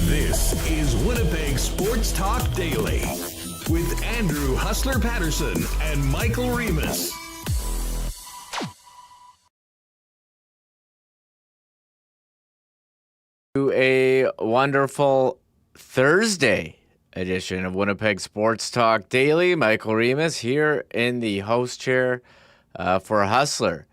This is Winnipeg Sports Talk Daily with Andrew Hustler Patterson and Michael Remis. A wonderful Thursday edition of Winnipeg Sports Talk Daily. Michael Remis here in the host chair for Hustler,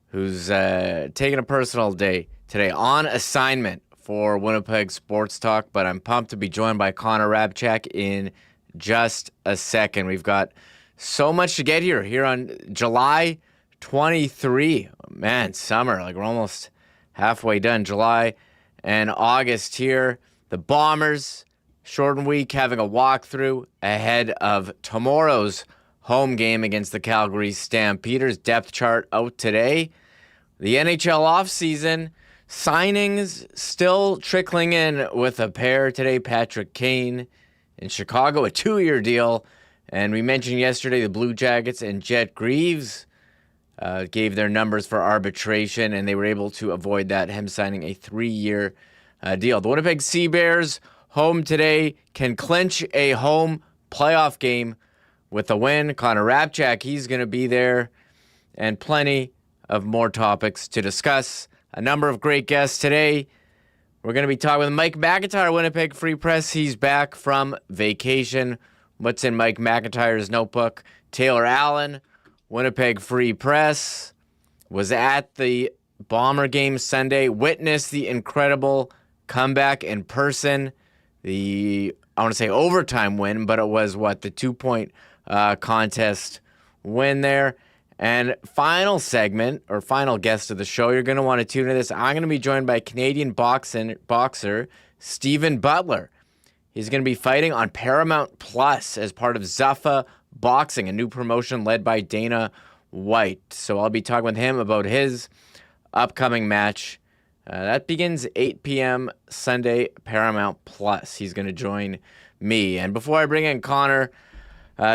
who's taking a personal day today on assignment for Winnipeg Sports Talk, but I'm pumped to be joined by Connor Hrabchak in just a second. We've got so much to get here on July 23. Man, summer, like we're almost halfway done. July and August here. The Bombers, shortened week, having a walkthrough ahead of tomorrow's home game against the Calgary Stampeders. Depth chart out today. The NHL offseason, signings still trickling in with a pair today. Patrick Kane in Chicago, a 2-year deal. And we mentioned yesterday the Blue Jackets and Jet Greaves gave their numbers for arbitration, and they were able to avoid that, him signing a 3-year deal. The Winnipeg Sea Bears, home today, can clinch a home playoff game with a win. Connor Hrabchak, he's going to be there, and plenty of more topics to discuss. A number of great guests today. We're going to be talking with Mike McIntyre, Winnipeg Free Press. He's back from vacation. What's in Mike McIntyre's notebook? Taylor Allen, Winnipeg Free Press, was at the Bomber game Sunday, witnessed the incredible comeback in person. I want to say overtime win, but it was the 2-point contest win there. And final segment, or final guest of the show, you're going to want to tune into this. I'm going to be joined by Canadian boxer Stephen Butler. He's going to be fighting on Paramount Plus as part of Zuffa Boxing, a new promotion led by Dana White. So I'll be talking with him about his upcoming match. That begins 8 p.m. Sunday, Paramount Plus. He's going to join me. And before I bring in Connor,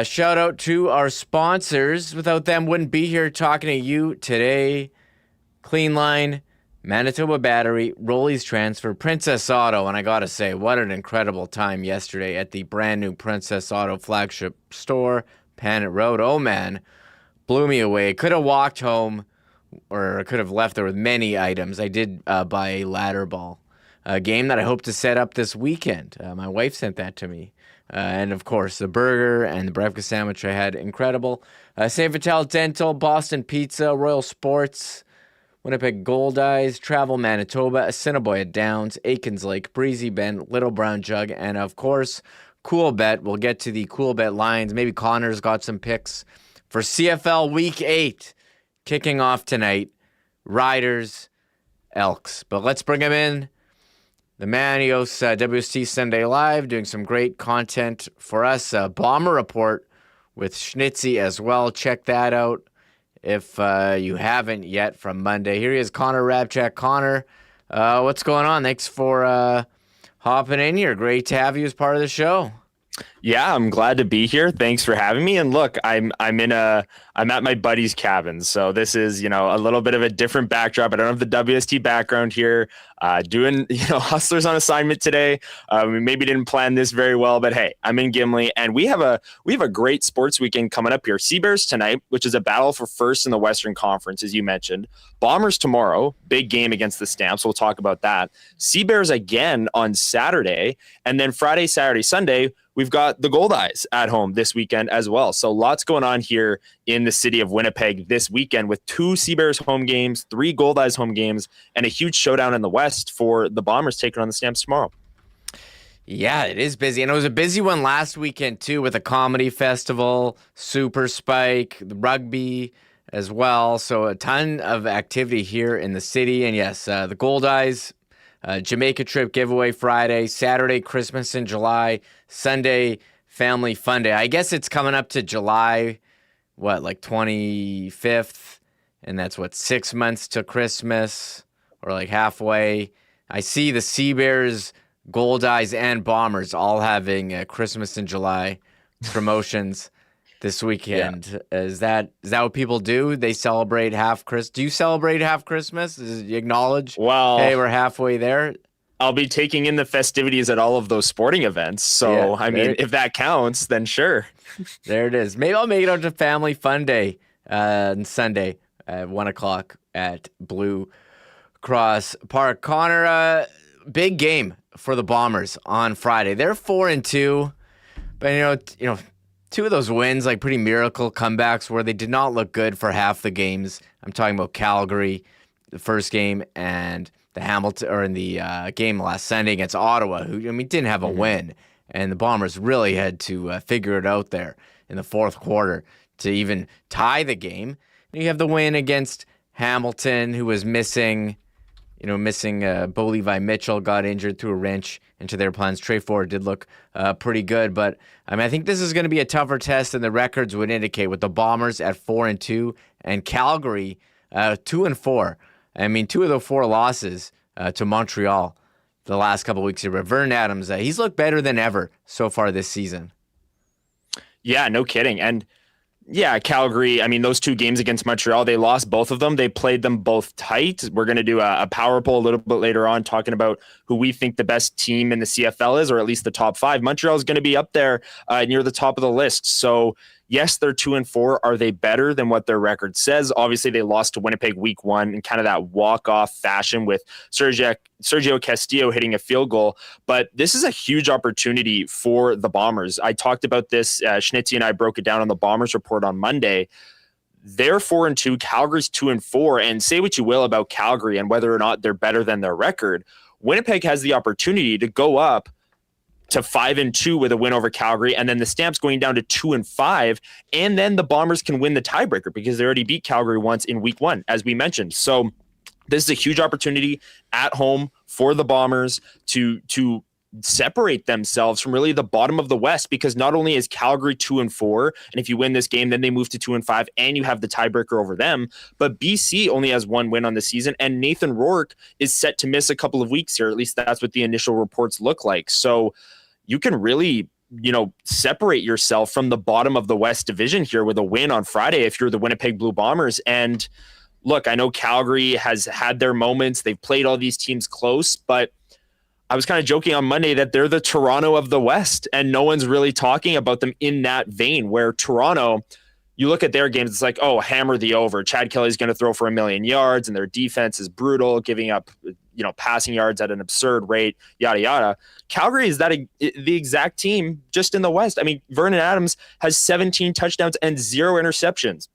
shout out to our sponsors. Without them, wouldn't be here talking to you today. Clean Line, Manitoba Battery, Rollies Transfer, Princess Auto, and I gotta say, what an incredible time yesterday at the brand new Princess Auto flagship store, Panet Road. Oh man, blew me away. Could have walked home, or could have left there with many items. I did buy a ladder ball, a game that I hope to set up this weekend. My wife sent that to me. And of course, the burger and the breakfast sandwich I had, incredible. St. Vital Dental, Boston Pizza, Royal Sports, Winnipeg Gold Eyes, Travel Manitoba, Assiniboia Downs, Aikens Lake, Breezy Bend, Little Brown Jug, and of course, Coolbet. We'll get to the Coolbet lines. Maybe Connor's got some picks for CFL Week 8, kicking off tonight. Riders, Elks. But let's bring him in. The man, he hosts WST Sunday Live, doing some great content for us. Bomber Report with Schnitzy as well. Check that out if you haven't yet, from Monday. Here he is, Connor Hrabchak. Connor, what's going on? Thanks for hopping in here. Great to have you as part of the show. Yeah, I'm glad to be here. Thanks for having me. And look, I'm at my buddy's cabin. So this is, a little bit of a different backdrop. I don't have the WST background here. Doing, Hustlers on assignment today. We maybe didn't plan this very well, but hey, I'm in Gimli, and we have a great sports weekend coming up here. Sea Bears tonight, which is a battle for first in the Western Conference, as you mentioned. Bombers tomorrow, big game against the Stamps. We'll talk about that. Sea Bears again on Saturday, and then Friday, Saturday, Sunday, we've got the Gold Eyes at home this weekend as well. So lots going on here in the city of Winnipeg this weekend, with 2 Sea Bears home games, 3 Gold Eyes home games, and a huge showdown in the West for the Bombers taking on the Stamps tomorrow. Yeah, it is busy. And it was a busy one last weekend, too, with a comedy festival, Super Spike, the rugby as well. So a ton of activity here in the city. And yes, the Gold Eyes, Jamaica trip giveaway Friday, Saturday, Christmas in July, Sunday, Family Fun Day. I guess it's coming up to July, like 25th? And that's 6 months to Christmas, or like halfway. I see the Sea Bears, Gold Eyes, and Bombers all having Christmas in July promotions this weekend. Yeah. Is that what people do? They celebrate half Christmas. Do you celebrate half Christmas? Do you acknowledge, hey, we're halfway there? I'll be taking in the festivities at all of those sporting events. So, yeah, if that counts, then sure. There it is. Maybe I'll make it out to Family Fun Day on Sunday at 1 o'clock at Blue Cross Park. Connor, big game for the Bombers on Friday. They're 4-2, but you know, two of those wins, like pretty miracle comebacks where they did not look good for half the games. I'm talking about Calgary, the first game, and the Hamilton, or in the game last Sunday against Ottawa, who didn't have a win, and the Bombers really had to figure it out there in the fourth quarter to even tie the game. And you have the win against Hamilton, who was missing Bo Levi Mitchell, got injured, threw a wrench into their plans. Trey Ford did look pretty good, but I think this is going to be a tougher test than the records would indicate, with the Bombers at 4-2 and Calgary 2-4. Two of the four losses to Montreal the last couple of weeks here. But Vernon Adams, he's looked better than ever so far this season. Yeah, no kidding. And yeah, Calgary, those two games against Montreal, they lost both of them. They played them both tight. We're going to do a power poll a little bit later on, talking about who we think the best team in the CFL is, or at least the top five. Montreal is going to be up there near the top of the list. So yes, they're 2-4. Are they better than what their record says? Obviously, they lost to Winnipeg week 1 in kind of that walk-off fashion with Sergio Castillo hitting a field goal. But this is a huge opportunity for the Bombers. I talked about this. Schnitzy and I broke it down on the Bombers Report on Monday. They're 4-2. Calgary's 2-4. And say what you will about Calgary and whether or not they're better than their record, Winnipeg has the opportunity to go up to 5-2 with a win over Calgary, and then the Stamps going down to 2-5, and then the Bombers can win the tiebreaker because they already beat Calgary once in week 1, as we mentioned. So this is a huge opportunity at home for the Bombers to separate themselves from really the bottom of the West, because not only is Calgary 2-4, and if you win this game, then they move to 2-5, and you have the tiebreaker over them, but BC only has one win on the season, and Nathan Rourke is set to miss a couple of weeks here. At least that's what the initial reports look like. So you can really, separate yourself from the bottom of the West Division here with a win on Friday if you're the Winnipeg Blue Bombers. And look, I know Calgary has had their moments. They've played all these teams close, but I was kind of joking on Monday that they're the Toronto of the West, and no one's really talking about them in that vein, where Toronto, you look at their games, it's like, oh, hammer the over. Chad Kelly's going to throw for 1 million yards, and their defense is brutal, giving up passing yards at an absurd rate, yada, yada. Calgary is the exact team just in the West. Vernon Adams has 17 touchdowns and 0 interceptions.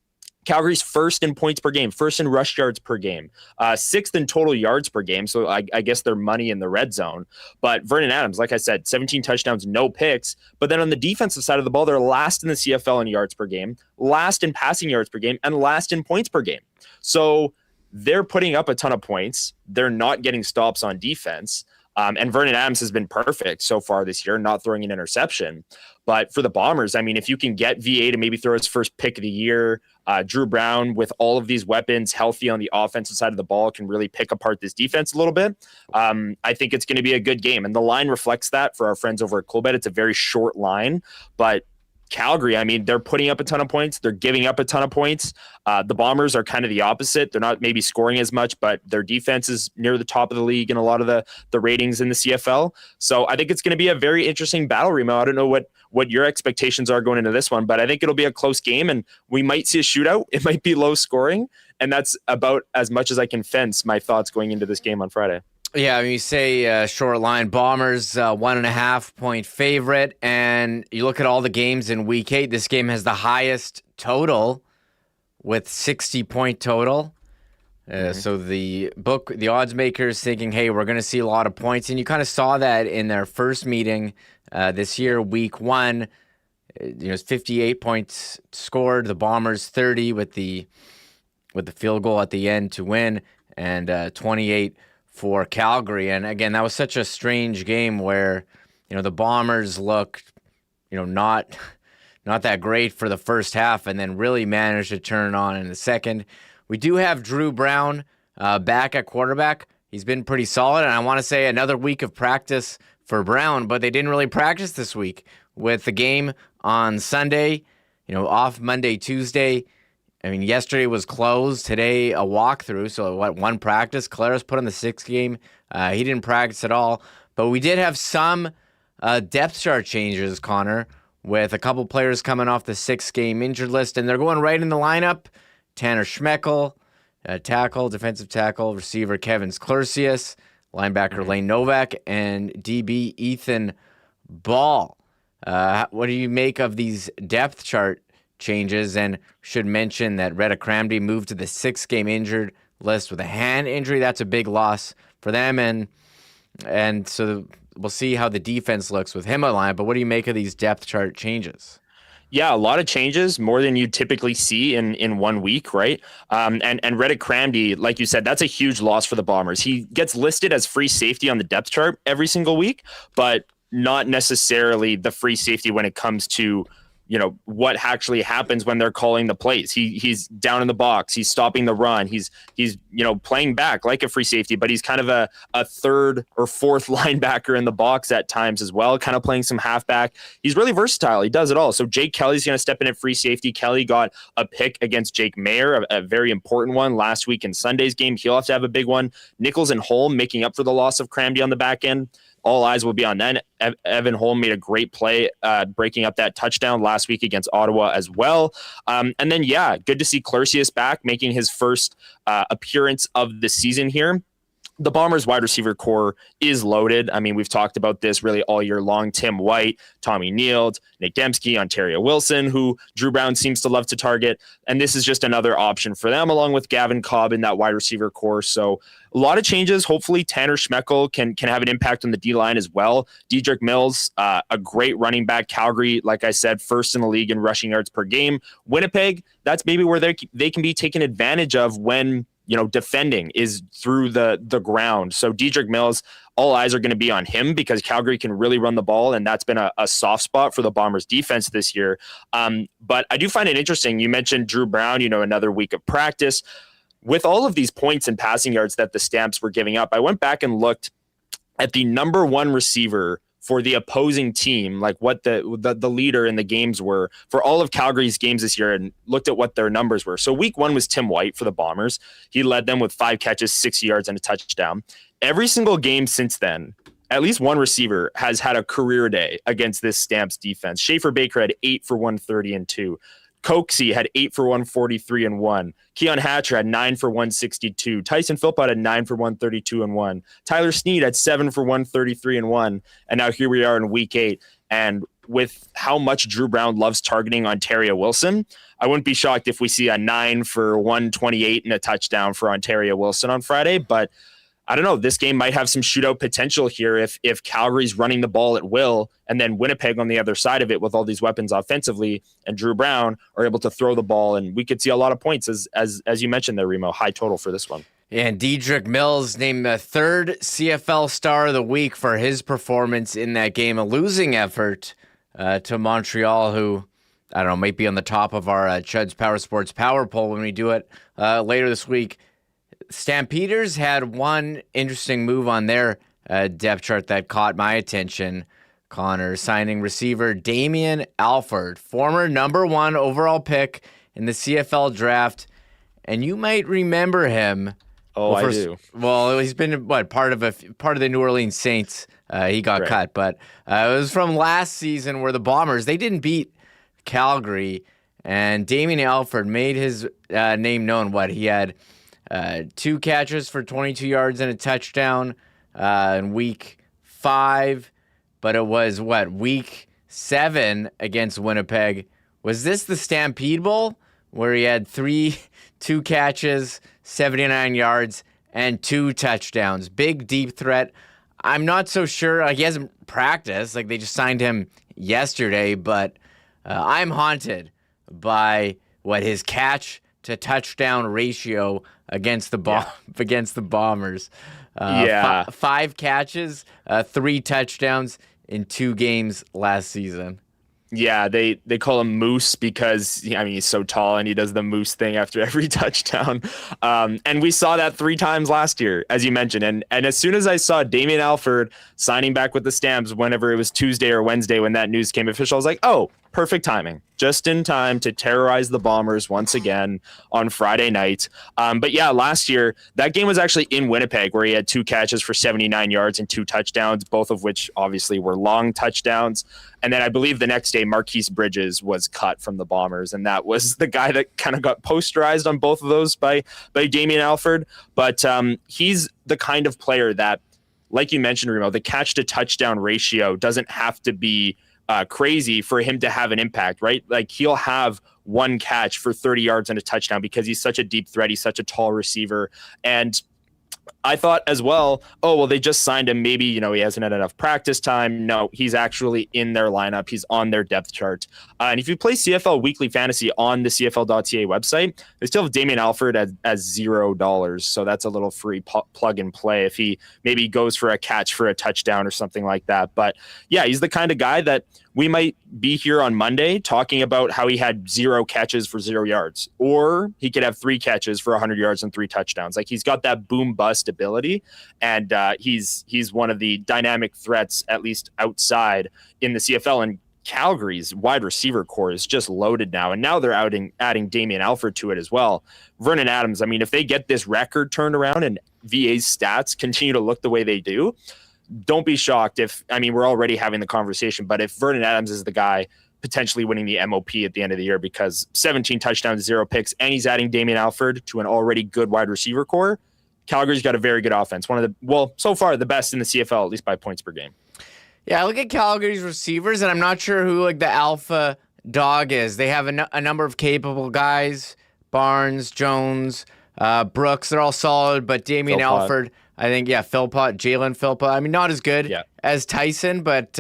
Calgary's first in points per game, first in rush yards per game, 6th in total yards per game. So I guess they're money in the red zone. But Vernon Adams, like I said, 17 touchdowns, no picks. But then on the defensive side of the ball, they're last in the CFL in yards per game, last in passing yards per game, and last in points per game. So they're putting up a ton of points. They're not getting stops on defense. And Vernon Adams has been perfect so far this year, not throwing an interception. But for the Bombers, if you can get VA to maybe throw his first pick of the year, Drew Brown with all of these weapons healthy on the offensive side of the ball can really pick apart this defense a little bit. I think it's going to be a good game. And the line reflects that for our friends over at Coolbet. It's a very short line, but Calgary, they're putting up a ton of points. They're giving up a ton of points. The Bombers are kind of the opposite. They're not maybe scoring as much, but their defense is near the top of the league in a lot of the ratings in the CFL. So I think it's going to be a very interesting battle, Remo. I don't know what your expectations are going into this one, but I think it'll be a close game, and we might see a shootout. It might be low scoring, and that's about as much as I can fence my thoughts going into this game on Friday. Yeah, you say short line, Bombers 1.5 point favorite, and you look at all the games in Week 8, this game has the highest total with 60 point total. So the odds makers thinking, hey, we're going to see a lot of points. And you kind of saw that in their first meeting this year, week 1. 58 points scored. The Bombers 30 with the field goal at the end to win, and 28 for Calgary. And again, that was such a strange game where the Bombers looked not that great for the first half, and then really managed to turn it on in the second. We do have Drew Brown back at quarterback. He's been pretty solid, and I want to say another week of practice for Brown, but they didn't really practice this week with the game on Sunday, off Monday, Tuesday. I mean, yesterday was closed. Today, a walkthrough. So, one practice? Claris put on the 6th game. He didn't practice at all. But we did have some depth chart changes, Connor, with a couple players coming off the 6-game injured list, and they're going right in the lineup. Tanner Schmeckel, defensive tackle, receiver Kevin Sklercius, linebacker Lane Novak, and DB Ethan Ball. What do you make of these depth chart changes? And should mention that Rhett Cramdy moved to the 6-game injured list with a hand injury. That's a big loss for them, and so we'll see how the defense looks with him aligned. But what do you make of these depth chart changes? Yeah, a lot of changes, more than you typically see in 1 week, right? And Rhett Cramdy, like you said, that's a huge loss for the Bombers. He gets listed as free safety on the depth chart every single week, but not necessarily the free safety when it comes to what actually happens when they're calling the plays. He's down in the box. He's stopping the run. He's playing back like a free safety, but he's kind of a 3rd or 4th linebacker in the box at times as well, kind of playing some halfback. He's really versatile. He does it all. So Jake Kelly's going to step in at free safety. Kelly got a pick against Jake Mayer, a very important one last week in Sunday's game. He'll have to have a big one. Nichols and Holm making up for the loss of Cramdy on the back end. All eyes will be on that. Evan Holm made a great play breaking up that touchdown last week against Ottawa as well. And then, good to see Sklercius back, making his first appearance of the season here. The Bombers wide receiver core is loaded. I mean, we've talked about this really all year long. Tim White, Tommy Neild, Nick Dembski, Ontario Wilson, who Drew Brown seems to love to target. And this is just another option for them, along with Gavin Cobb in that wide receiver core. So a lot of changes. Hopefully Tanner Schmeckel can have an impact on the D-line as well. Dedrick Mills, a great running back. Calgary, like I said, 1st in the league in rushing yards per game. Winnipeg, that's maybe where they can be taken advantage of when defending is through the ground. So Dedrick Mills, all eyes are going to be on him because Calgary can really run the ball, and that's been a soft spot for the Bombers defense this year. But I do find it interesting. You mentioned Drew Brown, another week of practice. With all of these points and passing yards that the Stamps were giving up, I went back and looked at the number 1 receiver for the opposing team, like what the leader in the games were for all of Calgary's games this year, and looked at what their numbers were. So week 1 was Tim White for the Bombers. He led them with 5 catches, 60 yards, and a touchdown. Every single game since then, at least one receiver has had a career day against this Stamps defense. Schaefer Baker had 8 for 130 and 2. Coxie had 8 for 143 and 1. Keon Hatcher had 9 for 162. Tyson Philpott had 9 for 132 and 1. Tyler Snead had 7 for 133 and 1. And now here we are in week 8. And with how much Drew Brown loves targeting Ontario Wilson, I wouldn't be shocked if we see a 9 for 128 and a touchdown for Ontario Wilson on Friday. But I don't know. This game might have some shootout potential here if Calgary's running the ball at will, and then Winnipeg on the other side of it with all these weapons offensively, and Drew Brown are able to throw the ball, and we could see a lot of points as you mentioned there, Remo. High total for this one. And Dedrick Mills named the 3rd CFL Star of the Week for his performance in that game, a losing effort to Montreal, who I don't know might be on the top of our Chudds Power Sports Power Poll when we do it later this week. Stampeders had one interesting move on their depth chart that caught my attention, Connor, signing receiver Damian Alford, former number 1 overall pick in the CFL draft. And you might remember him. Oh, I do. Well, he's been part of the New Orleans Saints. He got cut, but it was from last season where the Bombers, they didn't beat Calgary, and Damian Alford made his name known. He had 2 catches for 22 yards and a touchdown in week 5, but it was week 7 against Winnipeg. Was this the Stampede Bowl where he had two catches, 79 yards, and 2 touchdowns. Big, deep threat. I'm not so sure. He hasn't practiced. They just signed him yesterday, but I'm haunted by what his catch to touchdown ratio against the against the Bombers. 5 catches, 3 touchdowns in 2 games last season. Yeah, they call him Moose because he's so tall and he does the moose thing after every touchdown. And we saw that 3 times last year, as you mentioned. And as soon as I saw Damien Alford signing back with the Stamps, whenever it was Tuesday or Wednesday when that news came official, I was like, oh, perfect timing. Just in time to terrorize the Bombers once again on Friday night. But yeah, last year, that game was actually in Winnipeg where he had 2 catches for 79 yards and 2 touchdowns, both of which obviously were long touchdowns. And then I believe the next day, Marquise Bridges was cut from the Bombers. And that was the guy that kind of got posterized on both of those by Damien Alford. But he's the kind of player that, like you mentioned, Remo, the catch to touchdown ratio doesn't have to be crazy for him to have an impact, right? He'll have 1 catch for 30 yards and a touchdown because he's such a deep threat. He's such a tall receiver. And I thought as well, they just signed him. Maybe, he hasn't had enough practice time. No, he's actually in their lineup. He's on their depth chart. And if you play CFL Weekly Fantasy on the CFL.ca website, they still have Damien Alford as $0. So that's a little free plug and play if he maybe goes for a catch for a touchdown or something like that. But yeah, he's the kind of guy that we might be here on Monday talking about how he had 0 catches for 0 yards, or he could have 3 catches for 100 yards and 3 touchdowns. He's got that boom bust ability, and he's one of the dynamic threats, at least outside in the CFL. And Calgary's wide receiver core is just loaded now, and now they're adding Damien Alford to it as well. Vernon Adams, if they get this record turned around and VA's stats continue to look the way they do, don't be shocked if, we're already having the conversation, but if Vernon Adams is the guy potentially winning the MOP at the end of the year because 17 touchdowns, 0 picks, and he's adding Damien Alford to an already good wide receiver core, Calgary's got a very good offense. So far, the best in the CFL, at least by points per game. Yeah, I look at Calgary's receivers, and I'm not sure who the alpha dog is. They have a number of capable guys, Barnes, Jones, Brooks, they're all solid, but Damien Alford, I think, Philpott, Jalen Philpott. Not as good as Tyson, but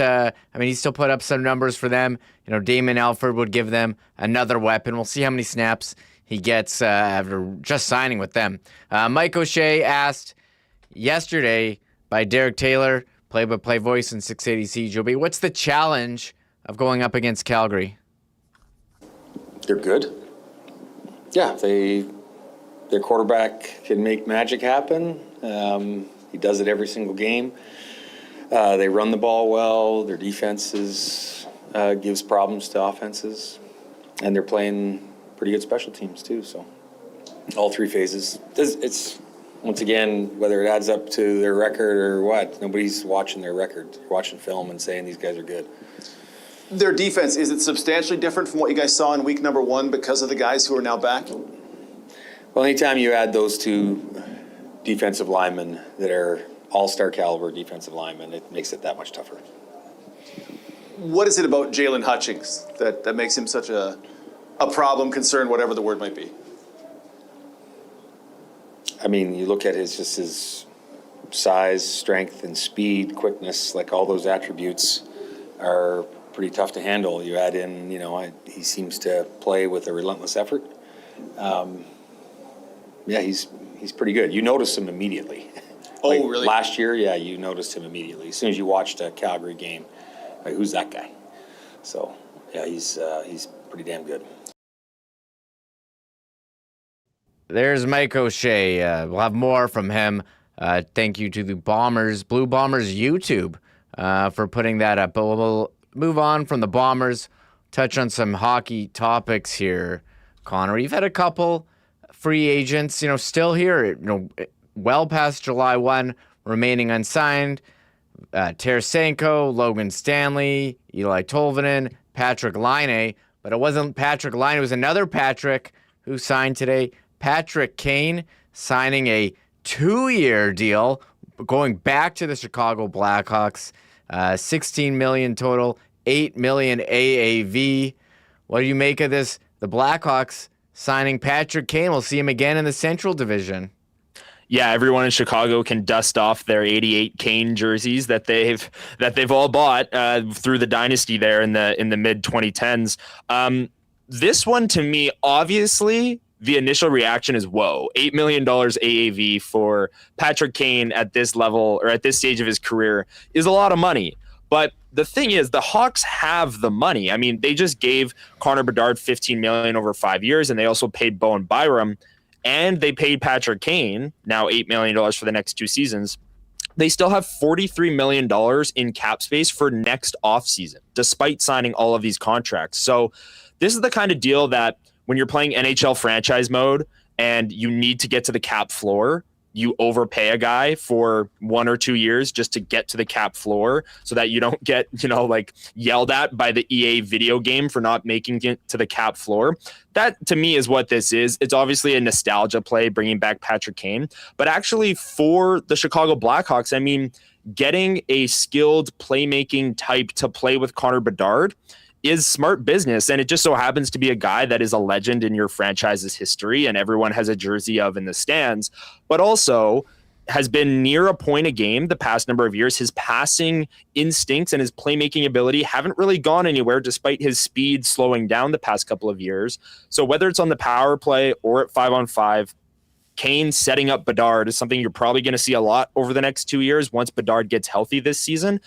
he still put up some numbers for them. Damien Alford would give them another weapon. We'll see how many snaps he gets after just signing with them. Mike O'Shea asked yesterday by Derek Taylor, play-by-play voice in 680 CJOB, what's the challenge of going up against Calgary? They're good. Yeah, their quarterback can make magic happen. He does it every single game. They run the ball well. Their defenses gives problems to offenses, and they're playing pretty good special teams too. So all 3 phases. It's once again, whether it adds up to their record or what, nobody's watching their record. They're watching film and saying these guys are good. Their defense, is it substantially different from what you guys saw in week number 1 because of the guys who are now back? Well, anytime you add those 2 defensive linemen that are all-star caliber defensive linemen, it makes it that much tougher. What is it about Jalen Hutchings that makes him such a problem, concern, whatever the word might be? You look at his size, strength, and speed, quickness, all those attributes are pretty tough to handle. You add in, he seems to play with a relentless effort. He's pretty good. You notice him immediately. Oh, really? Last year, you noticed him immediately. As soon as you watched a Calgary game, who's that guy? So, he's pretty damn good. There's Mike O'Shea. We'll have more from him. Thank you to the Blue Bombers YouTube for putting that up. But we'll move on from the Bombers, touch on some hockey topics here. Connor, you've had a couple free agents, still here, well past July 1, remaining unsigned. Tarasenko, Logan Stanley, Eli Tolvanen, Patrick Laine. But it wasn't Patrick Laine, it was another Patrick who signed today. Patrick Kane signing a 2-year deal, going back to the Chicago Blackhawks. $16 million total, $8 million AAV. What do you make of this? The Blackhawks signing Patrick Kane. We'll see him again in the Central Division. Yeah, everyone in Chicago can dust off their 88 Kane jerseys that they've all bought through the dynasty there in the mid 2010s. This one, to me, obviously, the initial reaction is, whoa, $8 million AAV for Patrick Kane at this level or at this stage of his career is a lot of money. But the thing is, the Hawks have the money. I mean, they just gave Connor Bedard $15 million over 5 years, and they also paid Bowen Byram, and they paid Patrick Kane now $8 million for the next 2 seasons. They still have $43 million in cap space for next offseason, despite signing all of these contracts. So this is the kind of deal that when you're playing NHL franchise mode and you need to get to the cap floor, you overpay a guy for 1 or 2 years just to get to the cap floor so that you don't get, like yelled at by the EA video game for not making it to the cap floor. That, to me, is what this is. It's obviously a nostalgia play, bringing back Patrick Kane. But actually, for the Chicago Blackhawks, I mean, getting a skilled playmaking type to play with Connor Bedard is smart business, and it just so happens to be a guy that is a legend in your franchise's history and everyone has a jersey of in the stands, but also has been near a point a game the past number of years. His passing instincts and his playmaking ability haven't really gone anywhere despite his speed slowing down the past couple of years. So whether it's on the power play or at 5-on-5, Kane setting up Bedard is something you're probably going to see a lot over the next 2 years once Bedard gets healthy this season.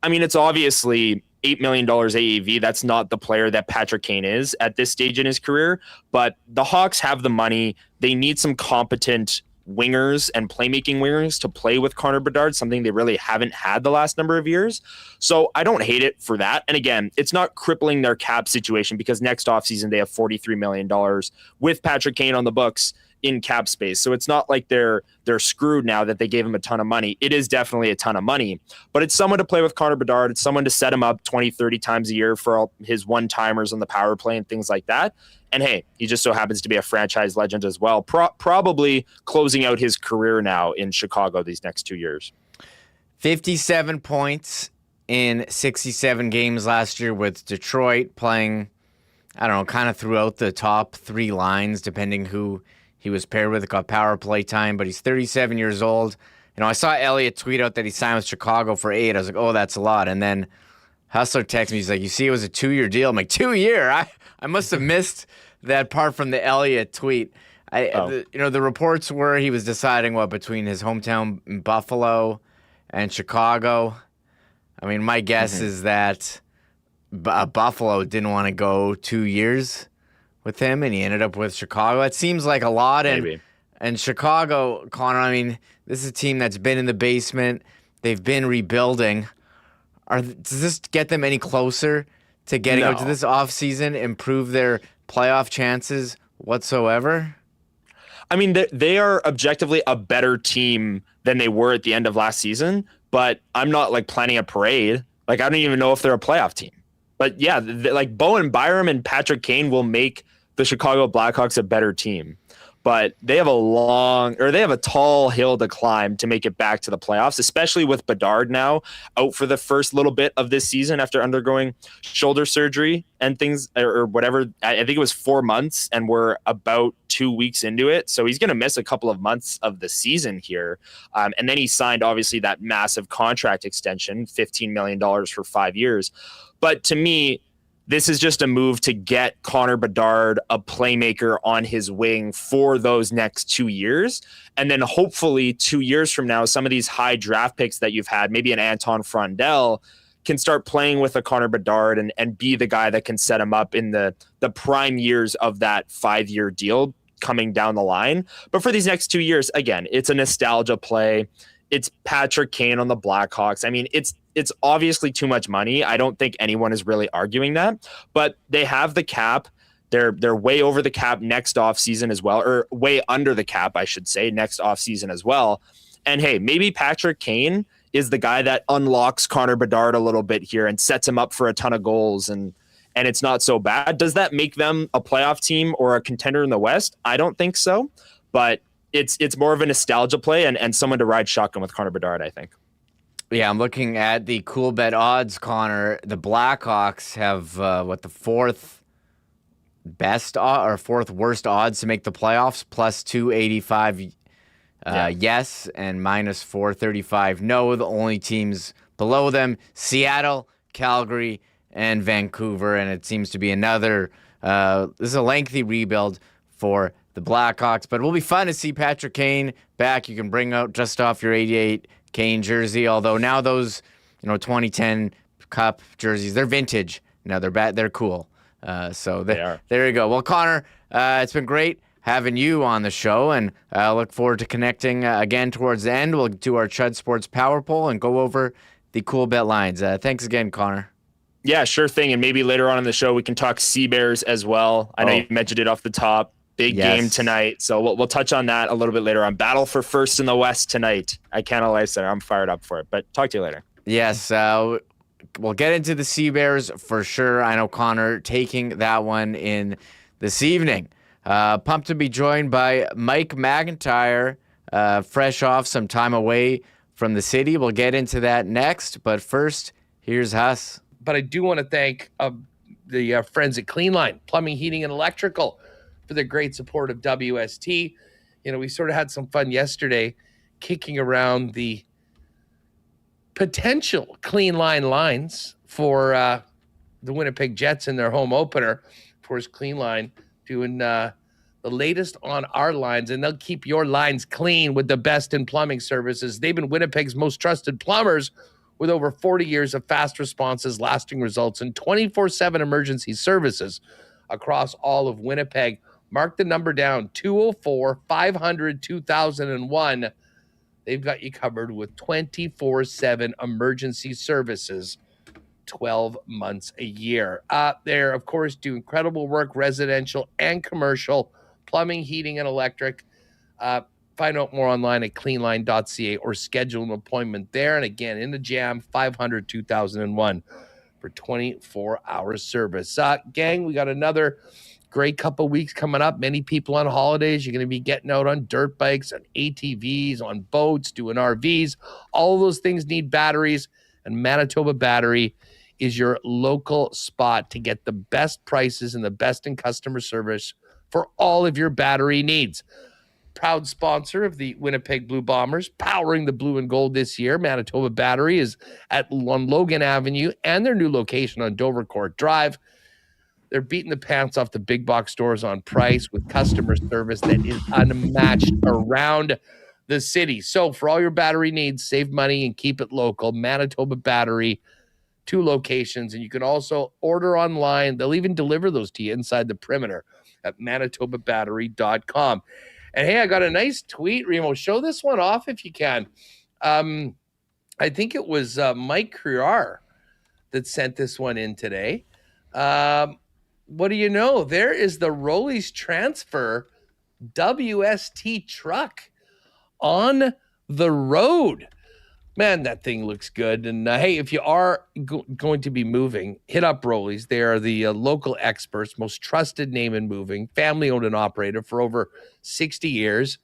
I mean, it's obviously $8 million AAV. That's not the player that Patrick Kane is at this stage in his career, but the Hawks have the money. They need some competent wingers and playmaking wingers to play with Connor Bedard, something they really haven't had the last number of years. So I don't hate it for that. And again, it's not crippling their cap situation because next offseason they have $43 million with Patrick Kane on the books in cap space. So it's not like they're screwed now that they gave him a ton of money. It is definitely a ton of money, but it's someone to play with Connor Bedard. It's someone to set him up 20, 30 times a year for all his one-timers on the power play and things like that. And hey, he just so happens to be a franchise legend as well, probably closing out his career now in Chicago these next 2 years. 57 points in 67 games last year with Detroit, playing, I don't know, kind of throughout the top 3 lines, depending who he was paired with, got power play time, but he's 37 years old. I saw Elliott tweet out that he signed with Chicago for 8. I was like, oh, that's a lot. And then Hustler texted me, he's like, you see, it was a 2-year deal. I'm like, 2-year? I must have missed that part from the Elliott tweet. The reports were he was deciding between his hometown in Buffalo and Chicago. I mean, my guess is that Buffalo didn't want to go 2 years with him, and he ended up with Chicago. It seems like a lot. And Chicago, Connor, I mean, this is a team that's been in the basement. They've been rebuilding. Does this get them any closer to getting out to this offseason, improve their playoff chances whatsoever? I mean, they are objectively a better team than they were at the end of last season, but I'm not planning a parade. I don't even know if they're a playoff team. But yeah, Bowen Byram and Patrick Kane will make the Chicago Blackhawks a better team. But they have a tall hill to climb to make it back to the playoffs, especially with Bedard now out for the first little bit of this season after undergoing shoulder surgery and things or whatever. I think it was 4 months, and we're about 2 weeks into it. So he's going to miss a couple of months of the season here. And then he signed, obviously, that massive contract extension, $15 million for 5 years. But to me, this is just a move to get Connor Bedard a playmaker on his wing for those next 2 years. And then hopefully 2 years from now, some of these high draft picks that you've had, maybe an Anton Frondel, can start playing with a Connor Bedard and be the guy that can set him up in the prime years of that 5-year deal coming down the line. But for these next 2 years, again, it's a nostalgia play. It's Patrick Kane on the Blackhawks. I mean, it's obviously too much money. I don't think anyone is really arguing that, but they have the cap. They're way over the cap next offseason as well, or way under the cap, I should say, next offseason as well. And hey, maybe Patrick Kane is the guy that unlocks Connor Bedard a little bit here and sets him up for a ton of goals, and it's not so bad. Does that make them a playoff team or a contender in the West? I don't think so, but it's more of a nostalgia play and someone to ride shotgun with Connor Bedard, I think. Yeah, I'm looking at the Coolbet odds, Connor. The Blackhawks have the fourth best or fourth worst odds to make the playoffs, plus 285 yes and minus 435 no. The only teams below them, Seattle, Calgary, and Vancouver, and it seems to be another this is a lengthy rebuild for the Blackhawks, but it will be fun to see Patrick Kane back. You can bring out just off your 88 Kane jersey, although now those 2010 Cup jerseys, they're vintage. Now they're cool. So They are. There you go. Well, Connor, it's been great having you on the show, and I look forward to connecting again towards the end. We'll do our Chudds Sports Power Poll and go over the Coolbet lines. Thanks again, Connor. Yeah, sure thing. And maybe later on in the show, we can talk Sea Bears as well. I know you mentioned it off the top. Big game tonight. So we'll touch on that a little bit later on. Battle for first in the West tonight. I can't lie, Center. I'm fired up for it. But talk to you later. Yes, we'll get into the Sea Bears for sure. I know Connor taking that one in this evening. Pumped to be joined by Mike McIntyre, fresh off some time away from the city. We'll get into that next. But first, here's Huss. But I do want to thank the friends at Cleanline, Plumbing, Heating, and Electrical for their great support of WST. We sort of had some fun yesterday kicking around the potential Cleanline lines for the Winnipeg Jets in their home opener. Of course, Cleanline doing the latest on our lines, and they'll keep your lines clean with the best in plumbing services. They've been Winnipeg's most trusted plumbers with over 40 years of fast responses, lasting results, and 24/7 emergency services across all of Winnipeg. Mark the number down, 204-500-2001. They've got you covered with 24/7 emergency services, 12 months a year. They're, of course, do incredible work, residential and commercial, plumbing, heating, and electric. Find out more online at cleanline.ca or schedule an appointment there. And again, in the Jam, 500-2001 for 24-hour service. Gang, we got another great couple weeks coming up. Many people on holidays. You're going to be getting out on dirt bikes, on ATVs, on boats, doing RVs. All of those things need batteries, and Manitoba Battery is your local spot to get the best prices and the best in customer service for all of your battery needs. Proud sponsor of the Winnipeg Blue Bombers, powering the blue and gold this year. Manitoba Battery is on Logan Avenue and their new location on Dovercourt Drive. They're beating the pants off the big box stores on price with customer service that is unmatched around the city. So for all your battery needs, save money and keep it local. Manitoba Battery, 2 locations. And you can also order online. They'll even deliver those to you inside the perimeter at manitobabattery.com. And hey, I got a nice tweet, Remo. Show this one off if you can. I think it was Mike Criar that sent this one in today. What do you know? There is the Rollies transfer WST truck on the road. Man, that thing looks good. And hey, if you are going to be moving, hit up Rollies. They are the local experts, most trusted name in moving, family-owned and operated for over 60 years.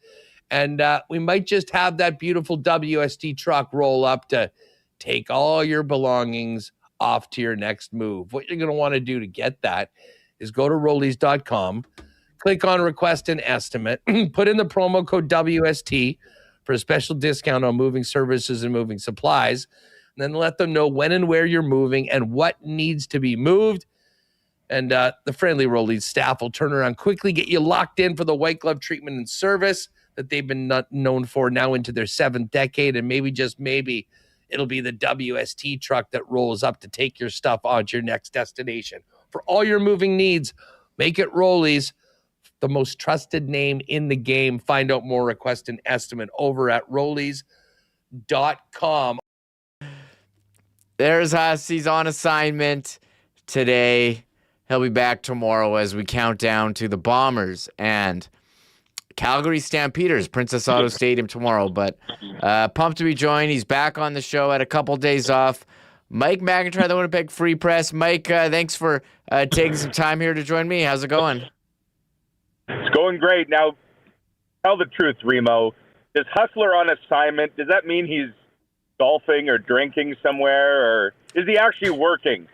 And we might just have that beautiful WST truck roll up to take all your belongings off to your next move. What you're going to want to do to get that is go to rollies.com, click on request an estimate, put in the promo code WST for a special discount on moving services and moving supplies, and then let them know when and where you're moving and what needs to be moved. And the friendly Rollies staff will turn around quickly, get you locked in for the white glove treatment and service that they've been known for now into their 7th decade. And maybe, just maybe, it'll be the WST truck that rolls up to take your stuff on to your next destination. For all your moving needs, make it Rollies, the most trusted name in the game. Find out more, request an estimate over at rollies.com. There's Huss. He's on assignment today. He'll be back tomorrow as we count down to the Bombers and Calgary Stampeders, Princess Auto Stadium tomorrow. But pumped to be joined. He's back on the show, had a couple days off. Mike McIntyre, the Winnipeg Free Press. Mike, thanks for taking some time here to join me. How's it going? It's going great. Now, tell the truth, Remo. Is Hustler on assignment? Does that mean he's golfing or drinking somewhere, or is he actually working?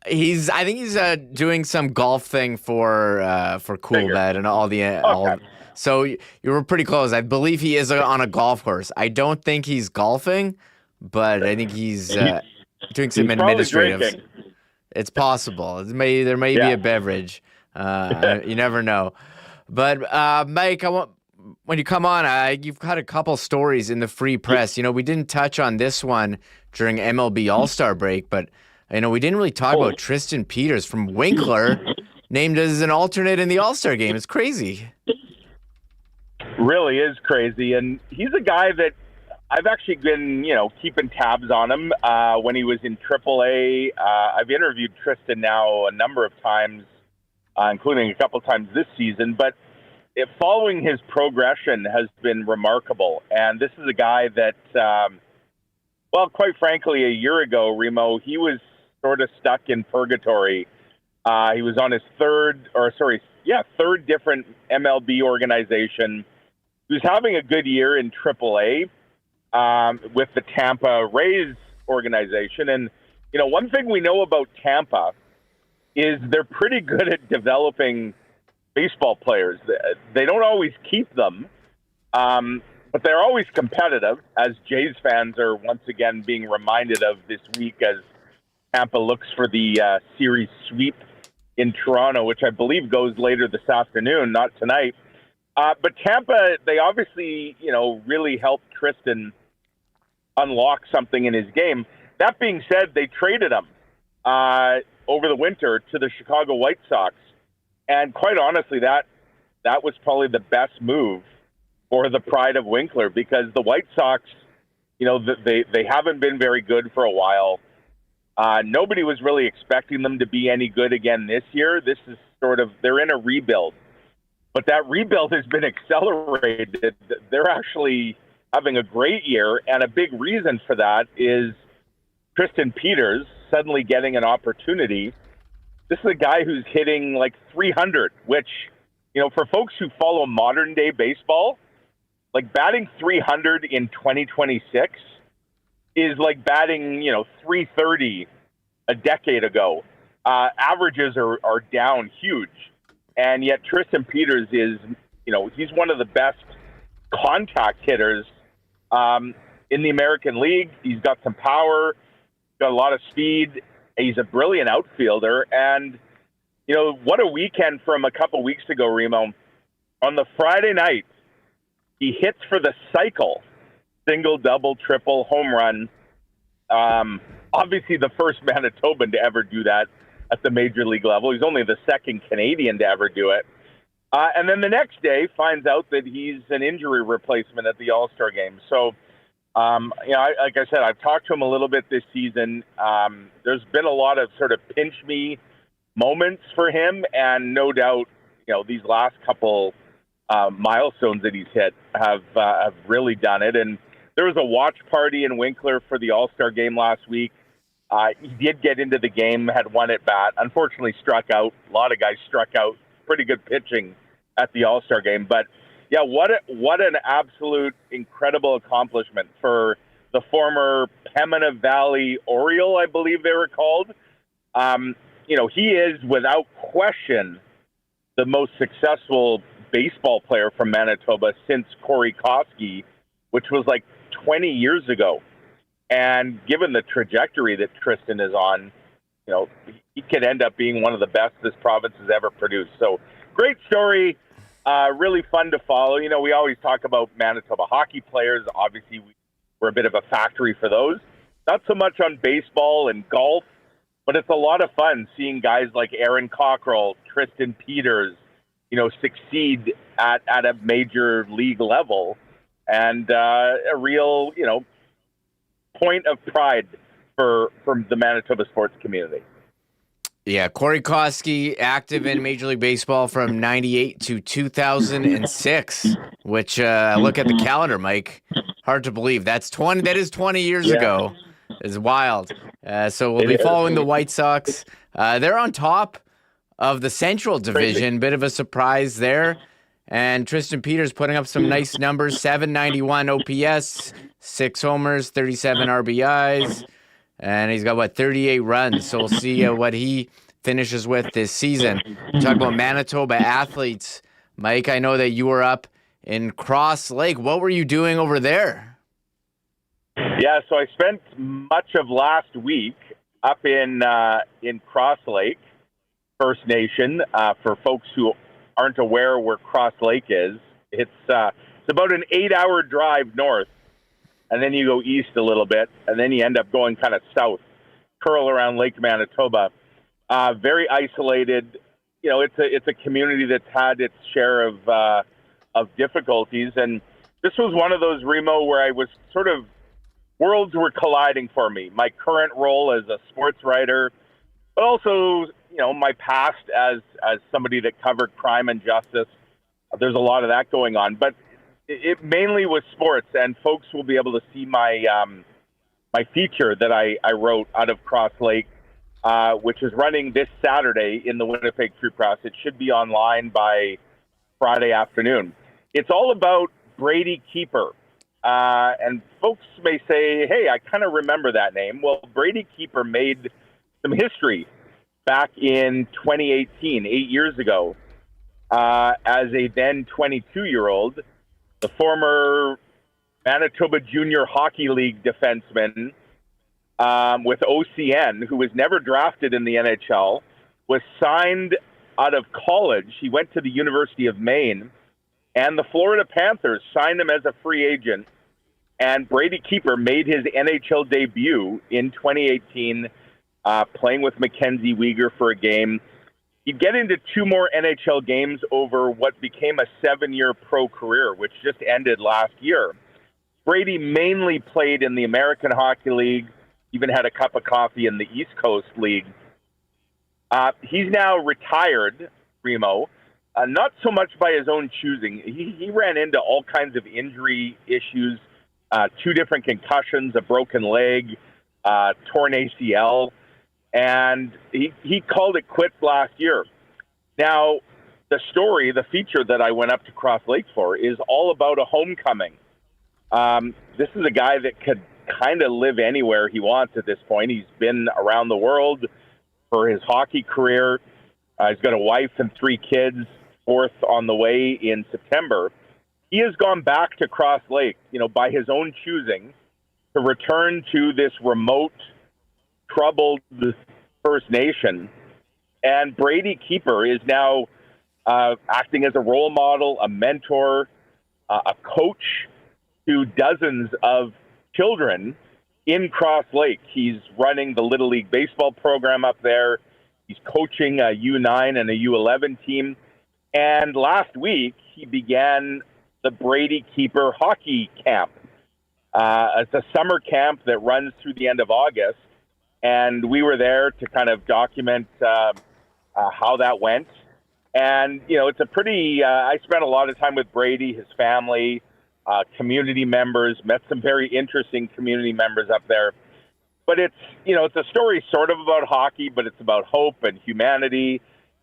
I think he's doing some golf thing for Coolbet and all the all. So you were pretty close. I believe he is on a golf course. I don't think he's golfing, but I think he's doing some administrative. Drinking. It's possible. There may be a beverage. You never know. But Mike, when you come on, you've got a couple stories in the Free Press. We didn't touch on this one during MLB All-Star break, but we didn't really talk about Tristan Peters from Winkler, named as an alternate in the All-Star game. It's crazy. Really is crazy, and he's a guy that I've actually been, keeping tabs on him when he was in AAA. I've interviewed Tristan now a number of times, including a couple times this season, but following his progression has been remarkable. And this is a guy that, quite frankly, a year ago, Remo, he was sort of stuck in purgatory. He was on his third different MLB organization. He was having a good year in AAA with the Tampa Rays organization. And, one thing we know about Tampa is they're pretty good at developing baseball players. They don't always keep them, but they're always competitive, as Jays fans are once again being reminded of this week as Tampa looks for the series sweep in Toronto, which I believe goes later this afternoon, not tonight. But Tampa, they obviously, really helped Tristan unlock something in his game. That being said, they traded him over the winter to the Chicago White Sox. And quite honestly, that was probably the best move for the pride of Winkler, because the White Sox, they haven't been very good for a while. Nobody was really expecting them to be any good again this year. This is they're in a rebuild. But that rebuild has been accelerated. They're actually having a great year, and a big reason for that is Tristan Peters suddenly getting an opportunity. This is a guy who's hitting like 300, which, for folks who follow modern day baseball, like batting 300 in 2026 is like batting, 330 a decade ago. Averages are down huge. And yet Tristan Peters is, he's one of the best contact hitters in the American League. He's got some power, got a lot of speed. He's a brilliant outfielder. And, what a weekend from a couple weeks ago, Remo. On the Friday night, he hits for the cycle, single, double, triple, home run. Obviously the first Manitoban to ever do that at the major league level. He's only the second Canadian to ever do it. And then the next day finds out that he's an injury replacement at the All-Star game. So, like I said, I've talked to him a little bit this season. There's been a lot of sort of pinch me moments for him. And no doubt, these last couple milestones that he's hit have really done it. And there was a watch party in Winkler for the All-Star game last week. He did get into the game, had one at bat. Unfortunately, struck out. A lot of guys struck out. Pretty good pitching at the All-Star game. But, yeah, what an absolute incredible accomplishment for the former Pembina Valley Oriole, I believe they were called. He is, without question, the most successful baseball player from Manitoba since Corey Koski, which was like 20 years ago. And given the trajectory that Tristan is on, he could end up being one of the best this province has ever produced. So great story, really fun to follow. We always talk about Manitoba hockey players. Obviously, we're a bit of a factory for those. Not so much on baseball and golf, but it's a lot of fun seeing guys like Aaron Cockrell, Tristan Peters, succeed at a major league level. And a real, point of pride for the Manitoba sports community. Yeah, Corey Koski, active in Major League Baseball from 98 to 2006, which look at the calendar, Mike. Hard to believe. That is 20 years ago. It's wild. So we'll be following the White Sox. They're on top of the Central Division. Bit of a surprise there. And Tristan Peters putting up some nice numbers, 791 OPS, 6 homers, 37 RBIs. and he's got 38 runs. So we'll see what he finishes with this season. Talk about Manitoba athletes, Mike. I know that you were up in Cross Lake. What were you doing over there? Yeah, so I spent much of last week up in Cross Lake First Nation. For folks who aren't aware where Cross Lake is, it's about an 8-hour drive north, and then you go east a little bit, and then you end up going kind of south, curl around Lake Manitoba. Very isolated. You know, it's a community that's had its share of difficulties, and this was one of those, Remo, where I was sort of, worlds were colliding for me. My current role as a sports writer, but also, you know, my past as somebody that covered crime and justice. There's a lot of that going on, but it mainly was sports, and folks will be able to see my my feature that I wrote out of Cross Lake, which is running this Saturday in the Winnipeg Free Press. It should be online by Friday afternoon. It's all about Brady Keeper. And folks may say, hey, I kind of remember that name. Well, Brady Keeper made some history back in 2018, 8 years ago, as a then 22-year-old, the former Manitoba Junior Hockey League defenseman with OCN, who was never drafted in the NHL, was signed out of college. He went to the University of Maine, and the Florida Panthers signed him as a free agent. And Brady Keeper made his NHL debut in 2018, playing with Mackenzie Weegar for a game. He'd get into 2 more NHL games over what became a 7-year pro career, which just ended last year. Brady mainly played in the American Hockey League, even had a cup of coffee in the East Coast League. He's now retired, Remo, not so much by his own choosing. He ran into all kinds of injury issues, 2 different concussions, a broken leg, torn ACL, and he called it quits last year. Now, the story, the feature that I went up to Cross Lake for is all about a homecoming. This is a guy that could kind of live anywhere he wants at this point. He's been around the world for his hockey career. He's got a wife and 3 kids, 4th on the way in September. He has gone back to Cross Lake, you know, by his own choosing, to return to this remote, troubled First Nation. And Brady Keeper is now acting as a role model, a mentor, a coach to dozens of children in Cross Lake. He's running the Little League baseball program up there. He's coaching a U9 and a U11 team. And last week, he began the Brady Keeper Hockey Camp. It's a summer camp that runs through the end of August. And we were there to kind of document how that went. And, you know, it's a pretty, I spent a lot of time with Brady, his family, community members, met some very interesting community members up there. But it's, you know, it's a story sort of about hockey, but it's about hope and humanity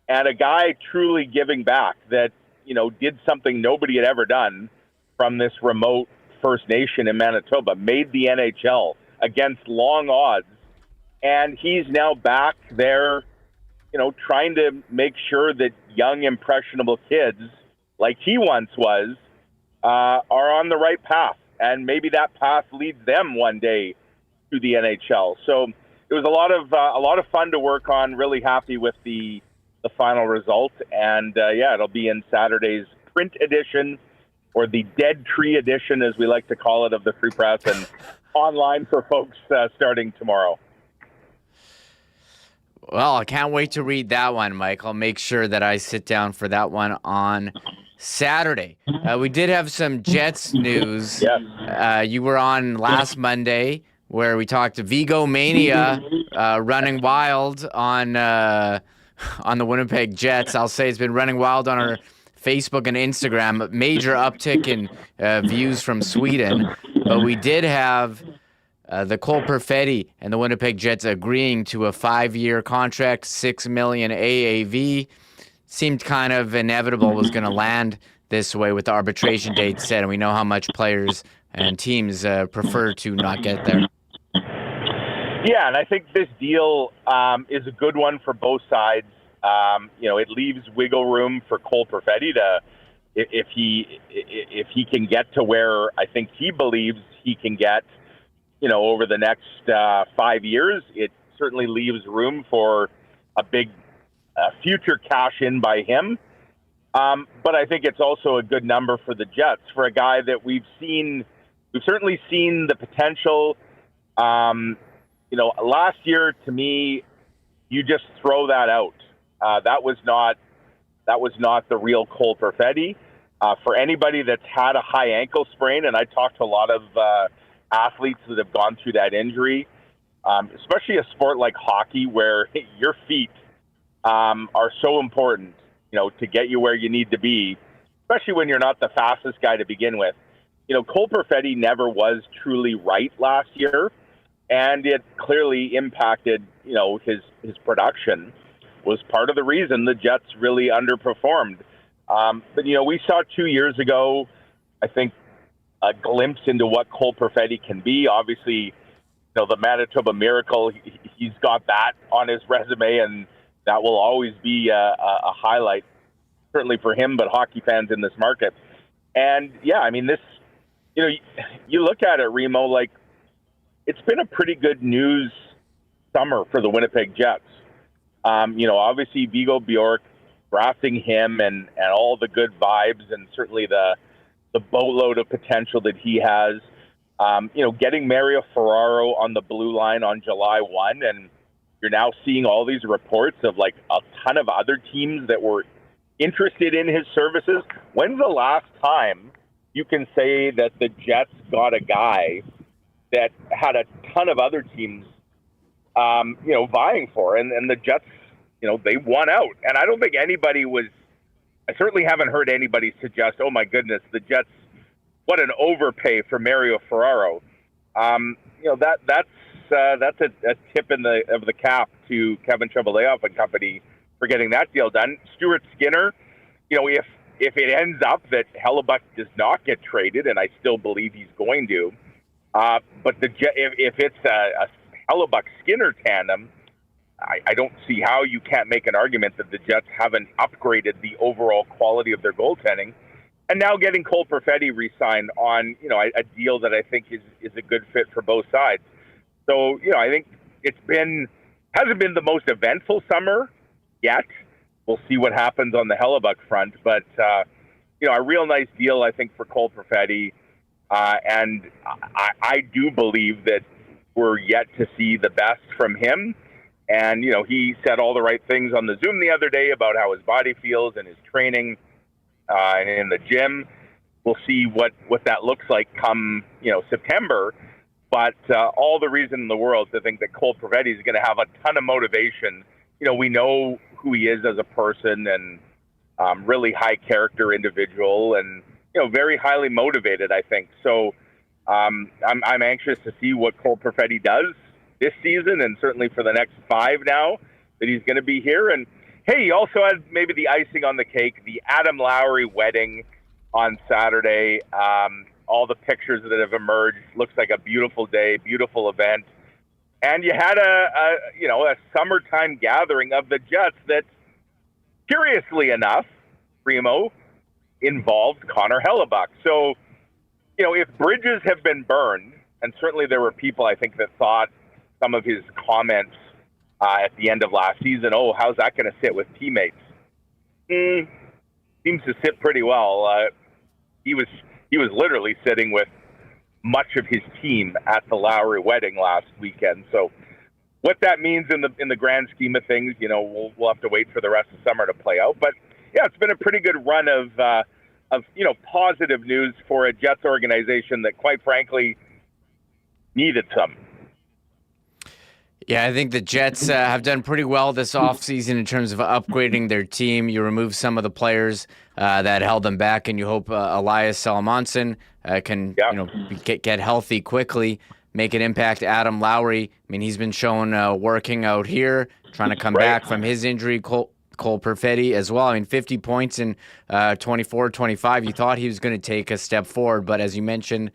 and a guy truly giving back that, you know, did something nobody had ever done from this remote First Nation in Manitoba, made the NHL against long odds. And he's now back there, you know, trying to make sure that young, impressionable kids, like he once was, are on the right path. And maybe that path leads them one day to the NHL. So it was a lot of fun to work on. Really happy with the final result. And yeah, it'll be in Saturday's print edition, or the Dead Tree edition, as we like to call it, of the Free Press, and online for folks starting tomorrow. Well, I can't wait to read that one, Mike. I'll make sure that I sit down for that one on Saturday. We did have some Jets news. Yes. You were on last Monday, where we talked to Vigo Mania running wild on the Winnipeg Jets. I'll say it's been running wild on our Facebook and Instagram. Major uptick in views from Sweden. But we did have the Cole Perfetti and the Winnipeg Jets agreeing to a 5-year contract, $6 million AAV. Seemed kind of inevitable it was going to land this way with the arbitration date set, and we know how much players and teams prefer to not get there. Yeah, and I think this deal is a good one for both sides. It leaves wiggle room for Cole Perfetti to, if he can get to where I think he believes he can get, over the next 5 years, it certainly leaves room for a big future cash in by him. But I think it's also a good number for the Jets, for a guy that we've certainly seen the potential. Last year, to me, you just throw that out. That was not the real Cole Perfetti. For anybody that's had a high ankle sprain, and I talked to a lot of athletes that have gone through that injury, especially a sport like hockey where your feet are so important, to get you where you need to be, especially when you're not the fastest guy to begin with. Cole Perfetti never was truly right last year, and it clearly impacted, his production. Was part of the reason the Jets really underperformed. But we saw 2 years ago, I think, a glimpse into what Cole Perfetti can be. Obviously, the Manitoba Miracle, he's got that on his resume, and that will always be a highlight, certainly for him, but hockey fans in this market. And yeah, I mean, this, you look at it, Remo, like, it's been a pretty good news summer for the Winnipeg Jets. Obviously Vigo Bjork, drafting him and all the good vibes, and certainly the boatload of potential that he has. Getting Mario Ferraro on the blue line on July 1, and you're now seeing all these reports of like a ton of other teams that were interested in his services. When's the last time you can say that the Jets got a guy that had a ton of other teams vying for, and the Jets, they won out. And I don't think I certainly haven't heard anybody suggest, oh my goodness, the Jets, what an overpay for Mario Ferraro. That's a tip of the cap to Kevin Cheveldayoff and company for getting that deal done. Stuart Skinner, if it ends up that Hellebuyck does not get traded, and I still believe he's going to, but if it's a Hellebuyck-Skinner tandem, I don't see how you can't make an argument that the Jets haven't upgraded the overall quality of their goaltending. And now getting Cole Perfetti re-signed on, a deal that I think is a good fit for both sides. So, I think hasn't been the most eventful summer yet. We'll see what happens on the Hellebuyck front. But, a real nice deal, I think, for Cole Perfetti. And I do believe that we're yet to see the best from him. And, he said all the right things on the Zoom the other day about how his body feels and his training and in the gym. We'll see what that looks like come, September. But all the reason in the world to think that Cole Perfetti is going to have a ton of motivation. We know who he is as a person, and really high character individual, and, very highly motivated, I think. So I'm anxious to see what Cole Perfetti does this season, and certainly for the next 5 now that he's going to be here. And hey, he also had maybe the icing on the cake, the Adam Lowry wedding on Saturday. All the pictures that have emerged, looks like a beautiful day, beautiful event. And you had a summertime gathering of the Jets that, curiously enough, Remo, involved Connor Hrabchak. So, if bridges have been burned, and certainly there were people, I think, that thought some of his comments at the end of last season, oh, how's that going to sit with teammates? Seems to sit pretty well. He was literally sitting with much of his team at the Lowry wedding last weekend. So what that means in the grand scheme of things, we'll have to wait for the rest of summer to play out. But yeah, it's been a pretty good run of positive news for a Jets organization that, quite frankly, needed some. Yeah, I think the Jets have done pretty well this offseason in terms of upgrading their team. You remove some of the players that held them back, and you hope Elias Salomonsson can get healthy quickly, make an impact. Adam Lowry, I mean, he's been shown working out here, trying to come back from his injury. Cole Cole Perfetti as well. I mean, 50 points in 24-25. You thought he was going to take a step forward, but as you mentioned,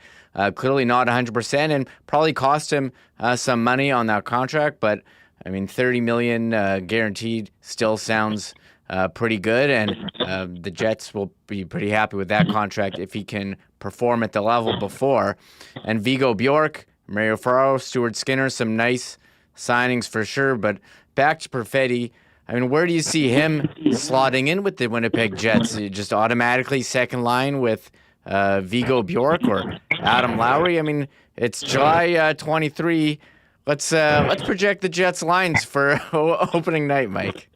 clearly not 100%, and probably cost him some money on that contract. But I mean, $30 million guaranteed still sounds pretty good, and the Jets will be pretty happy with that contract if he can perform at the level before. And Vigo Bjork, Mario Ferraro, Stuart Skinner, some nice signings for sure. But back to Perfetti. I mean, where do you see him slotting in with the Winnipeg Jets? Just automatically second line with Vigo Bjork or Adam Lowry? I mean, it's July 23. Let's project the Jets lines for opening night, Mike.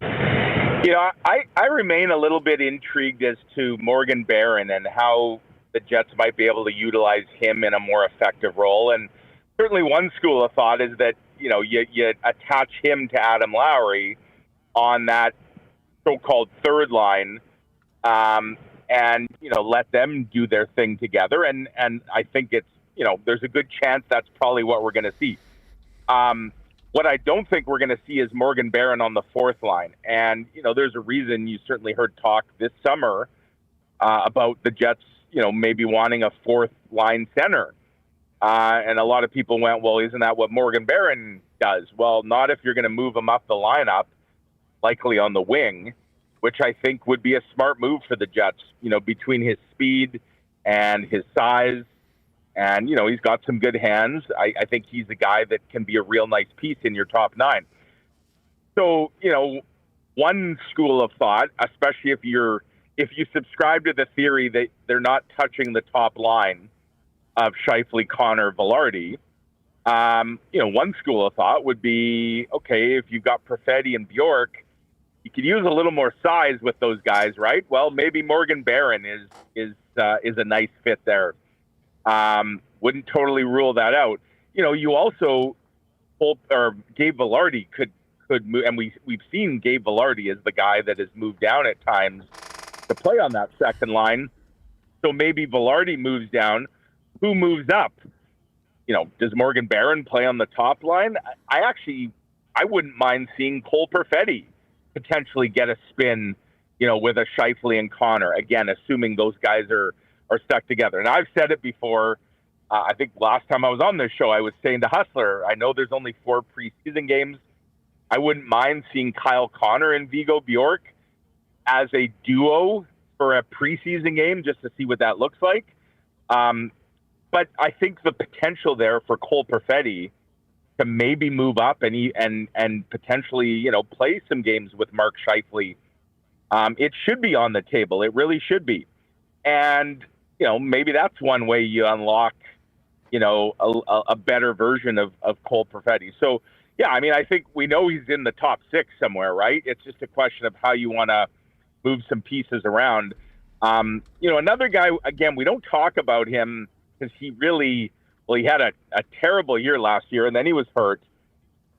I remain a little bit intrigued as to Morgan Barron and how the Jets might be able to utilize him in a more effective role. And certainly one school of thought is that, you attach him to Adam Lowry on that so-called third line, and, let them do their thing together. And I think it's, there's a good chance that's probably what we're going to see. What I don't think we're going to see is Morgan Barron on the fourth line. And, there's a reason you certainly heard talk this summer about the Jets, maybe wanting a fourth line center. And a lot of people went, well, isn't that what Morgan Barron does? Well, not if you're going to move him up the lineup, likely on the wing, which I think would be a smart move for the Jets, between his speed and his size. And, he's got some good hands. I think he's a guy that can be a real nice piece in your top nine. So, one school of thought, especially if you subscribe to the theory that they're not touching the top line of Scheifele, Connor, Velarde, one school of thought would be, okay, if you've got Perfetti and Bjork, you could use a little more size with those guys, right? Well, maybe Morgan Barron is a nice fit there. Wouldn't totally rule that out. You also Gabe Velarde could move, and we've seen Gabe Velarde as the guy that has moved down at times to play on that second line. So maybe Velarde moves down. Who moves up? Does Morgan Barron play on the top line? I wouldn't mind seeing Cole Perfetti potentially get a spin, with a Scheifele and Connor. Again, assuming those guys are stuck together. And I've said it before. I think last time I was on this show, I was saying to Hustler, I know there's only 4 preseason games. I wouldn't mind seeing Kyle Connor and Vigo Bjork as a duo for a preseason game just to see what that looks like. But I think the potential there for Cole Perfetti to maybe move up and potentially, play some games with Mark Scheifele, it should be on the table. It really should be. And, maybe that's one way you unlock, a better version of Cole Perfetti. So, yeah, I think we know he's in the top 6 somewhere, right? It's just a question of how you want to move some pieces around. Another guy, again, we don't talk about him because he had a terrible year last year, and then he was hurt.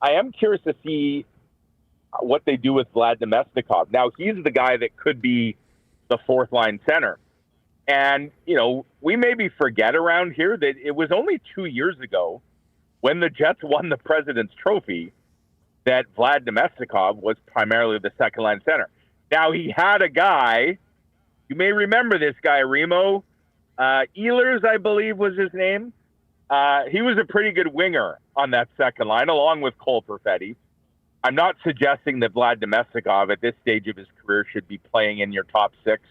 I am curious to see what they do with Vlad Nemesnikov. Now, he's the guy that could be the fourth line center. And, we maybe forget around here that it was only 2 years ago when the Jets won the President's Trophy that Vlad Nemesnikov was primarily the second line center. Now, he had a guy, you may remember this guy, Remo, Ehlers, I believe was his name. He was a pretty good winger on that second line, along with Cole Perfetti. I'm not suggesting that Vlad Nemesnikov at this stage of his career should be playing in your top 6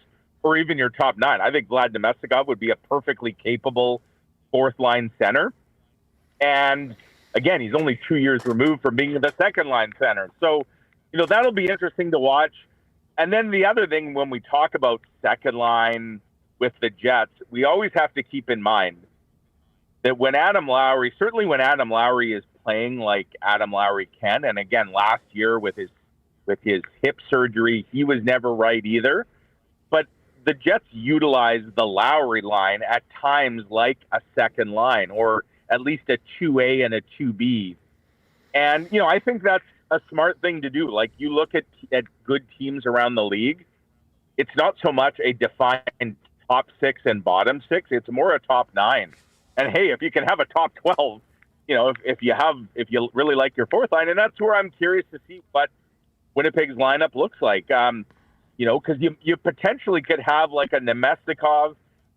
or even your top 9. I think Vlad Nemesnikov would be a perfectly capable fourth line center. And again, he's only 2 years removed from being the second line center. So, that'll be interesting to watch. And then the other thing, when we talk about second line with the Jets, we always have to keep in mind that when Adam Lowry is playing like Adam Lowry can, and again, last year with his hip surgery, he was never right either. But the Jets utilize the Lowry line at times like a second line, or at least a 2A and a 2B. And, I think that's a smart thing to do. Like, you look at good teams around the league, it's not so much a defined top 6 and bottom 6. It's more a top 9. And hey, if you can have a top 12, if you really like your fourth line, and that's where I'm curious to see what Winnipeg's lineup looks like. Because you potentially could have like a Nemestikov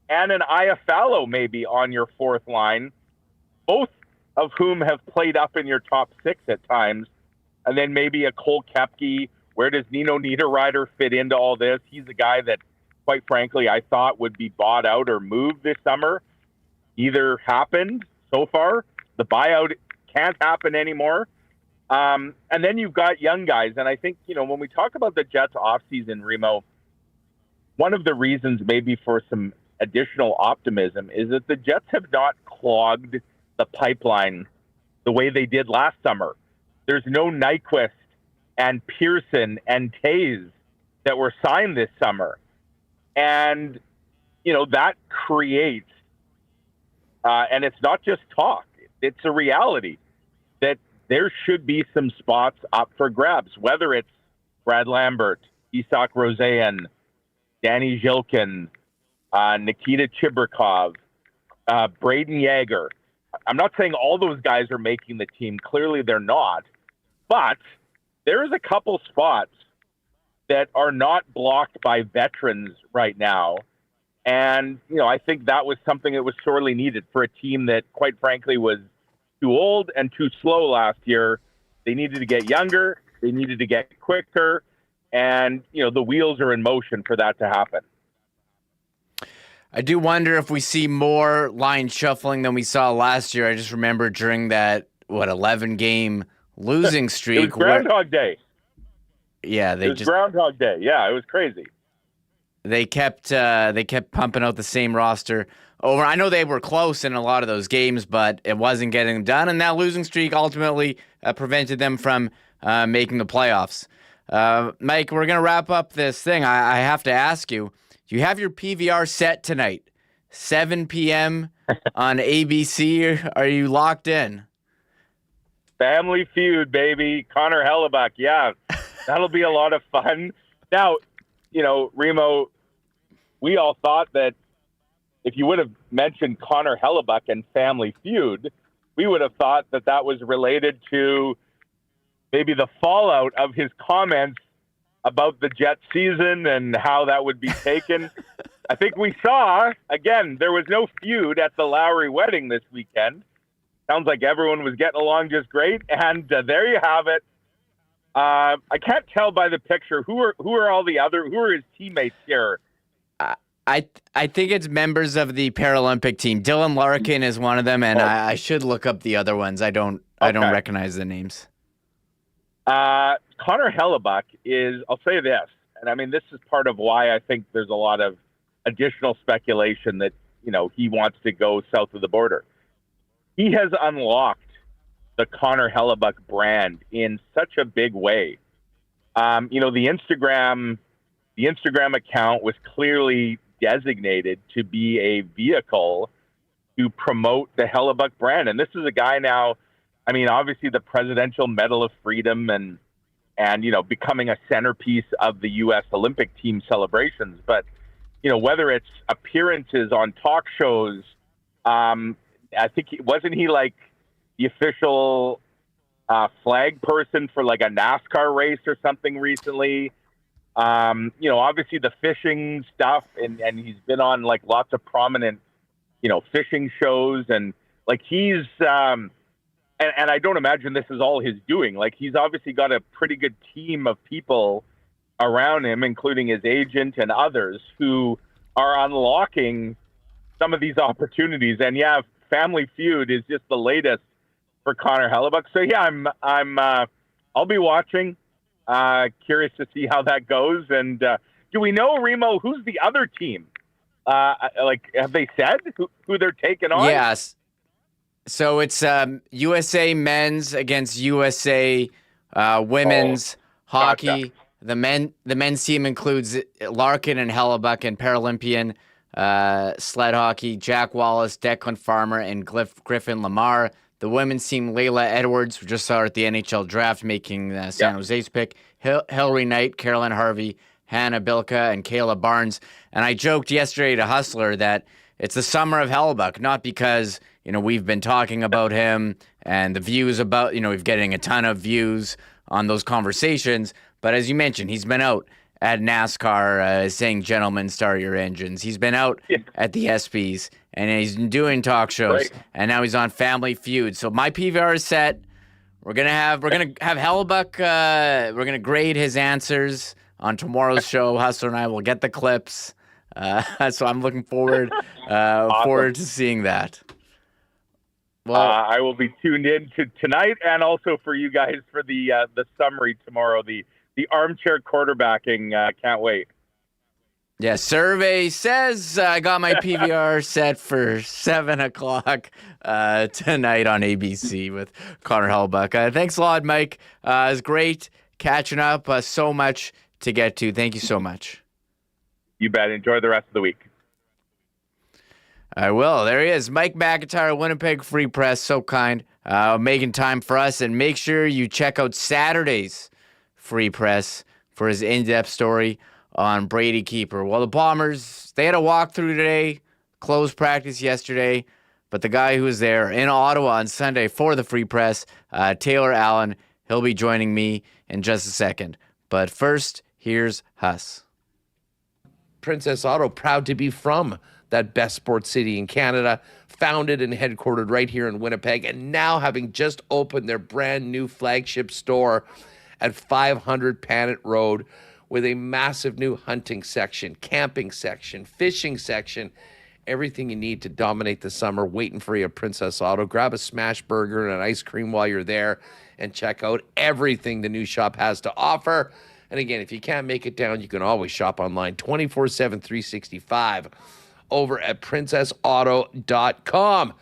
and an Iafallo maybe on your fourth line, both of whom have played up in your top six at times, and then maybe a Cole Koepke. Where does Nino Niederreiter fit into all this? He's a guy that, quite frankly, I thought would be bought out or moved this summer. Either happened so far. The buyout can't happen anymore. And then you've got young guys. And I think, when we talk about the Jets offseason, Remo, one of the reasons maybe for some additional optimism is that the Jets have not clogged the pipeline the way they did last summer. There's no Nyquist and Pearson and Taze that were signed this summer. And, that creates, and it's not just talk, it's a reality that there should be some spots up for grabs, whether it's Brad Lambert, Isak Roseanne, Danny Zhilkin, Nikita Chibrikov, Braden Yager. I'm not saying all those guys are making the team. Clearly they're not. But there's a couple spots that are not blocked by veterans right now. And, I think that was something that was sorely needed for a team that, quite frankly, was too old and too slow last year. They needed to get younger. They needed to get quicker. And, the wheels are in motion for that to happen. I do wonder if we see more line shuffling than we saw last year. I just remember during that, 11-game losing streak. It was Groundhog Day. Yeah, it was Groundhog Day. Yeah, it was crazy. They kept pumping out the same roster over. I know they were close in a lot of those games, but it wasn't getting them done. And that losing streak ultimately prevented them from making the playoffs. Mike, we're gonna wrap up this thing. I have to ask you: do you have your PVR set tonight, 7 p.m. on ABC? Are you locked in? Family Feud, baby. Connor Hrabchak. Yeah, that'll be a lot of fun. Now, Remo, we all thought that if you would have mentioned Connor Hrabchak and Family Feud, we would have thought that that was related to maybe the fallout of his comments about the Jets season and how that would be taken. I think we saw, again, there was no feud at the Lowry wedding this weekend. Sounds like everyone was getting along just great. And there you have it. I can't tell by the picture who are his teammates here. I think it's members of the Paralympic team. Dylan Larkin is one of them, and I should look up the other ones. I don't recognize the names. Connor Hrabchak is, I'll say this, and I mean this is part of why I think there's a lot of additional speculation that he wants to go south of the border. He has unlocked the Connor Hrabchak brand in such a big way. The Instagram account was clearly designated to be a vehicle to promote the Hrabchak brand. And this is a guy now, I mean, obviously the Presidential Medal of Freedom and becoming a centerpiece of the U.S. Olympic team celebrations. But, whether it's appearances on talk shows, I think wasn't he like the official flag person for like a NASCAR race or something recently? Obviously the fishing stuff, and he's been on like lots of prominent, fishing shows, and like he's, and I don't imagine this is all his doing. Like he's obviously got a pretty good team of people around him, including his agent and others who are unlocking some of these opportunities. And yeah, Family Feud is just the latest for Connor Hrabchak. So yeah, I'll be watching. Curious to see how that goes. And do we know, Remo, who's the other team? Have they said who they're taking on? Yes. So it's USA men's against USA women's hockey. Gotcha. The men's team includes Larkin and Hrabchak, and Paralympian sled hockey, Jack Wallace, Declan Farmer, and Griffin Lamar. The women's team, Layla Edwards, who just saw her at the NHL draft, making San Jose's pick. Hillary Knight, Carolyn Harvey, Hannah Bilka, and Kayla Barnes. And I joked yesterday to Hustler that it's the summer of Hrabchak, not because, we've been talking about him and the views about, we're getting a ton of views on those conversations, But as you mentioned, he's been out at NASCAR saying, "Gentlemen, start your engines." He's been out at the ESPYs, and he's been doing talk shows, and now he's on Family Feud. So my PVR is set. We're gonna have Hrabchak. We're gonna grade his answers on tomorrow's show. Hustler and I will get the clips. So I'm looking forward forward to seeing that. Well, I will be tuned in to tonight, and also for you guys for the summary tomorrow. The armchair quarterbacking. Can't wait. Yeah, survey says I got my PVR set for 7 o'clock tonight on ABC with Connor Hrabchak. Thanks a lot, Mike. It was great catching up. So much to get to. Thank you so much. You bet. Enjoy the rest of the week. I will. There he is, Mike McIntyre, Winnipeg Free Press. So kind, making time for us. And make sure you check out Saturday's Free Press for his in-depth story on Brady Keeper. Well, the Bombers, they had a walkthrough today, closed practice yesterday, but the guy who was there in Ottawa on Sunday for the Free Press, Taylor Allen, he'll be joining me in just a second. But first, here's Huss. Princess Auto, proud to be from that best sports city in Canada, founded and headquartered right here in Winnipeg, and now having just opened their brand new flagship store at 500 Panet Road with a massive new hunting section, camping section, fishing section, everything you need to dominate the summer, waiting for you at Princess Auto. Grab a smash burger and an ice cream while you're there and check out everything the new shop has to offer. And again, if you can't make it down, you can always shop online 24/7, 365 over at princessauto.com.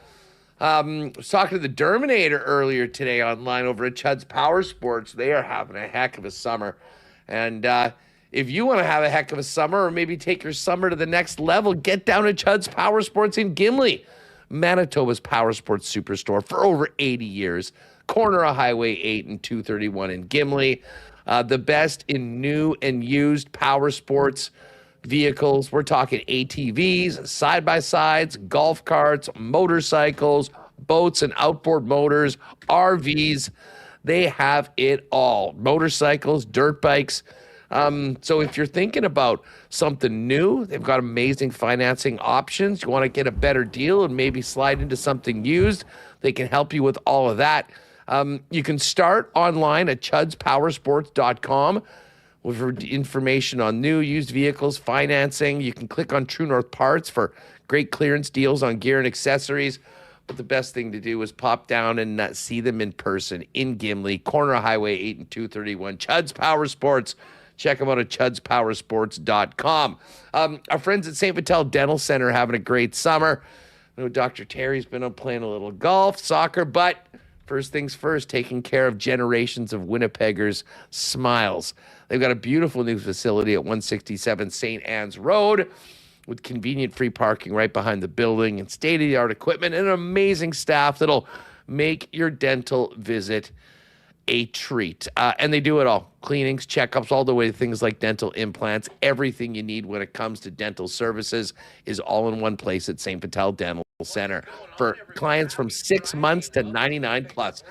I was talking to the Derminator earlier today online over at Chudds Power Sports. They are having a heck of a summer. And if you want to have a heck of a summer or maybe take your summer to the next level, get down to Chudds Power Sports in Gimli, Manitoba's power sports superstore for over 80 years. Corner of Highway 8 and 231 in Gimli. The best in new and used power sports vehicles. We're talking ATVs, side-by-sides, golf carts, motorcycles, boats and outboard motors, RVs. They have it all. Motorcycles, dirt bikes. So if you're thinking about something new, they've got amazing financing options. You want to get a better deal and maybe slide into something used, they can help you with all of that. You can start online at chudspowersports.com with information on new, used vehicles, financing. You can click on True North Parts for great clearance deals on gear and accessories. But the best thing to do is pop down and see them in person in Gimli, corner of Highway 8 and 231. Chudds Power Sports. Check them out at chudspowersports.com. Our friends at St. Vital Dental Center are having a great summer. I know Dr. Terry's been up playing a little golf, soccer, but first things first, taking care of generations of Winnipeggers' smiles. They've got a beautiful new facility at 167 St. Anne's Road with convenient free parking right behind the building and state-of-the-art equipment and an amazing staff that'll make your dental visit a treat. And they do it all. Cleanings, checkups, all the way to things like dental implants. Everything you need when it comes to dental services is all in one place at St. Vital Dental Center. For clients from 6 months to 99 plus.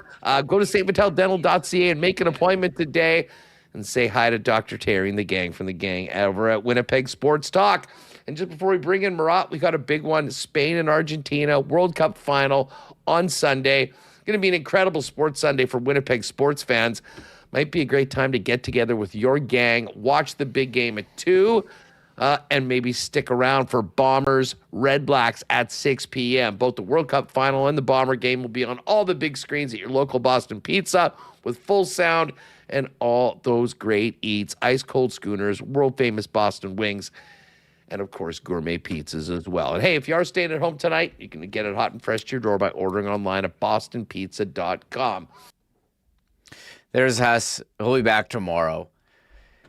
Go to stvitaldental.ca and make an appointment today and say hi to Dr. Terry and the gang from the gang over at Winnipeg Sports Talk. And just before we bring in Murat, we got a big one. Spain and Argentina, World Cup final on Sunday. Going to be an incredible sports Sunday for Winnipeg sports fans. Might be a great time to get together with your gang, watch the big game at 2, and maybe stick around for Bombers, Red Blacks at 6 p.m. Both the World Cup final and the Bomber game will be on all the big screens at your local Boston Pizza with full sound and all those great eats, ice-cold schooners, world-famous Boston wings, and, of course, gourmet pizzas as well. And, hey, if you are staying at home tonight, you can get it hot and fresh to your door by ordering online at bostonpizza.com. There's Huss. He'll be back tomorrow.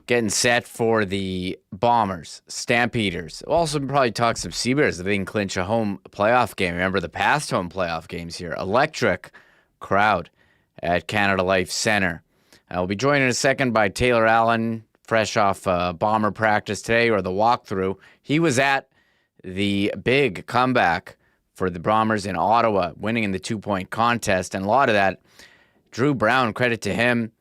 Getting set for the Bombers, Stampeders. We'll also probably talk some Seabears if they can clinch a home playoff game. Remember the past home playoff games here. Electric crowd at Canada Life Center. We'll be joined in a second by Taylor Allen, fresh off Bomber practice today, or the walkthrough. He was at the big comeback for the Bombers in Ottawa, winning in the 2-point contest, and a lot of that, Drew Brown, credit to him.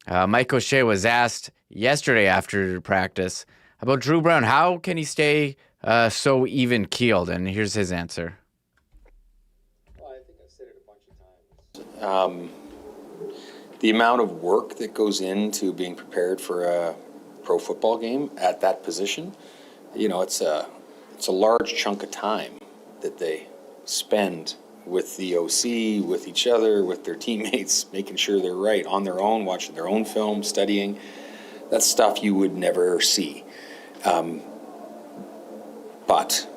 Mike O'Shea was asked yesterday after practice about Drew Brown. How can he stay so even keeled? And here's his answer. Well, I think I've said it a bunch of times. The amount of work that goes into being prepared for a pro football game at that position, it's a large chunk of time that they spend with the OC, with each other, with their teammates, making sure they're right on their own, watching their own film, studying. That's stuff you would never see. But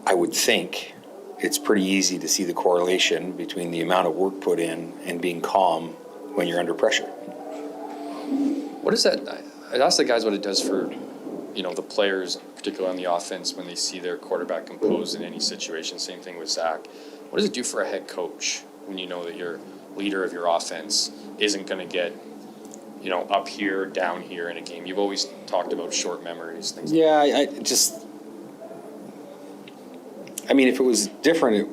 I would think it's pretty easy to see the correlation between the amount of work put in and being calm when you're under pressure. What is that? I'd ask the guys what it does for, the players, particularly on the offense, when they see their quarterback composed in any situation. Same thing with Zach. What does it do for a head coach when you know that your leader of your offense isn't going to get, up here, down here in a game? You've always talked about short memories, things like that. If it was different, it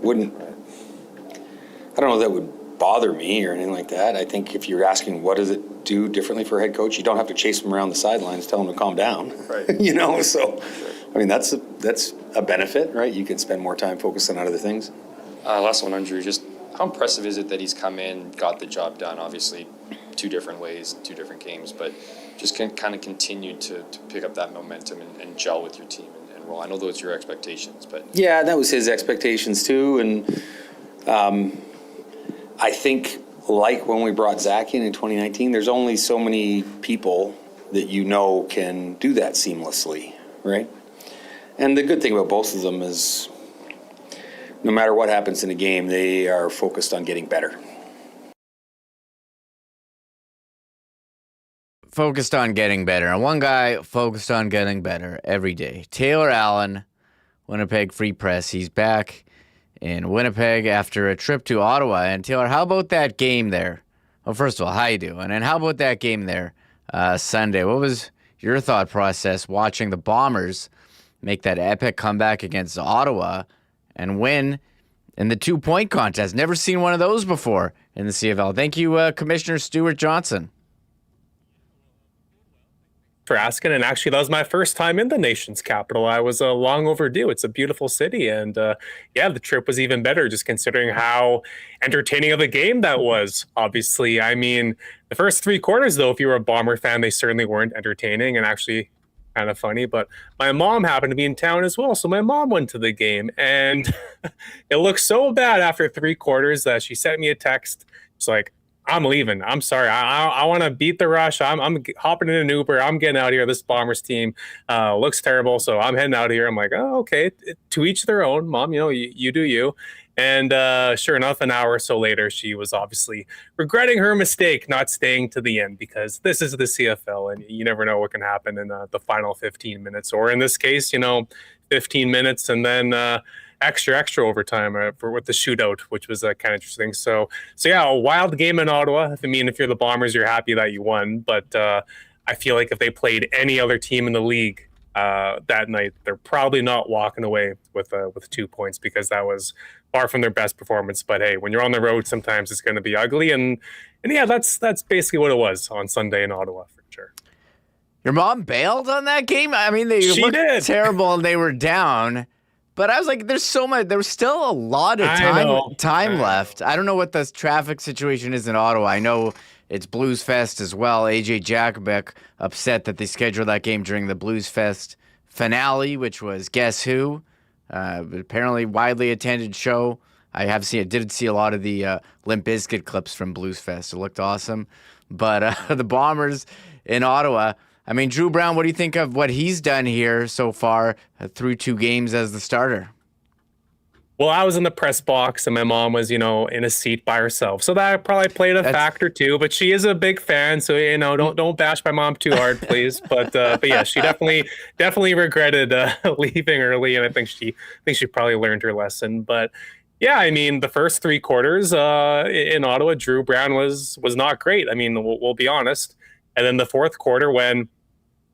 wouldn't, I don't know if that would bother me or anything like that. I think if you're asking what does it do differently for a head coach, you don't have to chase them around the sidelines, tell them to calm down. Right. So, that's a benefit, right? You can spend more time focusing on other things. Last one on Drew, just how impressive is it that he's come in, got the job done, obviously 2 different ways, 2 different games, but just kind of continued to pick up that momentum and gel with your team and roll. I know those are your expectations, but... Yeah, that was his expectations too, and I think like when we brought Zach in 2019, there's only so many people that can do that seamlessly, right? And the good thing about both of them is no matter what happens in a game, they are focused on getting better. Focused on getting better. And one guy focused on getting better every day. Taylor Allen, Winnipeg Free Press. He's back in Winnipeg after a trip to Ottawa. And Taylor, how about that game there? Well, first of all, how you doing? And how about that game there Sunday? What was your thought process watching the Bombers make that epic comeback against Ottawa and win in the 2-point contest? Never seen one of those before in the CFL. Thank you, Commissioner Stuart Johnson. For asking, and actually that was my first time in the nation's capital. I was long overdue. It's a beautiful city, and the trip was even better just considering how entertaining of a game that was. Obviously, the first 3 quarters though, if you were a Bomber fan, they certainly weren't entertaining and actually kind of funny. But my mom happened to be in town as well, so my mom went to the game, and it looked so bad after 3 quarters that she sent me a text. It's like, I'm leaving. I'm sorry. I want to beat the rush. I'm hopping in an Uber. I'm getting out of here. This Bombers team looks terrible, so I'm heading out of here. I'm like, oh, okay. To each their own, Mom. You do you. And sure enough, an hour or so later, she was obviously regretting her mistake not staying to the end, because this is the CFL, and you never know what can happen in the final 15 minutes, or in this case, 15 minutes and then extra overtime with the shootout, which was kind of interesting. So yeah, a wild game in Ottawa. If you're the Bombers, you're happy that you won, but I feel like if they played any other team in the league that night, they're probably not walking away with 2 points, because that was far from their best performance. But hey, when you're on the road, sometimes it's going to be ugly, and yeah, that's basically what it was on Sunday in Ottawa for sure. Your mom bailed on that game? They looked terrible and they were down. But I was like, there's so much. There was still a lot of time left. I don't know what the traffic situation is in Ottawa. I know it's Blues Fest as well. AJ Jakubek upset that they scheduled that game during the Blues Fest finale, which was Guess Who? Apparently widely attended show. Did see a lot of the Limp Bizkit clips from Blues Fest. It looked awesome. But the Bombers in Ottawa, Drew Brown, what do you think of what he's done here so far through 2 games as the starter? Well, I was in the press box and my mom was, in a seat by herself. So that probably played a factor too, but she is a big fan. So, don't bash my mom too hard, please. But yeah, she definitely regretted leaving early. And I think she probably learned her lesson. But yeah, the first 3 quarters in Ottawa, Drew Brown was not great. We'll be honest. And then the 4th quarter, when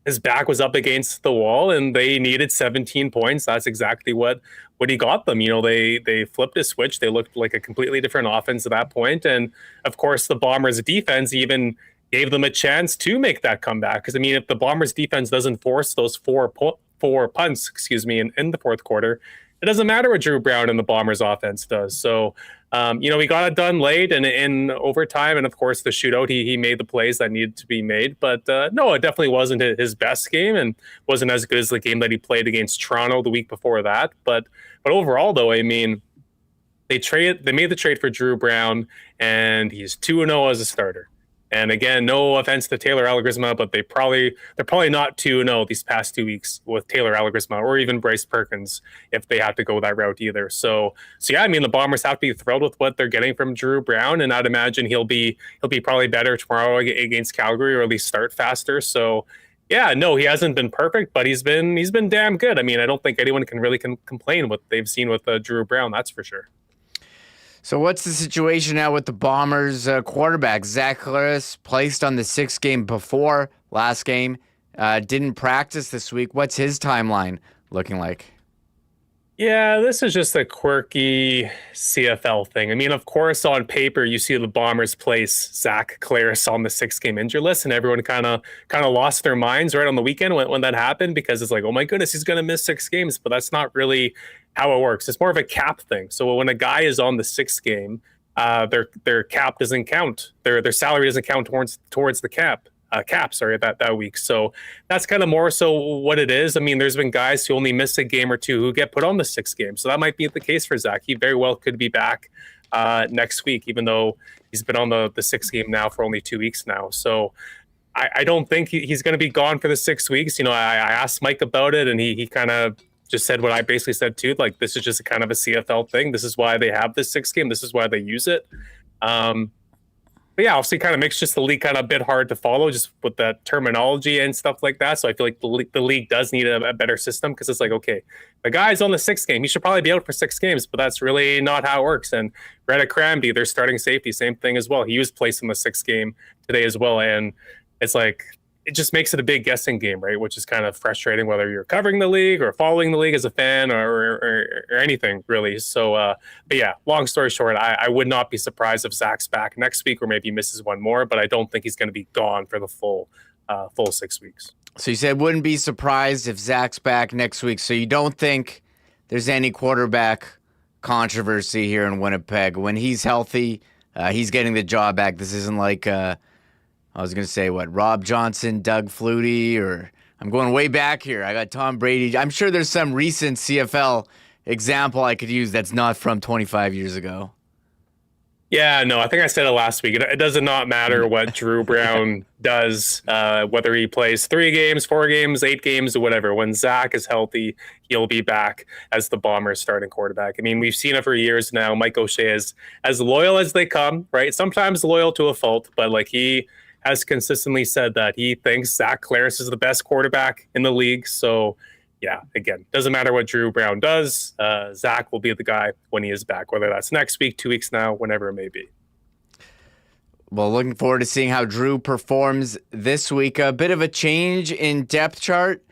his back was up against the wall and they needed 17 points, that's exactly what he got them. They flipped a switch. They looked like a completely different offense at that point. And of course, the Bombers defense, even gave them a chance to make that comeback. Because, I mean, if the Bombers defense doesn't force those four punts, in the fourth quarter, it doesn't matter what Drew Brown and the Bombers offense does. So, we got it done late and in overtime. And of course, the shootout, he made the plays that needed to be made. But no, it definitely wasn't his best game and wasn't as good as the game that he played against Toronto the week before that. But overall, though, I mean, they made the trade for Drew Brown, and he's 2-0 as a starter. And again, no offense to Taylor Allegrisma, but they're probably not 2-0 these past 2 weeks with Taylor Allegrisma or even Bryce Perkins if they have to go that route either. So yeah, I mean, the Bombers have to be thrilled with what they're getting from Drew Brown, and I'd imagine he'll be probably better tomorrow against Calgary, or at least start faster. So yeah, no, he hasn't been perfect, but he's been damn good. I mean, I don't think anyone can really complain what they've seen with Drew Brown. That's for sure. So what's the situation now with the Bombers quarterback? Zach Claris placed on the 6th game before last game. Didn't practice this week. What's his timeline looking like? Yeah, this is just a quirky CFL thing. I mean, of course, on paper, you see the Bombers place Zach Claris on the 6-game injury list, and everyone kind of lost their minds right on the weekend when that happened, because it's like, oh my goodness, he's going to miss 6 games. But that's not really how it works. It's more of a cap thing. So when a guy is on the 6th game, their cap doesn't count. Their salary doesn't count towards the cap. That week. So that's kind of more so what it is. I mean, there's been guys who only miss a game or two who get put on the 6th game. So that might be the case for Zach. He very well could be back next week, even though he's been on the 6th game now for only 2 weeks now. So I don't think he's going to be gone for the 6 weeks. I asked Mike about it, and he kind of just said what I basically said too. Like, this is just a kind of a CFL thing. This is why they have this 6th game. This is why they use it. But yeah, obviously kind of makes just the league kind of a bit hard to follow just with that terminology and stuff like that. So I feel like the league does need a better system, because it's like, okay, the guy's on the 6th game. He should probably be out for 6 games, but that's really not how it works. And Remis Hrabchak, their starting safety, same thing as well. He was placed in the 6th game today as well. And it's like, it just makes it a big guessing game, right? Which is kind of frustrating, whether you're covering the league or following the league as a fan or anything really. So, but yeah, long story short, I would not be surprised if Zach's back next week, or maybe misses one more, but I don't think he's going to be gone for the full 6 weeks. So you said wouldn't be surprised if Zach's back next week. So you don't think there's any quarterback controversy here in Winnipeg. When he's healthy, he's getting the job back. This isn't like... I was going to say, Rob Johnson, Doug Flutie, or I'm going way back here. I got Tom Brady. I'm sure there's some recent CFL example I could use that's not from 25 years ago. Yeah, no, I think I said it last week. It does not matter what Drew Brown does, whether he plays 3 games, 4 games, 8 games, or whatever. When Zach is healthy, he'll be back as the Bombers' starting quarterback. I mean, we've seen it for years now. Mike O'Shea is as loyal as they come, right? Sometimes loyal to a fault, but like he has consistently said that he thinks Zach Claris is the best quarterback in the league. So, yeah, again, doesn't matter what Drew Brown does. Zach will be the guy when he is back, whether that's next week, 2 weeks now, whenever it may be. Well, looking forward to seeing how Drew performs this week. A bit of a change in depth chart,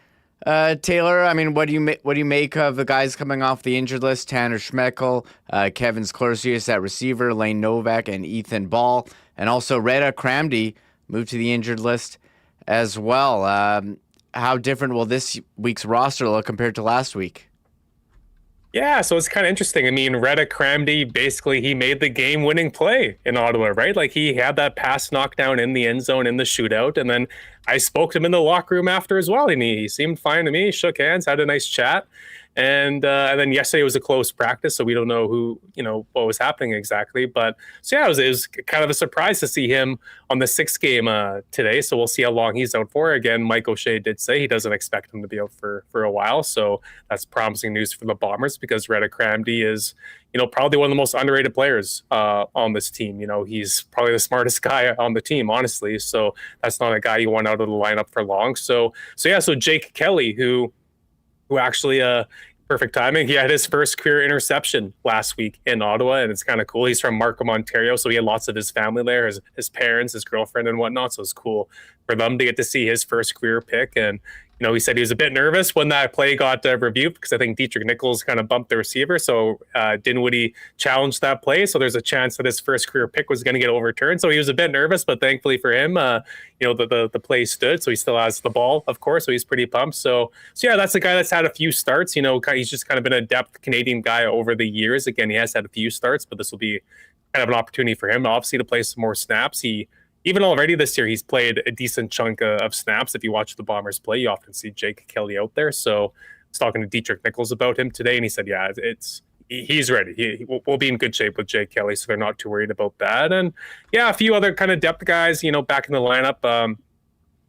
Taylor. I mean, what do you make of the guys coming off the injured list? Tanner Schmeckel, Kevin Sklersius at receiver, Lane Novak, and Ethan Ball, and also Remis Hrabchak moved to the injured list as well. How different will this week's roster look compared to last week? Yeah, so it's kind of interesting. I mean, Remis Hrabchak, basically, he made the game-winning play in Ottawa, right? Like, he had that pass knockdown in the end zone in the shootout, and then I spoke to him in the locker room after as well, and he seemed fine to me, shook hands, had a nice chat. And then yesterday was a close practice, so we don't know what was happening exactly. But so yeah, it was kind of a surprise to see him on the 6th game today. So we'll see how long he's out for. Again, Mike O'Shea did say he doesn't expect him to be out for a while. So that's promising news for the Bombers, because Remis Hrabchak is, probably one of the most underrated players on this team. He's probably the smartest guy on the team, honestly. So that's not a guy you want out of the lineup for long. So Jake Kelly, who actually perfect timing. He had his first career interception last week in Ottawa, and it's kind of cool. He's from Markham, Ontario, so he had lots of his family there, his parents, his girlfriend, and whatnot. So it's cool for them to get to see his first career pick. And he said he was a bit nervous when that play got reviewed because I think Dietrich Nichols kind of bumped the receiver. So Dinwiddie challenged that play. So there's a chance that his first career pick was going to get overturned. So he was a bit nervous, but thankfully for him, the play stood. So he still has the ball, of course. So he's pretty pumped. So yeah, that's a guy that's had a few starts. He's just kind of been a depth Canadian guy over the years. Again, he has had a few starts, but this will be kind of an opportunity for him, obviously, to play some more snaps. Even already this year, he's played a decent chunk of snaps. If you watch the Bombers play, you often see Jake Kelly out there. So I was talking to Dietrich Nichols about him today, and he said, yeah, he's ready. We'll be in good shape with Jake Kelly, so they're not too worried about that. And yeah, a few other kind of depth guys, back in the lineup.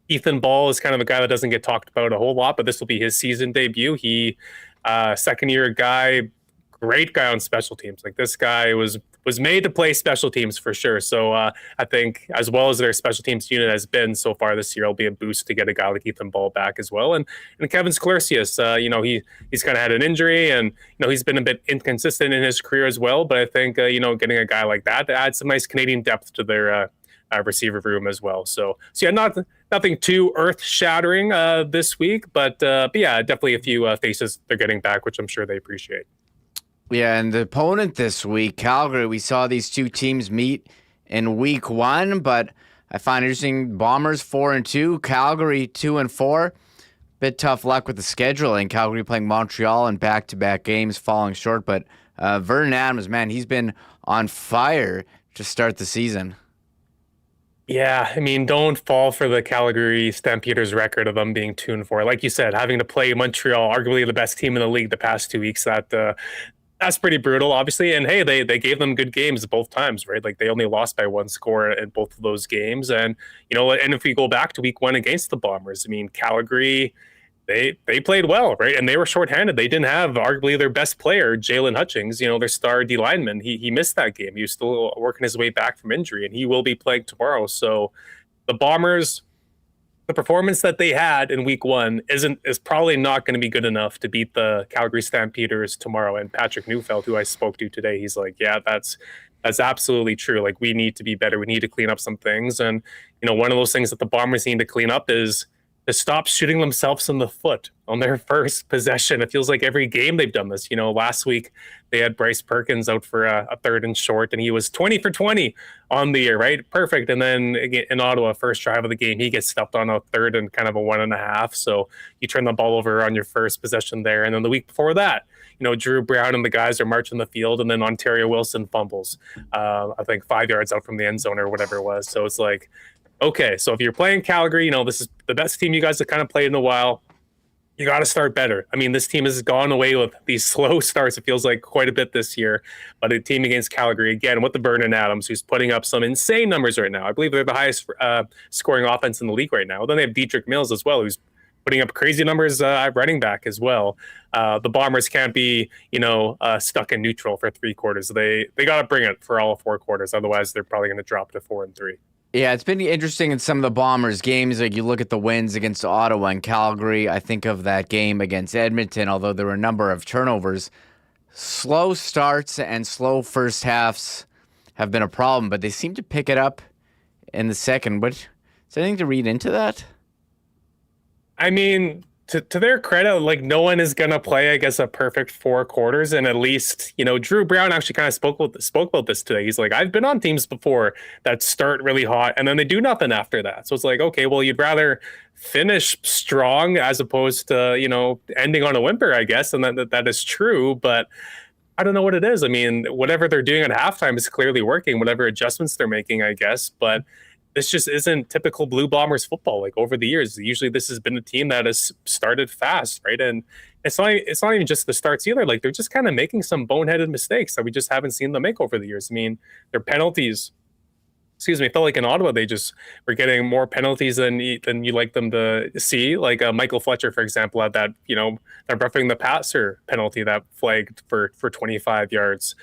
Ethan Ball is kind of a guy that doesn't get talked about a whole lot, but this will be his season debut. He, second-year guy, great guy on special teams. Like, this guy was made to play special teams for sure. So I think as well as their special teams unit has been so far this year, it'll be a boost to get a guy like Ethan Ball back as well. And Kevin Sklercius, he's kind of had an injury, and he's been a bit inconsistent in his career as well. But I think getting a guy like that to add some nice Canadian depth to their receiver room as well. So yeah, nothing too earth shattering this week, but yeah, definitely a few faces they're getting back, which I'm sure they appreciate. Yeah, and the opponent this week, Calgary, we saw these two teams meet in week 1, but I find it interesting, Bombers 4-2, Calgary 2-4. Bit tough luck with the scheduling. Calgary playing Montreal in back-to-back games, falling short, but Vernon Adams, man, he's been on fire to start the season. Yeah, I mean, don't fall for the Calgary Stampeders record of them being 2-4. Like you said, having to play Montreal, arguably the best team in the league the past 2 weeks, that's pretty brutal, obviously. And hey, they gave them good games both times, right? Like, they only lost by 1 score in both of those games. And, and if we go back to week 1 against the Bombers, I mean, Calgary, they played well, right? And they were shorthanded. They didn't have arguably their best player, Jalen Hutchings, their star D lineman. He missed that game. He was still working his way back from injury, and he will be playing tomorrow. So the Bombers, the performance that they had in week 1 is probably not going to be good enough to beat the Calgary Stampeders tomorrow. And Patrick Neufeld, who I spoke to today, he's like, yeah, that's absolutely true. Like, we need to be better. We need to clean up some things. And, one of those things that the Bombers need to clean up is to stop shooting themselves in the foot on their first possession. It feels like every game they've done this. Last week they had Bryce Perkins out for a 3rd and short, and he was 20 for 20 on the year, right? Perfect. And then again, in Ottawa, first drive of the game, he gets stuffed on a 3rd and kind of a 1.5. So you turn the ball over on your first possession there. And then the week before that, Drew Brown and the guys are marching the field, and then Ontario Wilson fumbles, I think 5 yards out from the end zone or whatever it was. So it's like, okay, so if you're playing Calgary, this is the best team you guys have kind of played in a while. You got to start better. I mean, this team has gone away with these slow starts. It feels like quite a bit this year. But a team against Calgary, again, with the Vernon Adams, who's putting up some insane numbers right now. I believe they're the highest scoring offense in the league right now. Then they have Dietrich Mills as well, who's putting up crazy numbers at running back as well. The Bombers can't be, stuck in neutral for 3 quarters. They got to bring it for all 4 quarters. Otherwise, they're probably going to drop to 4-3. Yeah, it's been interesting in some of the Bombers games. Like, you look at the wins against Ottawa and Calgary. I think of that game against Edmonton, although there were a number of turnovers. Slow starts and slow first halves have been a problem, but they seem to pick it up in the second. But is there anything to read into that? I mean, to their credit, like, no one is going to play, I guess, a perfect 4 quarters. And at least, Drew Brown actually kind of spoke about this today. He's like, I've been on teams before that start really hot and then they do nothing after that. So it's like, okay, well, you'd rather finish strong as opposed to, ending on a whimper, I guess. And that is true. But I don't know what it is. I mean, whatever they're doing at halftime is clearly working, whatever adjustments they're making, I guess. But this just isn't typical Blue Bombers football. Like, over the years, usually this has been a team that has started fast, right? And it's not even just the starts either. Like, they're just kind of making some boneheaded mistakes that we just haven't seen them make over the years. I mean, their penalties, it felt like in Ottawa, they just were getting more penalties than you like them to see. Like Michael Fletcher, for example, had that, they're roughing the passer penalty that flagged for 25 yards.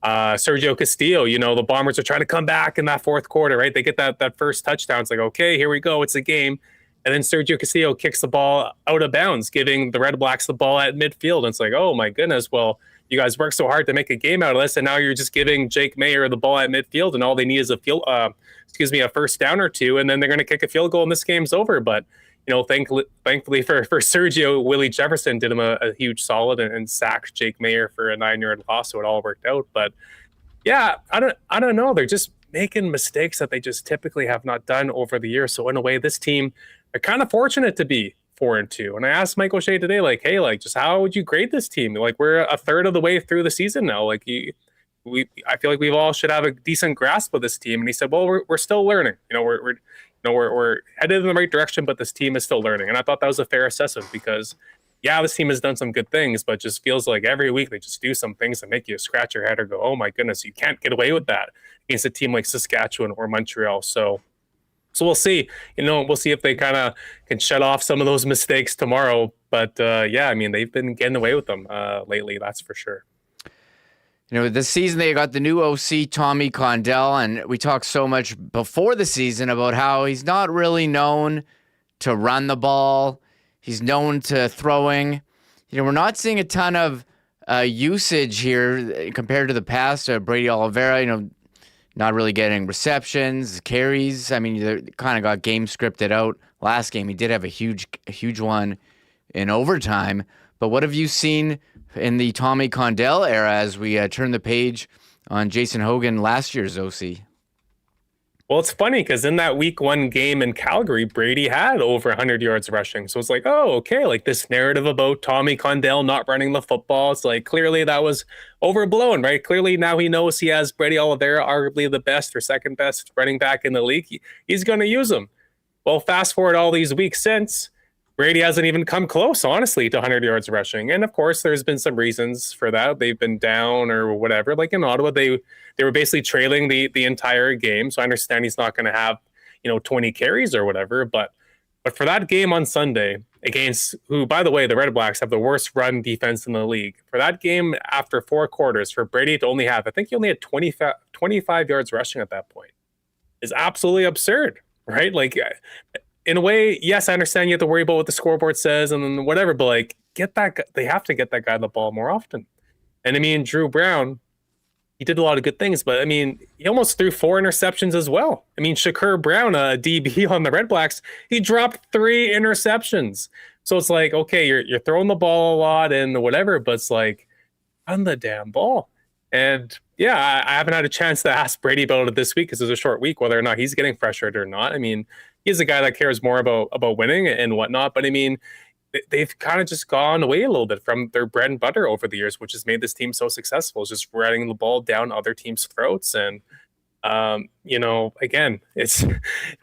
Sergio Castillo, the Bombers are trying to come back in that 4th quarter, right? They get that first touchdown. It's like, okay, here we go. It's a game. And then Sergio Castillo kicks the ball out of bounds, giving the Red Blacks the ball at midfield. And it's like, oh my goodness, well, you guys worked so hard to make a game out of this, and now you're just giving Jake Mayer the ball at midfield, and all they need is a first down or 2, and then they're going to kick a field goal and this game's over. But thankfully for Sergio, Willie Jefferson did him a huge solid and sacked Jake Mayer for a 9-yard loss, so it all worked out. But yeah, I don't know. They're just making mistakes that they just typically have not done over the years. So in a way, this team are kind of fortunate to be 4-2. And I asked Mike O'Shea today, like, hey, like, just how would you grade this team? Like, we're a third of the way through the season now. Like, I feel like we all should have a decent grasp of this team. And he said, well, we're still learning. We're headed in the right direction, but this team is still learning. And I thought that was a fair assessment because, yeah, this team has done some good things, but just feels like every week they just do some things that make you scratch your head or go, oh my goodness, you can't get away with that against a team like Saskatchewan or Montreal. So we'll see. We'll see if they kind of can shut off some of those mistakes tomorrow. But yeah, I mean, they've been getting away with them lately, that's for sure. This season they got the new OC, Tommy Condell, and we talked so much before the season about how he's not really known to run the ball. He's known to throwing. We're not seeing a ton of usage here compared to the past. Brady Oliveira, not really getting receptions, carries. I mean, they kind of got game scripted out last game. He did have a huge one in overtime. But what have you seen in the Tommy Condell era as we turn the page on Jason Hogan last year's OC? Well, it's funny because in that week 1 game in Calgary, Brady had over 100 yards rushing. So it's like, oh, okay, like this narrative about Tommy Condell not running the football, it's like clearly that was overblown, right? Clearly now he knows he has Brady Oliveira, arguably the best or second best running back in the league. He's going to use him. Well, fast forward all these weeks since, Brady hasn't even come close, honestly, to 100 yards rushing. And of course, there's been some reasons for that. They've been down or whatever. Like in Ottawa, they were basically trailing the entire game. So I understand he's not going to have, 20 carries or whatever. But for that game on Sunday against who, by the way, the Red Blacks have the worst run defense in the league. For that game after 4 quarters, for Brady to only have, I think he only had 25 yards rushing at that point, is absolutely absurd, right? Like, in a way, yes, I understand you have to worry about what the scoreboard says and then whatever, but like they have to get that guy the ball more often. And I mean, Drew Brown, he did a lot of good things, but I mean, he almost threw 4 interceptions as well. I mean, Shakur Brown, a DB on the Red Blacks, he dropped 3 interceptions. So it's like, okay, you're throwing the ball a lot and whatever, but it's like, run the damn ball. And yeah, I haven't had a chance to ask Brady about it this week because it's a short week, whether or not he's getting frustrated or not. I mean, he's a guy that cares more about winning and whatnot. But I mean, they've kind of just gone away a little bit from their bread and butter over the years, which has made this team so successful, is just running the ball down other teams' throats. And, again,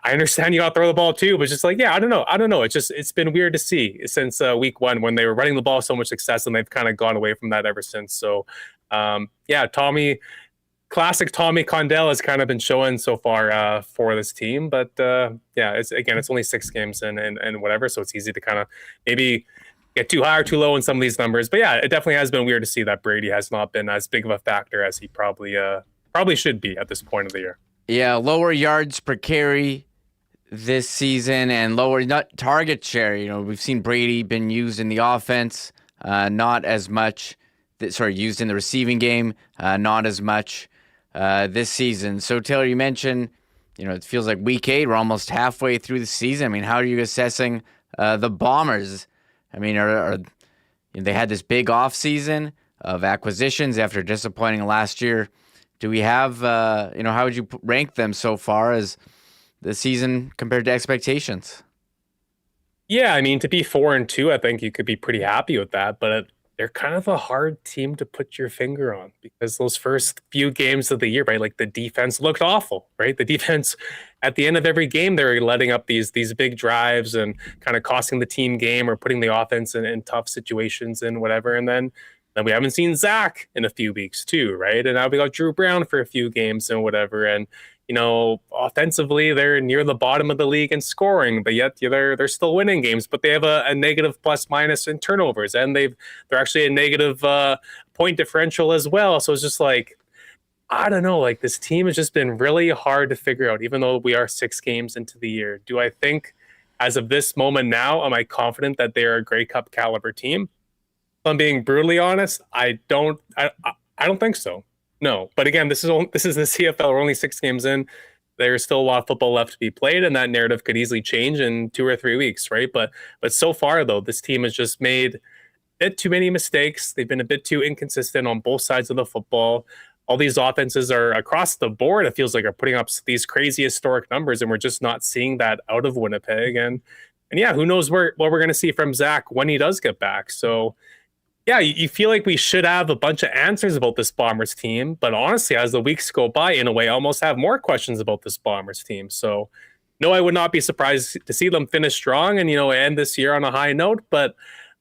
I understand you got to throw the ball too, but just like, yeah, I don't know. It's been weird to see since week 1 when they were running the ball so much success, and they've kind of gone away from that ever since. So, classic Tommy Condell has kind of been showing so far for this team, but it's only 6 games and whatever, so it's easy to kind of maybe get too high or too low in some of these numbers. But yeah, it definitely has been weird to see that Brady has not been as big of a factor as he probably should be at this point of the year. Yeah, lower yards per carry this season and lower target share. We've seen Brady been used in the offense, not as much. Used in the receiving game, not as much this season. So, Taylor, you mentioned, it feels like week 8, we're almost halfway through the season. I mean, how are you assessing the Bombers? I mean, they had this big offseason of acquisitions after disappointing last year. Do we have, how would you rank them so far as the season compared to expectations? Yeah, I mean, to be 4-2, I think you could be pretty happy with that, but they're kind of a hard team to put your finger on because those first few games of the year, right? Like the defense looked awful, right? The defense at the end of every game, they're letting up these big drives and kind of costing the team game or putting the offense in tough situations and whatever. And then we haven't seen Zach in a few weeks too, right? And now we got Drew Brown for a few games and whatever. And offensively, they're near the bottom of the league in scoring, but yet they're still winning games. But they have a negative plus minus in turnovers, and they're actually a negative point differential as well. So it's just like, I don't know, like this team has just been really hard to figure out, even though we are 6 games into the year. Do I think, as of this moment now, am I confident that they are a Grey Cup caliber team? If I'm being brutally honest, I don't think so. No, but again, this is the CFL. We're only 6 games in. there's still a lot of football left to be played, and that narrative could easily change in 2 or 3 weeks, right? But so far, though, this team has just made a bit too many mistakes. They've been a bit too inconsistent on both sides of the football. All these offenses are across the board, it feels like, are putting up these crazy historic numbers, and we're just not seeing that out of Winnipeg. And yeah, who knows what we're going to see from Zach when he does get back. So yeah, you feel like we should have a bunch of answers about this Bombers team, but honestly, as the weeks go by, in a way, I almost have more questions about this Bombers team. So no, I would not be surprised to see them finish strong and, end this year on a high note, but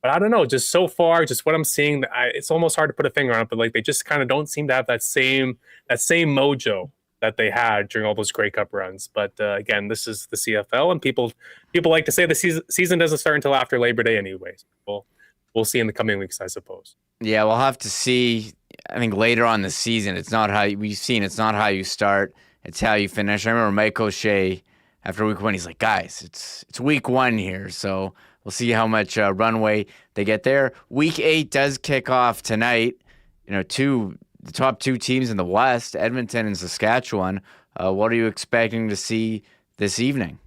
I don't know, just so far, just what I'm seeing, it's almost hard to put a finger on it, but like they just kind of don't seem to have that same mojo that they had during all those Grey Cup runs. But again, this is the CFL, and people like to say the season doesn't start until after Labor Day anyways. We'll see in the coming weeks, I suppose. Yeah, we'll have to see. I think later on the season, it's not how it's not how you start, it's how you finish. I remember Mike O'Shea after week 1, he's like, guys, it's week 1 here, so we'll see how much runway they get there. Week 8 does kick off tonight. The top 2 teams in the West, Edmonton and Saskatchewan. What are you expecting to see this evening?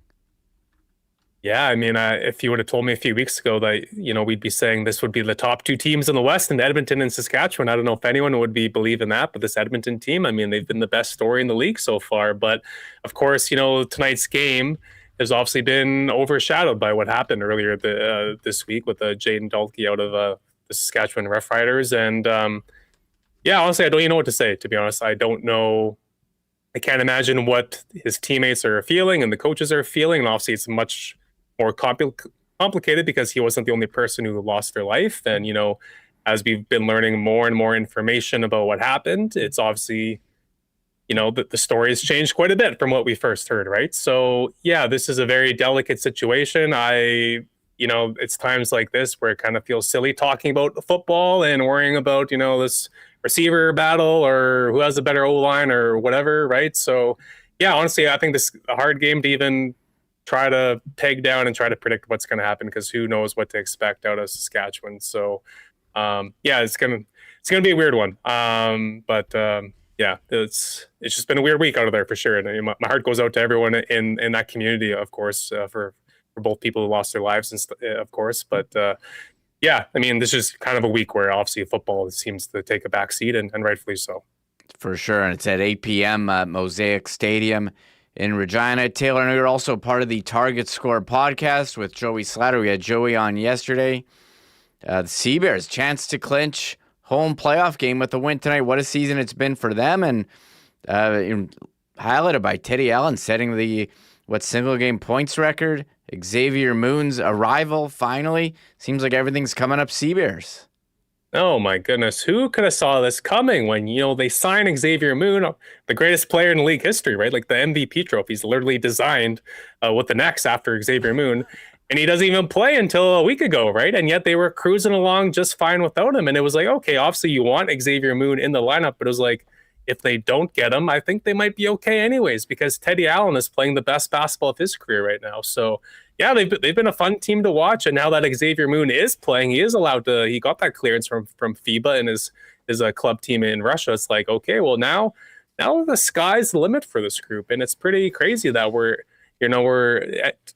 Yeah, I mean, if you would have told me a few weeks ago that, we'd be saying this would be the top 2 teams in the West, in Edmonton and Saskatchewan, I don't know if anyone would be believing that, but this Edmonton team, I mean, they've been the best story in the league so far. But of course, tonight's game has obviously been overshadowed by what happened earlier this week with Jaden Dalkey out of the Saskatchewan Roughriders. And yeah, honestly, I don't even know what to say, to be honest. I don't know. I can't imagine what his teammates are feeling and the coaches are feeling. And obviously, it's much more complicated because he wasn't the only person who lost their life. And, as we've been learning more and more information about what happened, it's obviously, the story has changed quite a bit from what we first heard, right? So, yeah, this is a very delicate situation. It's times like this where it kind of feels silly talking about football and worrying about, this receiver battle or who has a better O-line or whatever, right? So, yeah, honestly, I think this is a hard game to even try to peg down and try to predict what's going to happen, because who knows what to expect out of Saskatchewan. So, yeah, it's gonna be a weird one. Yeah, it's just been a weird week out of there for sure. And my heart goes out to everyone in that community, of course, for both people who lost their lives, of course. But yeah, I mean, this is kind of a week where obviously football seems to take a back seat, and rightfully so. For sure, and it's at 8 p.m. at Mosaic Stadium in Regina. Taylor, I know you're also part of the Target Score podcast with Joey Slatter. We had Joey on yesterday. The Seabears, chance to clinch home playoff game with a win tonight. What a season it's been for them, and highlighted by Teddy Allen setting the single game points record. Xavier Moon's arrival finally. Seems like everything's coming up Seabears. Oh my goodness, who could have saw this coming when, they signed Xavier Moon, the greatest player in league history, right? Like the MVP trophy's literally designed with the next after Xavier Moon, and he doesn't even play until a week ago, right? And yet they were cruising along just fine without him. And it was like, okay, obviously you want Xavier Moon in the lineup, but it was like, if they don't get him, I think they might be okay anyways, because Teddy Allen is playing the best basketball of his career right now. So yeah, they've been a fun team to watch. And now that Xavier Moon is playing, he got that clearance from FIBA and his club team in Russia. It's like, okay, well now the sky's the limit for this group. And it's pretty crazy that we're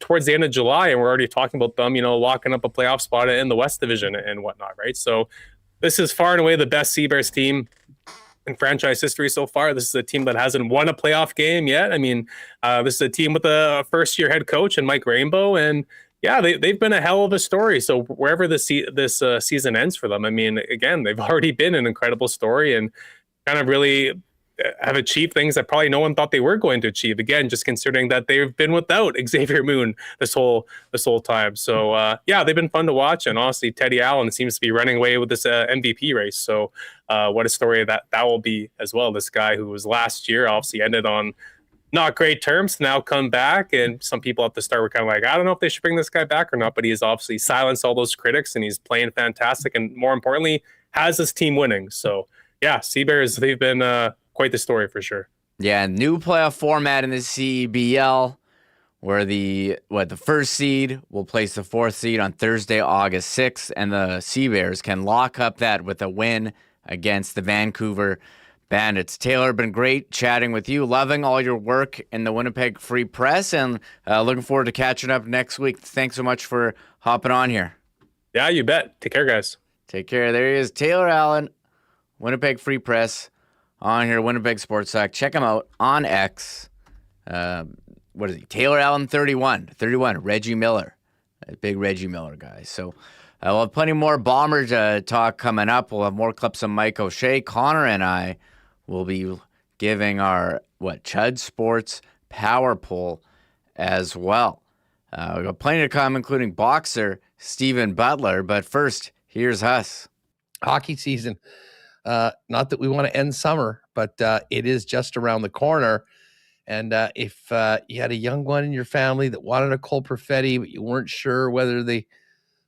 towards the end of July and we're already talking about them, locking up a playoff spot in the West Division and whatnot, right? So this is far and away the best Seabears team in franchise history so far. This is a team that hasn't won a playoff game yet. I mean, this is a team with a first-year head coach and Mike Rainbow, and yeah, they've been a hell of a story. So wherever this season ends for them, I mean, again, they've already been an incredible story and kind of really have achieved things that probably no one thought they were going to achieve. Again, just considering that they've been without Xavier Moon this whole time. So yeah, they've been fun to watch, and honestly, Teddy Allen seems to be running away with this MVP race. So what a story that will be as well. This guy who was last year obviously ended on not great terms, now come back, and some people at the start were kind of like, I don't know if they should bring this guy back or not, but he's obviously silenced all those critics and he's playing fantastic, and more importantly, has his team winning. So yeah, Seabears, they've been quite the story for sure. Yeah, new playoff format in the CBL, where the first seed will place the fourth seed on Thursday, August 6th, and the Seabears can lock up that with a win against the Vancouver Bandits. Taylor, been great chatting with you. Loving all your work in the Winnipeg Free Press, and looking forward to catching up next week. Thanks so much for hopping on here. Yeah, you bet. Take care, guys. Take care. There he is, Taylor Allen, Winnipeg Free Press, on here, Winnipeg Sports Talk. Check him out on X. What is he? Taylor Allen 31, Reggie Miller, a big Reggie Miller guy. So we'll have plenty more Bomber talk coming up. We'll have more clips of Mike O'Shea. Connor and I will be giving our Chudds Sports Power Poll as well. We've got plenty to come, including boxer Stephen Butler. But first, here's Huss. Hockey season. Not that we want to end summer, but it is just around the corner. And if you had a young one in your family that wanted a Cole Perfetti, but you weren't sure whether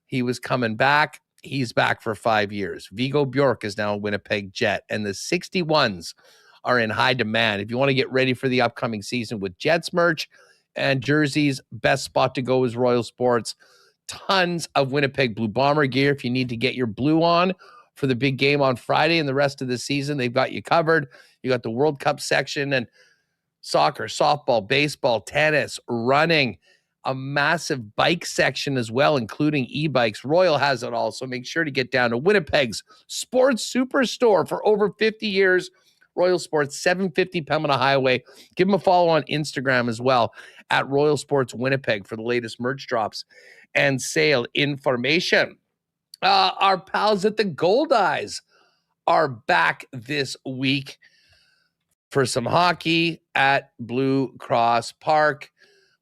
he was coming back, he's back for 5 years. Vigo Bjork is now a Winnipeg Jet, and the 61s are in high demand. If you want to get ready for the upcoming season with Jets merch and jerseys, best spot to go is Royal Sports. Tons of Winnipeg Blue Bomber gear. If you need to get your blue on for the big game on Friday and the rest of the season, they've got you covered. You got the World Cup section and soccer, softball, baseball, tennis, running, a massive bike section as well, including e-bikes. Royal has it all, so make sure to get down to Winnipeg's Sports Superstore for over 50 years. Royal Sports, 750 Pembina Highway. Give them a follow on Instagram as well, at Royal Sports Winnipeg, for the latest merch drops and sale information. Our pals at the Gold Eyes are back this week for some hockey at Blue Cross Park.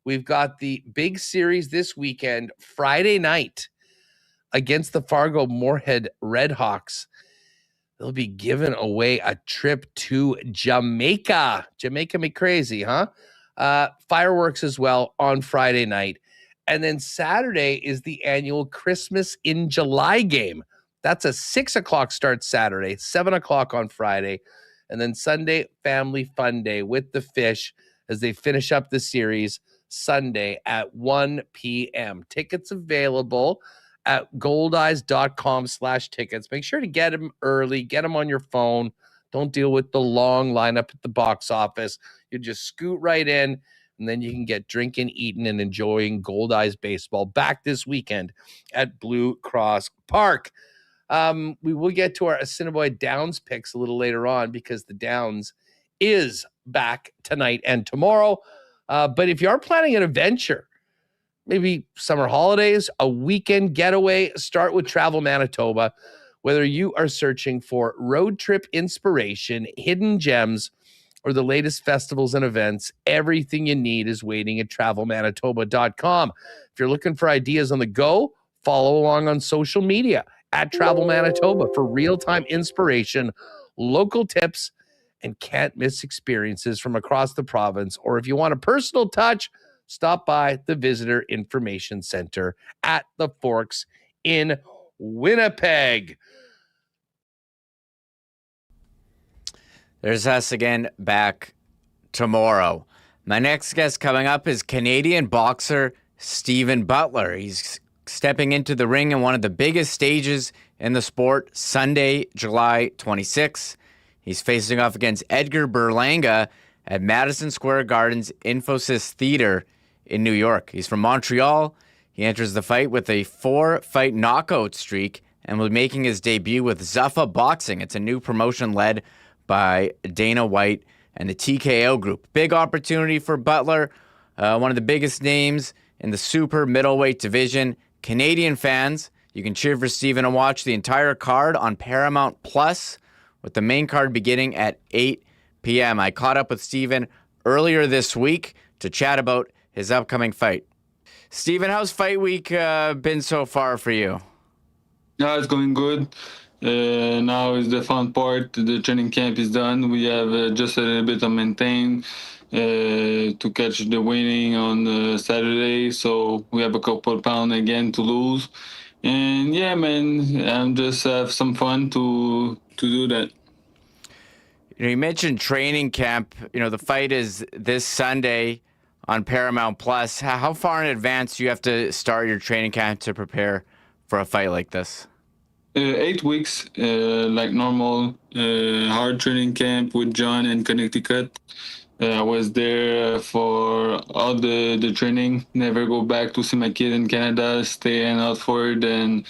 We've got the big series this weekend, Friday night, against the Fargo Moorhead Redhawks. They'll be giving away a trip to Jamaica. Jamaica me crazy, huh? Fireworks as well on Friday night. And then Saturday is the annual Christmas in July game. That's a 6 o'clock start Saturday, 7 o'clock on Friday. And then Sunday, Family Fun Day with the Fish as they finish up the series Sunday at 1 p.m. Tickets available at goldeyes.com/tickets. Make sure to get them early. Get them on your phone. Don't deal with the long lineup at the box office. You just scoot right in, and then you can get drinking, eating, and enjoying Gold Eyes baseball back this weekend at Blue Cross Park. We will get to our Assiniboia Downs picks a little later on because the Downs is back tonight and tomorrow. But if you are planning an adventure, maybe summer holidays, a weekend getaway, start with Travel Manitoba. Whether you are searching for road trip inspiration, hidden gems, or the latest festivals and events, everything you need is waiting at travelmanitoba.com. If you're looking for ideas on the go, follow along on social media at Travel Manitoba for real-time inspiration, local tips, and can't-miss experiences from across the province. Or if you want a personal touch, stop by the Visitor Information Center at the Forks in Winnipeg. There's us again back tomorrow. My next guest coming up is Canadian boxer Stephen Butler. He's stepping into the ring in one of the biggest stages in the sport, Sunday, July 26th. He's facing off against Edgar Berlanga at Madison Square Garden's Infosys Theater in New York. He's from Montreal. He enters the fight with a 4-fight knockout streak and will be making his debut with Zuffa Boxing. It's a new promotion led by Dana White and the TKO Group. Big opportunity for Butler, one of the biggest names in the super middleweight division. Canadian fans, you can cheer for Stephen and watch the entire card on Paramount Plus, with the main card beginning at 8 p.m. I caught up with Stephen earlier this week to chat about his upcoming fight. Stephen, how's fight week been so far for you? Yeah, it's going good. Now is the fun part. The training camp is done. We have just a little bit of maintain to catch the winning on Saturday. So we have a couple of pounds again to lose. And yeah, man, I'm just have some fun to do that. You mentioned training camp. The fight is this Sunday on Paramount Plus. How far in advance do you have to start your training camp to prepare for a fight like this? 8 weeks, like normal, hard training camp with John in Connecticut. I was there for all the training. Never go back to see my kid in Canada. Stay in Hartford and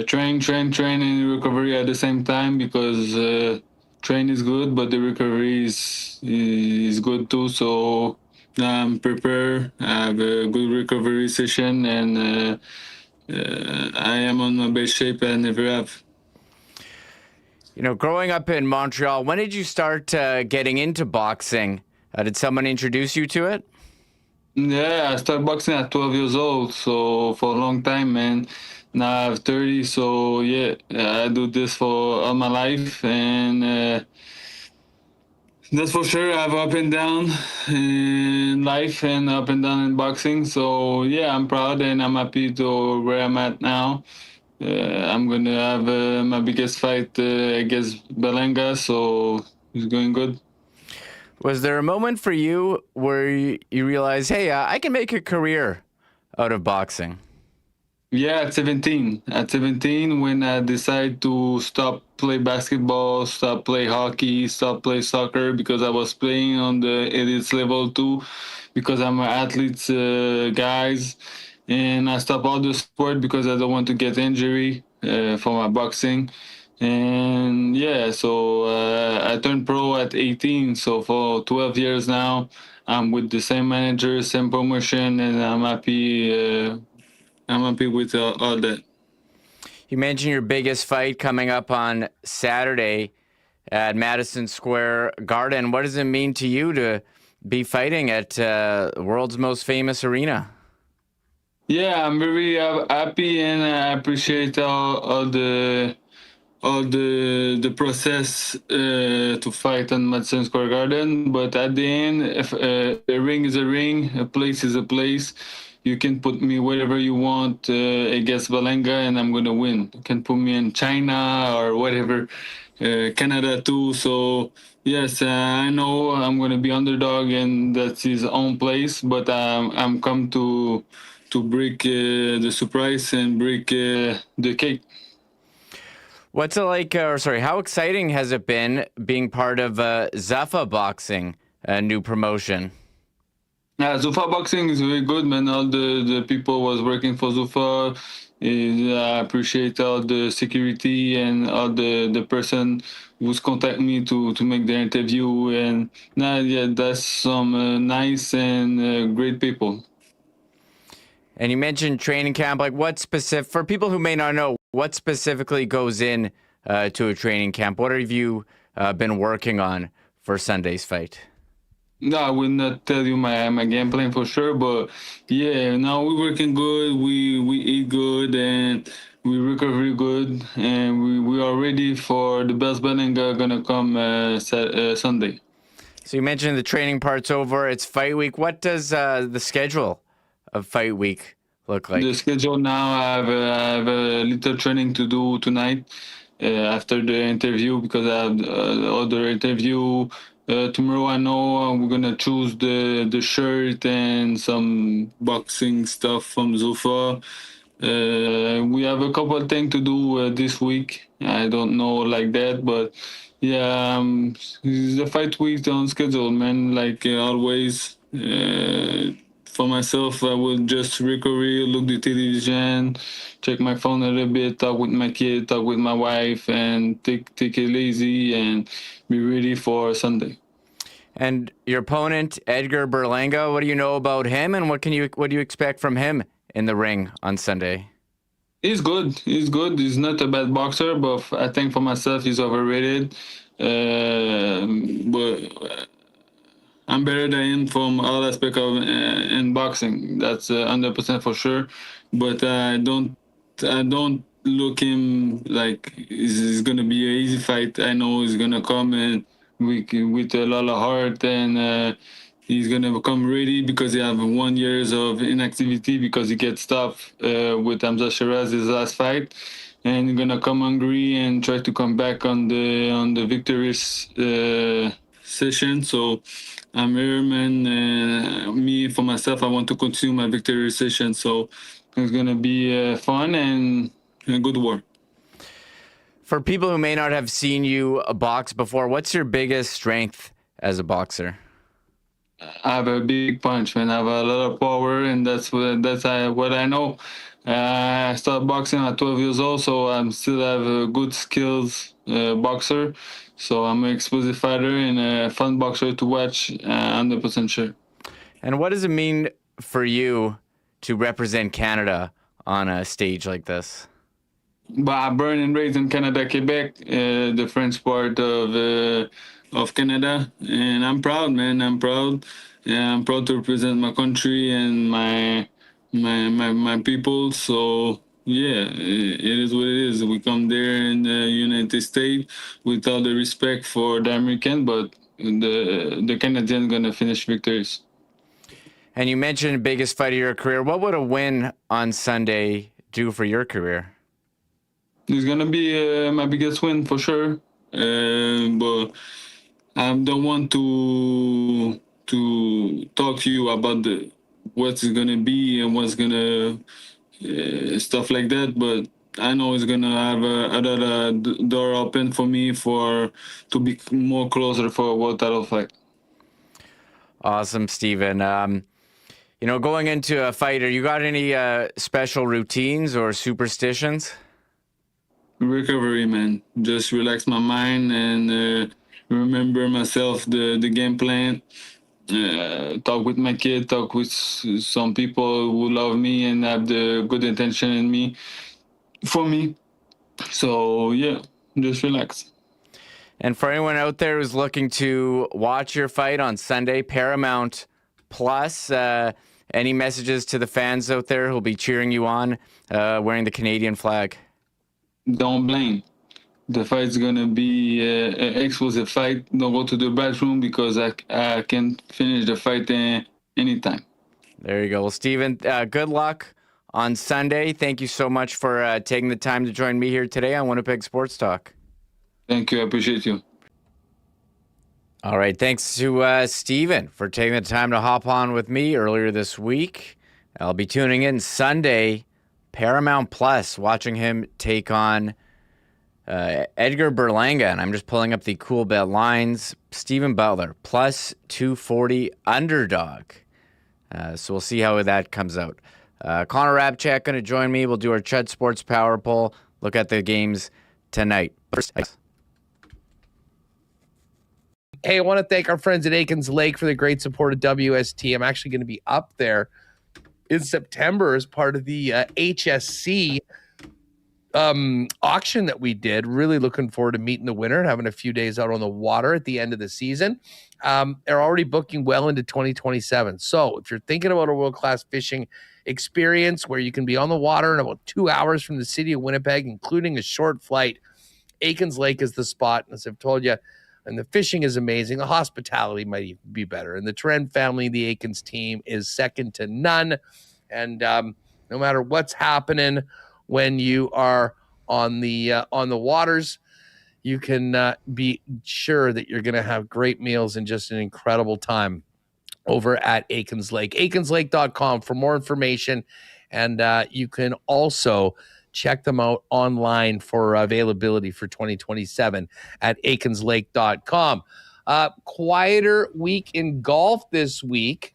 train, and recovery at the same time because train is good, but the recovery is good too. So I'm prepared. I have a good recovery session, and I am on my best shape I never have. You know, growing up in Montreal, when did you start getting into boxing? Did someone introduce you to it? Yeah, I started boxing at 12 years old, so for a long time, man. Now I have 30, so yeah, I do this for all my life, and that's for sure. I have up and down in life and up and down in boxing. So yeah, I'm proud and I'm happy to where I'm at now. I'm gonna have my biggest fight against Belenga, so it's going good. Was there a moment for you where you realized, hey, I can make a career out of boxing? Yeah, at 17. At 17, when I decided to stop play basketball, stop play hockey, stop play soccer, because I was playing on the elite level too, because I'm an athlete, guys, and I stopped all the sport because I don't want to get injury for my boxing. And yeah, so I turned pro at 18. So for 12 years now, I'm with the same manager, same promotion, and I'm happy. I'm happy with all that. You mentioned your biggest fight coming up on Saturday at Madison Square Garden. What does it mean to you to be fighting at the world's most famous arena? Yeah, I'm very happy, and I appreciate all the process to fight on Madison Square Garden. But at the end, if a ring is a ring, a place is a place. You can put me wherever you want against Belenga, and I'm gonna win. You can put me in China or whatever, Canada too. So yes, I know I'm gonna be underdog, and that's his own place. But I'm come to break the surprise and break the cake. What's it like, how exciting has it been being part of Zuffa Boxing, a new promotion? Yeah, Zuffa Boxing is very good, man. All the people was working for Zuffa. I appreciate all the security and all the person who's contact me to make the interview. And yeah, that's some nice and great people. And you mentioned training camp. Like, what specific, for people who may not know, what specifically goes in to a training camp? What have you been working on for Sunday's fight? No, I will not tell you my game plan for sure, but yeah, now we're working good. We eat good and we recover good, and we are ready for the best Belenga gonna come Sunday. So you mentioned the training part's over. It's fight week. What does the schedule of fight week look like? The schedule now, I have a little training to do tonight after the interview, because I have the other interview. Tomorrow I know we're gonna choose the shirt and some boxing stuff from Zuffa. We have a couple of things to do this week. I don't know like that, but yeah, it's a fight week on schedule, man. Like always. For myself, I will just recover, look the television, check my phone a little bit, talk with my kid, talk with my wife, and take it easy and be ready for Sunday. And your opponent, Edgar Berlanga, what do you know about him, and what do you expect from him in the ring on Sunday? He's good. He's good. He's not a bad boxer, but I think for myself, he's overrated. But I'm better than him from all aspects of in boxing. That's 100% for sure. But I don't look him like it's gonna be an easy fight. I know he's gonna come and with a lot of heart, and he's gonna come ready because he have 1 year of inactivity because he gets stopped with Hamza Shiraz his last fight, and he's gonna come hungry and try to come back on the victorious session. So I'm here, man. Me, for myself, I want to continue my victory session. So it's going to be fun and a good war. For people who may not have seen you box before, what's your biggest strength as a boxer? I have a big punch, man. I have a lot of power, and that's what I know. I started boxing at 12 years old, so I still have a good skills boxer. So I'm an explosive fighter and a fun boxer to watch. 100% sure. And what does it mean for you to represent Canada on a stage like this? But I'm born and raised in Canada, Quebec, the French part of Canada, and I'm proud, man. I'm proud. Yeah, I'm proud to represent my country and my people. So yeah, it is what it is. We come there in the United States with all the respect for the American, but the Canadian gonna finish victorious. And you mentioned biggest fight of your career. What would a win on Sunday do for your career? It's gonna be my biggest win for sure, but I don't want to talk to you about what's gonna be and what's gonna stuff like that. But I know it's gonna have another door open for me to be more closer for what title fight. Awesome, Steven. Going into a fight, you got any special routines or superstitions? Recovery, man. Just relax my mind and remember myself the game plan. Talk with my kid, talk with some people who love me and have the good intention in me for me. So yeah, just relax. And for anyone out there who's looking to watch your fight on Sunday, Paramount Plus, any messages to the fans out there who'll be cheering you on wearing the Canadian flag? Don't blame. The fight's gonna be an explosive fight. Don't go to the bathroom because I can finish the fight anytime. There you go. Well, Steven, good luck on Sunday. Thank you so much for taking the time to join me here today on Winnipeg Sports Talk. Thank you. I appreciate you. All right. Thanks to Steven for taking the time to hop on with me earlier this week. I'll be tuning in Sunday, Paramount Plus, watching him take on Edgar Berlanga, and I'm just pulling up the Coolbet lines. Stephen Butler, plus 240 underdog. So we'll see how that comes out. Connor Hrabchak going to join me. We'll do our Chudds Sports Power Poll. Look at the games tonight. Hey, I want to thank our friends at Aikens Lake for the great support of WST. I'm actually going to be up there in September as part of the HSC auction that we did. Really looking forward to meeting the winner and having a few days out on the water at the end of the season. They're already booking well into 2027. So if you're thinking about a world-class fishing experience where you can be on the water in about 2 hours from the city of Winnipeg, including a short flight, Aikens Lake is the spot. As I've told you, and the fishing is amazing. The hospitality might even be better. And the Trent family, the Aikens team, is second to none. And no matter what's happening when you are on the waters, you can be sure that you're going to have great meals and just an incredible time over at Aikens Lake. AikensLake.com for more information. And you can also check them out online for availability for 2027 at AikensLake.com. Quieter week in golf this week.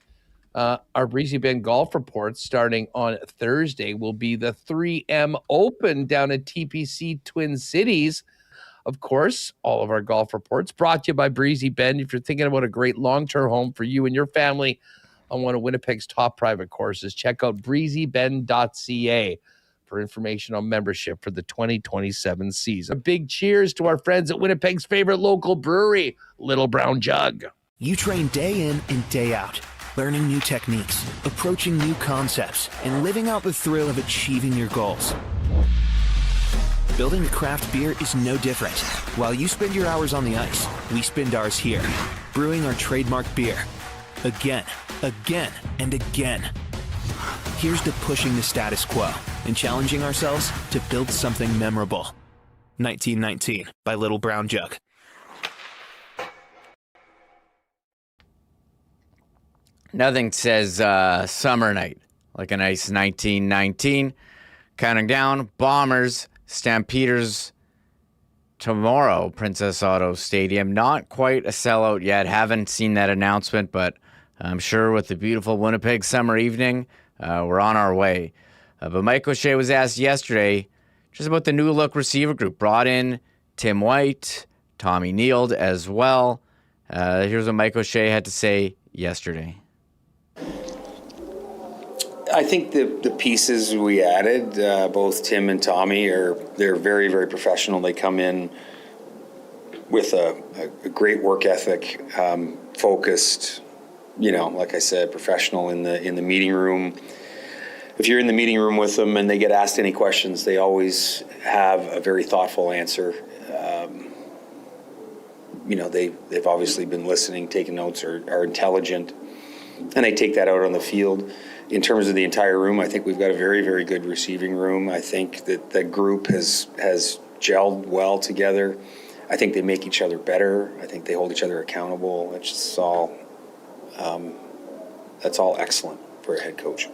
Our Breezy Bend Golf Report starting on Thursday will be the 3M Open down at TPC Twin Cities. Of course, all of our golf reports brought to you by Breezy Bend. If you're thinking about a great long-term home for you and your family on one of Winnipeg's top private courses, check out breezybend.ca for information on membership for the 2027 season. A big cheers to our friends at Winnipeg's favorite local brewery, Little Brown Jug. You train day in and day out, learning new techniques, approaching new concepts, and living out the thrill of achieving your goals. Building a craft beer is no different. While you spend your hours on the ice, we spend ours here, brewing our trademark beer. Again, and again. Here's to pushing the status quo and challenging ourselves to build something memorable. 1919 by Little Brown Jug. Nothing says summer night like a nice 1919. Counting down, Bombers, Stampeders tomorrow, Princess Auto Stadium. Not quite a sellout yet. Haven't seen that announcement, but I'm sure with the beautiful Winnipeg summer evening, we're on our way. But Mike O'Shea was asked yesterday just about the new look receiver group. Brought in Tim White, Tommy Neild as well. Here's what Mike O'Shea had to say yesterday. I think the pieces we added, both Tim and Tommy, they're very, very professional. They come in with a great work ethic, focused, like I said, professional in the meeting room. If you're in the meeting room with them and they get asked any questions, they always have a very thoughtful answer. They've obviously been listening, taking notes, are intelligent, and they take that out on the field. In terms of the entire room, I think we've got a very, very good receiving room. I think that the group has gelled well together. I think they make each other better. I think they hold each other accountable. It's just all, that's all excellent for a head coach.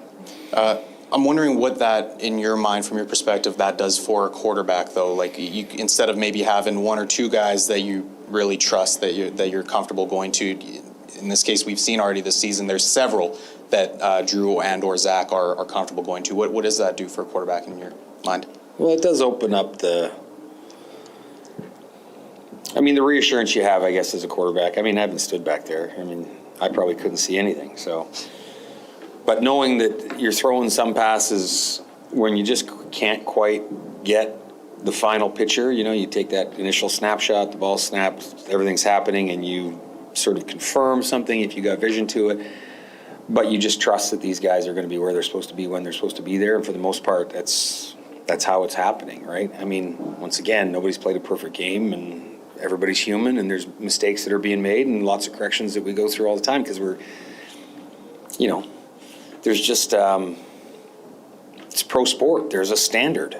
I'm wondering what that, in your mind, from your perspective, that does for a quarterback, though. Like, instead of maybe having one or two guys that you really trust, that you're comfortable going to. In this case, we've seen already this season, there's several that Drew and or Zach are comfortable going to. What does that do for a quarterback in your mind? Well, it does open up the reassurance you have, I guess, as a quarterback. I haven't stood back there. I probably couldn't see anything. So, but knowing that you're throwing some passes when you just can't quite get the final picture, you take that initial snapshot, the ball snaps, everything's happening, and you sort of confirm something if you got vision to it. But you just trust that these guys are going to be where they're supposed to be when they're supposed to be there. And for the most part, that's how it's happening, right? Once again, nobody's played a perfect game, and everybody's human, and there's mistakes that are being made and lots of corrections that we go through all the time because we're, there's just, it's pro sport. There's a standard.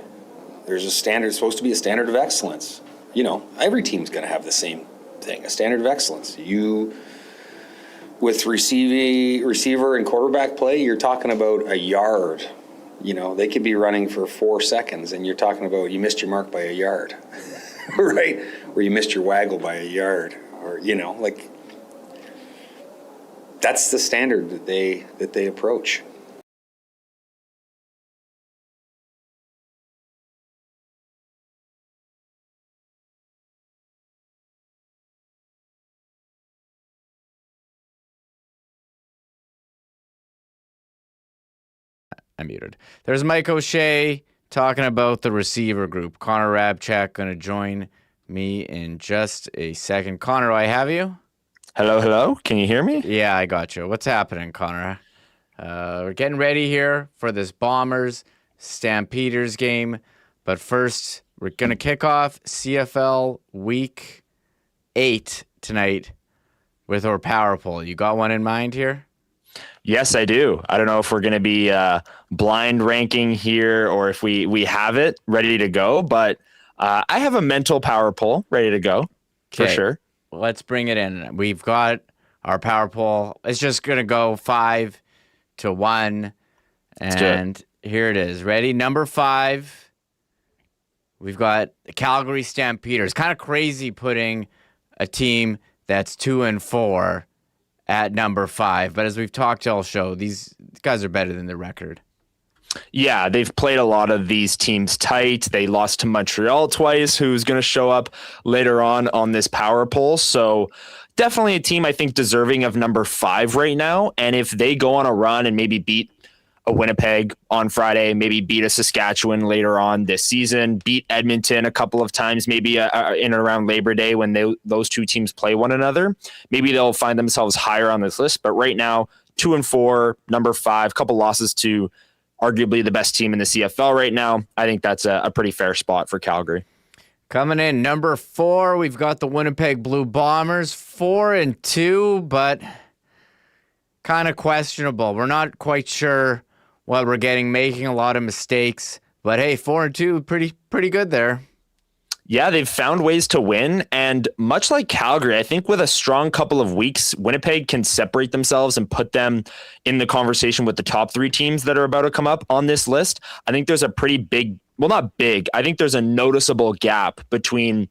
There's a standard. It's supposed to be a standard of excellence. Every team's going to have the same thing, a standard of excellence. With receiver and quarterback play, you're talking about a yard. They could be running for 4 seconds, and you're talking about you missed your mark by a yard, right? Or you missed your waggle by a yard, or that's the standard that they approach. I'm muted. There's Mike O'Shea talking about the receiver group. Connor Hrabchak going to join me in just a second. Connor, do I have you? Hello. Can you hear me? Yeah, I got you. What's happening, Connor? We're getting ready here for this Bombers Stampeders game. But first, we're going to kick off CFL Week 8 tonight with our power poll. You got one in mind here? Yes, I do. I don't know if we're going to be blind ranking here or if we have it ready to go, but I have a mental power poll ready to go for sure. Let's bring it in. We've got our power poll. It's just going to go 5-1. And here it is. Ready? Number 5. We've got the Calgary Stampeders. Kind of crazy putting a team that's 2-4 at number 5. But as we've talked all show, these guys are better than their record. Yeah, they've played a lot of these teams tight. They lost to Montreal twice, who's going to show up later on this power poll. So definitely a team I think deserving of number 5 right now. And if they go on a run and maybe beat a Winnipeg on Friday, maybe beat a Saskatchewan later on this season, beat Edmonton a couple of times, maybe in and around Labor Day when those two teams play one another, maybe they'll find themselves higher on this list. But right now, 2-4, number 5, couple losses to arguably the best team in the CFL right now. I think that's a pretty fair spot for Calgary. Coming in number 4, we've got the Winnipeg Blue Bombers, 4-2, but kind of questionable. We're not quite sure what we're getting, making a lot of mistakes, but hey, 4-2, pretty good there. Yeah, they've found ways to win, and much like Calgary, I think with a strong couple of weeks, Winnipeg can separate themselves and put them in the conversation with the top 3 teams that are about to come up on this list. I think there's a pretty big, well, not big, I think there's a noticeable gap between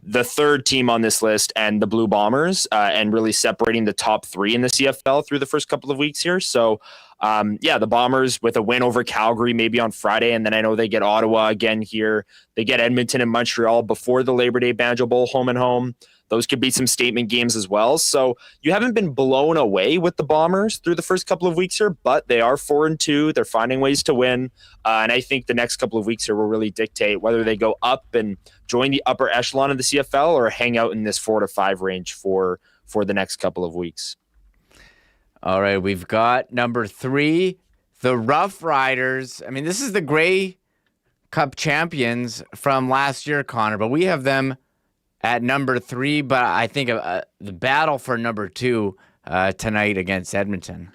the third team on this list and the Blue Bombers, and really separating the top three in the CFL through the first couple of weeks here. So, the Bombers with a win over Calgary maybe on Friday, and then I know they get Ottawa again here. They get Edmonton and Montreal before the Labor Day Banjo Bowl, home and home. Those could be some statement games as well. So you haven't been blown away with the Bombers through the first couple of weeks here, but they are 4-2. They're finding ways to win. And I think the next couple of weeks here will really dictate whether they go up and join the upper echelon of the CFL or hang out in this 4 to 5 range for the next couple of weeks. All right, we've got number 3, the Rough Riders. I mean, this is the Grey Cup champions from last year, Connor, but we have them at number 3, but I think the battle for number 2 tonight against Edmonton.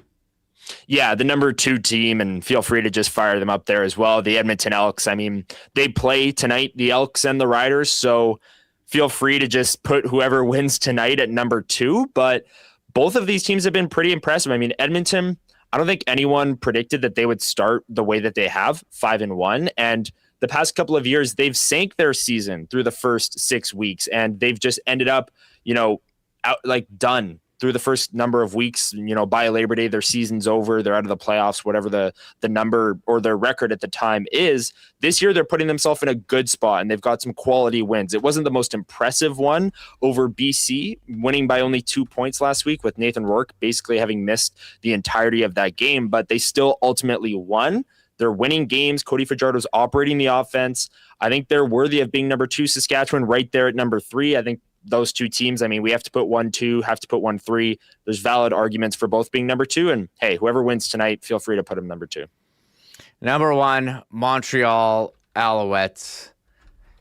Yeah, the number 2 team, and feel free to just fire them up there as well. The Edmonton Elks, I mean, they play tonight, the Elks and the Riders, so feel free to just put whoever wins tonight at number 2. But both of these teams have been pretty impressive. I mean, Edmonton, I don't think anyone predicted that they would start the way that they have, 5-1, and the past couple of years, they've sank their season through the first 6 weeks, and they've just ended up, done through the first number of weeks. By Labor Day, their season's over. They're out of the playoffs, whatever the number or their record at the time is. This year, they're putting themselves in a good spot, and they've got some quality wins. It wasn't the most impressive one over BC, winning by only 2 points last week with Nathan Rourke basically having missed the entirety of that game, but they still ultimately won. They're winning games. Cody Fajardo's operating the offense. I think they're worthy of being number 2. Saskatchewan right there at number 3. I think those two teams, I mean, we have to put 1-2, have to put 1-3. There's valid arguments for both being number 2. And hey, whoever wins tonight, feel free to put them number 2. Number 1, Montreal Alouettes.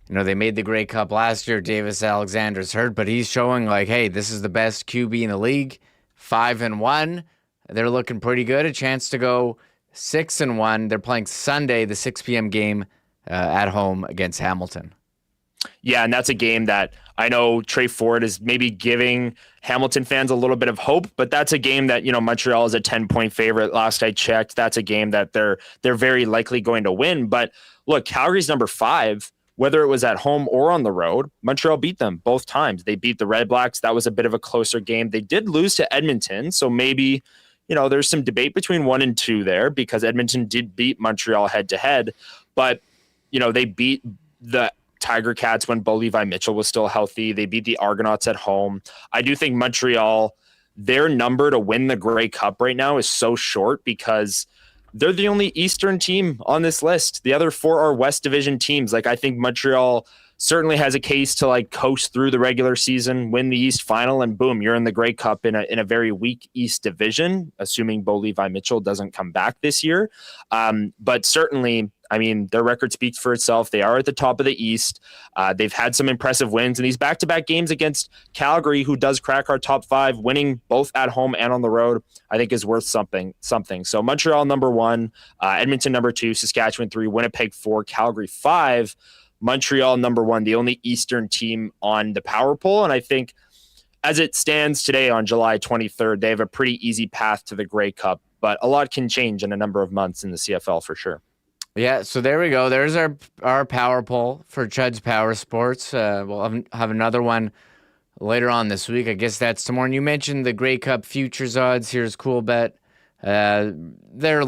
They made the Grey Cup last year. Davis Alexander's hurt, but he's showing hey, this is the best QB in the league. 5-1. They're looking pretty good. A chance to go 6-1. They're playing Sunday, the 6 p.m. game at home against Hamilton. Yeah, and that's a game that I know Trey Ford is maybe giving Hamilton fans a little bit of hope, but that's a game that, Montreal is a 10-point favorite. Last I checked, that's a game that they're very likely going to win. But look, Calgary's number 5, whether it was at home or on the road, Montreal beat them both times. They beat the Red Blacks. That was a bit of a closer game. They did lose to Edmonton, so maybe there's some debate between 1 and 2 there because Edmonton did beat Montreal head-to-head, but, they beat the Tiger Cats when Bo Levi Mitchell was still healthy. They beat the Argonauts at home. I do think Montreal, their number to win the Grey Cup right now is so short because they're the only Eastern team on this list. The other 4 are West Division teams. I think Montreal certainly has a case to coast through the regular season, win the East final, and boom, you're in the Grey Cup in a very weak East division, assuming Bo Levi Mitchell doesn't come back this year. But certainly, I mean, their record speaks for itself. They are at the top of the East. They've had some impressive wins, and these back-to-back games against Calgary, who does crack our top 5, winning both at home and on the road, I think is worth something. So Montreal number 1, Edmonton number 2, Saskatchewan 3, Winnipeg 4, Calgary 5. Montreal number 1, the only Eastern team on the power poll. And I think as it stands today on July 23rd, they have a pretty easy path to the Grey Cup, but a lot can change in a number of months in the CFL for sure. Yeah, so there we go. There's our power poll for Chudds Power Sports. We'll have another one later on this week. I guess that's tomorrow. And you mentioned the Grey Cup futures odds. Here's Coolbet. They're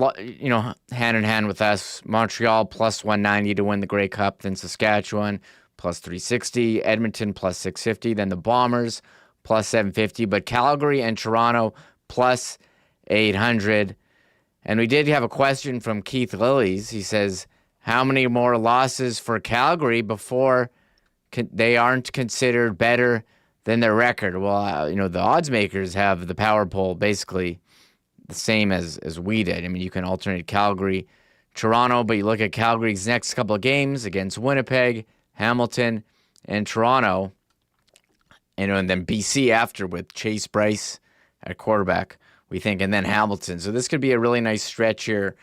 hand in hand with us. Montreal plus 190 to win the Grey Cup, then Saskatchewan plus 360, Edmonton plus 650, then the Bombers plus 750, but Calgary and Toronto plus 800. And we did have a question from Keith Lillies. He says, how many more losses for Calgary before they aren't considered better than their record? Well, the odds makers have the power poll basically the same as we did. I mean, you can alternate Calgary, Toronto, but you look at Calgary's next couple of games against Winnipeg, Hamilton, and Toronto, and then BC after with Chase Bryce at quarterback, we think, and then Hamilton. So this could be a really nice stretch here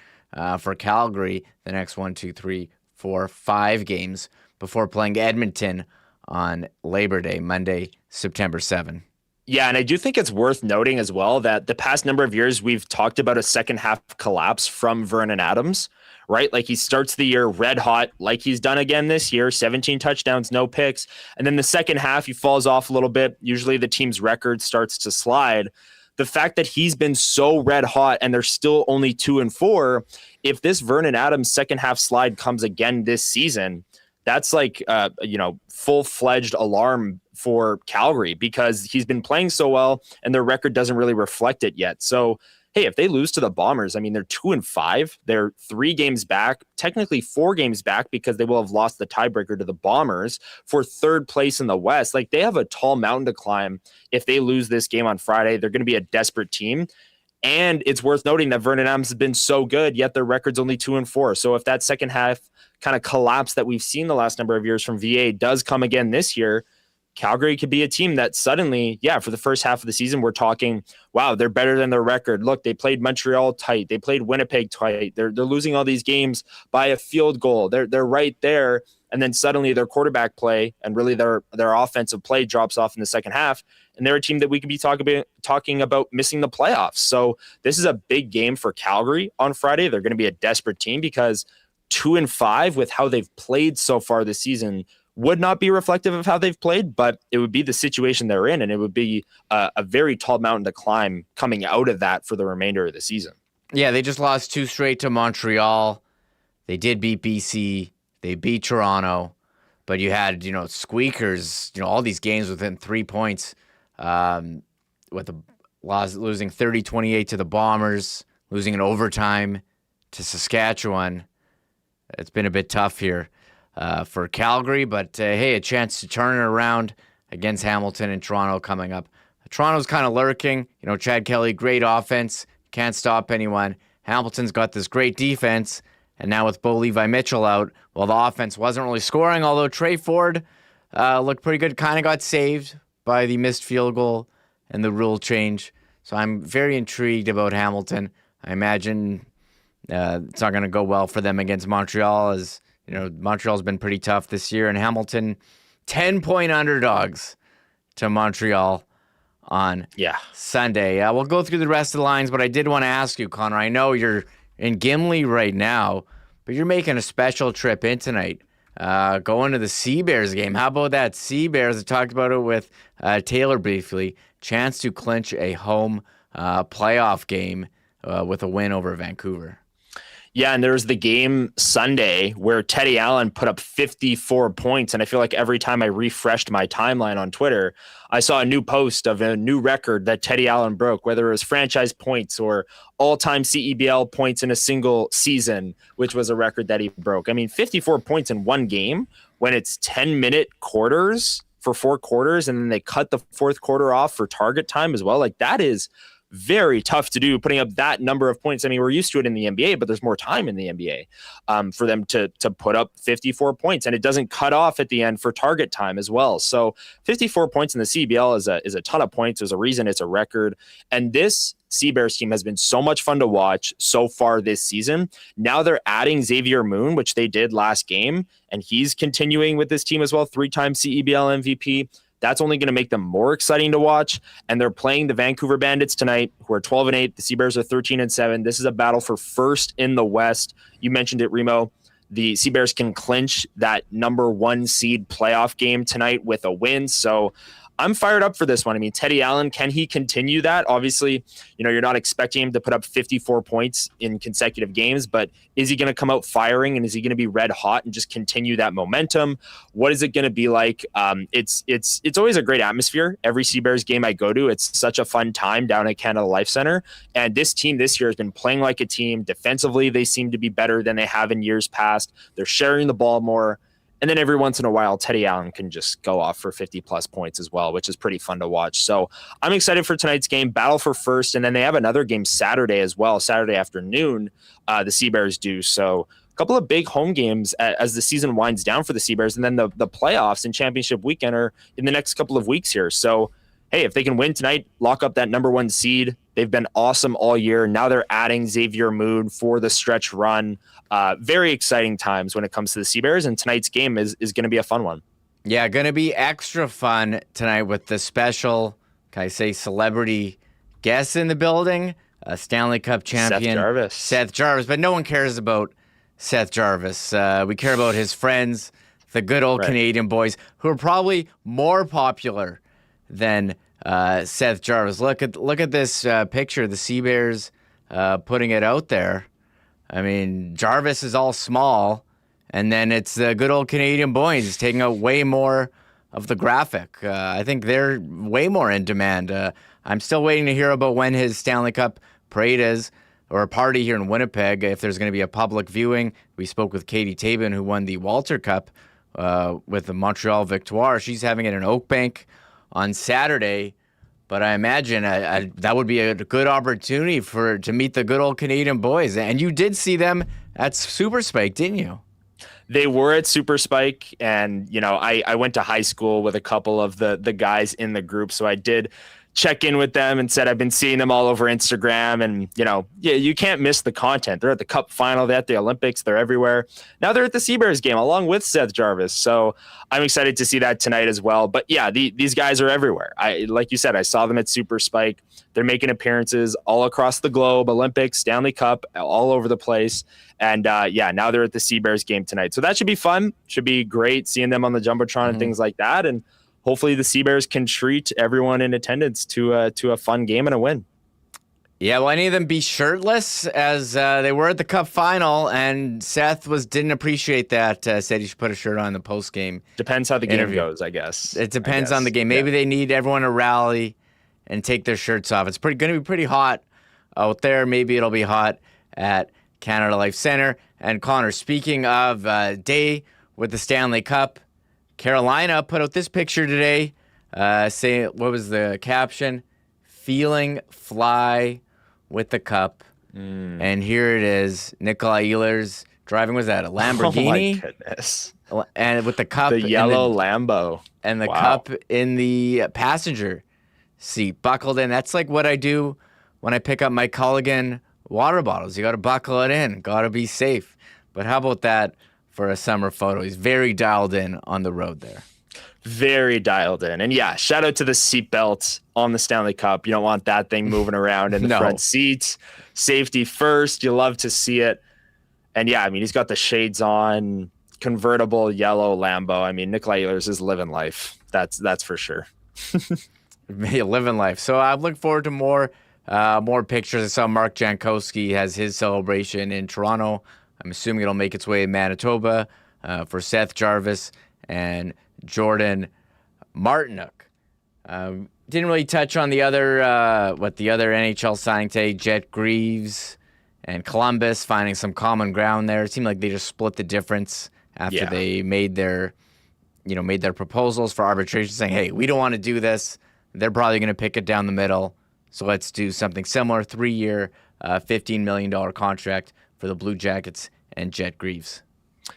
for Calgary the next 1, 2, 3, 4, 5 games before playing Edmonton on Labor Day, Monday, September 7. Yeah, and I do think it's worth noting as well that the past number of years we've talked about a second half collapse from Vernon Adams, right? Like he starts the year red hot, like he's done again this year, 17 touchdowns, no picks. And then the second half, he falls off a little bit. Usually the team's record starts to slide. The fact that he's been so red hot and they're still only 2-4, if this Vernon Adams second half slide comes again this season, that's like, full-fledged alarm for Calgary, because he's been playing so well and their record doesn't really reflect it yet. So, hey, if they lose to the Bombers, I mean, they're 2-5. They're 3 games back, technically 4 games back, because they will have lost the tiebreaker to the Bombers for third place in the West. Like, they have a tall mountain to climb. If they lose this game on Friday, they're going to be a desperate team. And it's worth noting that Vernon Adams has been so good, yet their record's only 2-4. So if that second half kind of collapse that we've seen the last number of years from VA does come again this year, Calgary could be a team that suddenly, for the first half of the season, we're talking, wow, they're better than their record. Look, they played Montreal tight. They played Winnipeg tight. They're losing all these games by a field goal. They're right there. And then suddenly their quarterback play and really their offensive play drops off in the second half. And they're a team that we could be talking about missing the playoffs. So this is a big game for Calgary on Friday. They're going to be a desperate team because 2-5 with how they've played so far this season would not be reflective of how they've played, but it would be the situation they're in, and it would be a very tall mountain to climb coming out of that for the remainder of the season. Yeah, they just lost 2 straight to Montreal. They did beat BC. They beat Toronto. But you had, squeakers, all these games within 3 points, with the losing 30-28 to the Bombers, losing in overtime to Saskatchewan. It's been a bit tough here for Calgary, but hey, a chance to turn it around against Hamilton and Toronto coming up. Toronto's kind of lurking. Chad Kelly, great offense, can't stop anyone. Hamilton's got this great defense, and now with Bo Levi-Mitchell out, well, the offense wasn't really scoring, although Trey Ford looked pretty good, kind of got saved by the missed field goal and the rule change. So I'm very intrigued about Hamilton. I imagine it's not going to go well for them against Montreal, as Montreal's been pretty tough this year, and Hamilton 10-point underdogs to Montreal on Sunday. We'll go through the rest of the lines, but I did want to ask you, Connor, I know you're in Gimli right now, but you're making a special trip in tonight, going to the Sea Bears game. How about that? Sea Bears, I talked about it with Taylor briefly, chance to clinch a home playoff game with a win over Vancouver. Yeah, and there was the game Sunday where Teddy Allen put up 54 points, and I feel like every time I refreshed my timeline on Twitter, I saw a new post of a new record that Teddy Allen broke, whether it was franchise points or all-time CEBL points in a single season, which was a record that he broke. I mean, 54 points in one game when it's 10-minute quarters for 4 quarters, and then they cut the fourth quarter off for target time as well. Like, that is very tough to do, putting up that number of points. I mean, we're used to it in the NBA, but there's more time in the NBA for them to put up 54 points, and it doesn't cut off at the end for target time as well. So 54 points in the CBL is a ton of points. There's a reason it's a record. And this Sea Bears team has been so much fun to watch so far this season. Now they're adding Xavier Moon, which they did last game, and he's continuing with this team as well, 3-time CEBL MVP. That's only going to make them more exciting to watch. And they're playing the Vancouver Bandits tonight, who are 12-8. The Sea Bears are 13-7. This is a battle for first in the West. You mentioned it, Remo. The Sea Bears can clinch that number 1 seed playoff game tonight with a win. So I'm fired up for this one. I mean, Teddy Allen, can he continue that? Obviously, you're not expecting him to put up 54 points in consecutive games, but is he going to come out firing, and is he going to be red hot and just continue that momentum? What is it going to be like? It's always a great atmosphere. Every Sea Bears game I go to, it's such a fun time down at Canada Life Center. And this team this year has been playing like a team. Defensively, they seem to be better than they have in years past. They're sharing the ball more. And then every once in a while, Teddy Allen can just go off for 50-plus points as well, which is pretty fun to watch. So I'm excited for tonight's game, battle for first. And then they have another game Saturday as well, Saturday afternoon, the Sea Bears do. So a couple of big home games as the season winds down for the Sea Bears. And then the playoffs and championship weekend are in the next couple of weeks here. So, hey, if they can win tonight, lock up that number 1 seed. They've been awesome all year. Now they're adding Xavier Moon for the stretch run. Very exciting times when it comes to the Sea Bears, and tonight's game is going to be a fun one. Yeah, going to be extra fun tonight with the special, can I say, celebrity guest in the building, Stanley Cup champion Seth Jarvis. But no one cares about Seth Jarvis. We care about his friends, the good old Canadian boys, who are probably more popular than Seth Jarvis. Look at this picture. The Sea Bears putting it out there. I mean, Jarvis is all small, and then it's the good old Canadian boys taking out way more of the graphic. I think they're way more in demand. I'm still waiting to hear about when his Stanley Cup parade is, or a party here in Winnipeg, if there's going to be a public viewing. We spoke with Katie Tabin, who won the Walter Cup with the Montreal Victoire. She's having it in Oakbank on Saturday. But I imagine that would be a good opportunity to meet the good old Canadian boys. And you did see them at Super Spike, didn't you? They were at Super Spike, and I went to high school with a couple of the guys in the group, so I did check in with them and said I've been seeing them all over Instagram, and you can't miss the content. They're at the Cup final, they're at the Olympics, they're everywhere. Now they're at the Sea Bears game along with Seth Jarvis, so I'm excited to see that tonight as well. But yeah, these guys are everywhere. Like you said, I saw them at Super Spike. They're making appearances all across the globe, Olympics, Stanley Cup, all over the place. And now they're at the Sea Bears game tonight. So that should be fun. Should be great seeing them on the Jumbotron and things like that. And hopefully the Sea Bears can treat everyone in attendance to a fun game and a win. Yeah, will any of them be shirtless as they were at the Cup final? And Seth didn't appreciate that. Said he should put a shirt on in the post game. Depends how the game goes, I guess. It depends on the game. Maybe they need everyone to rally and take their shirts off. It's going to be pretty hot out there. Maybe it'll be hot at Canada Life Center. And Connor, speaking of day with the Stanley Cup, Carolina put out this picture today, saying, what was the caption? Feeling fly with the cup. And here it is. Nikolai Ehlers driving, was that a Lamborghini? Oh my goodness. And with the cup. The yellow Lambo. And the cup in the passenger seat, buckled in. That's like what I do when I pick up my Culligan water bottles. You got to buckle it in. Got to be safe. But how about that for a summer photo? He's very dialed in on the road there. Very dialed in. And yeah, shout out to the seatbelt on the Stanley Cup. You don't want that thing moving around in the front seats. Safety first. You love to see it. And yeah, I mean, he's got the shades on, convertible yellow Lambo. I mean, Nikolai Ehlers is living life. That's for sure. Living life. So I'm looking forward to more pictures. I saw Mark Jankowski has his celebration in Toronto. I'm assuming it'll make its way in Manitoba for Seth Jarvis and Jordan Martinook. Didn't really touch on the other NHL signing today. Jet Greaves and Columbus finding some common ground there. It seemed like they just split the difference after they made their proposals for arbitration, saying, hey, we don't want to do this. They're probably going to pick it down the middle. So let's do something similar. 3-year, $15 million contract for the Blue Jackets and Jet Greaves.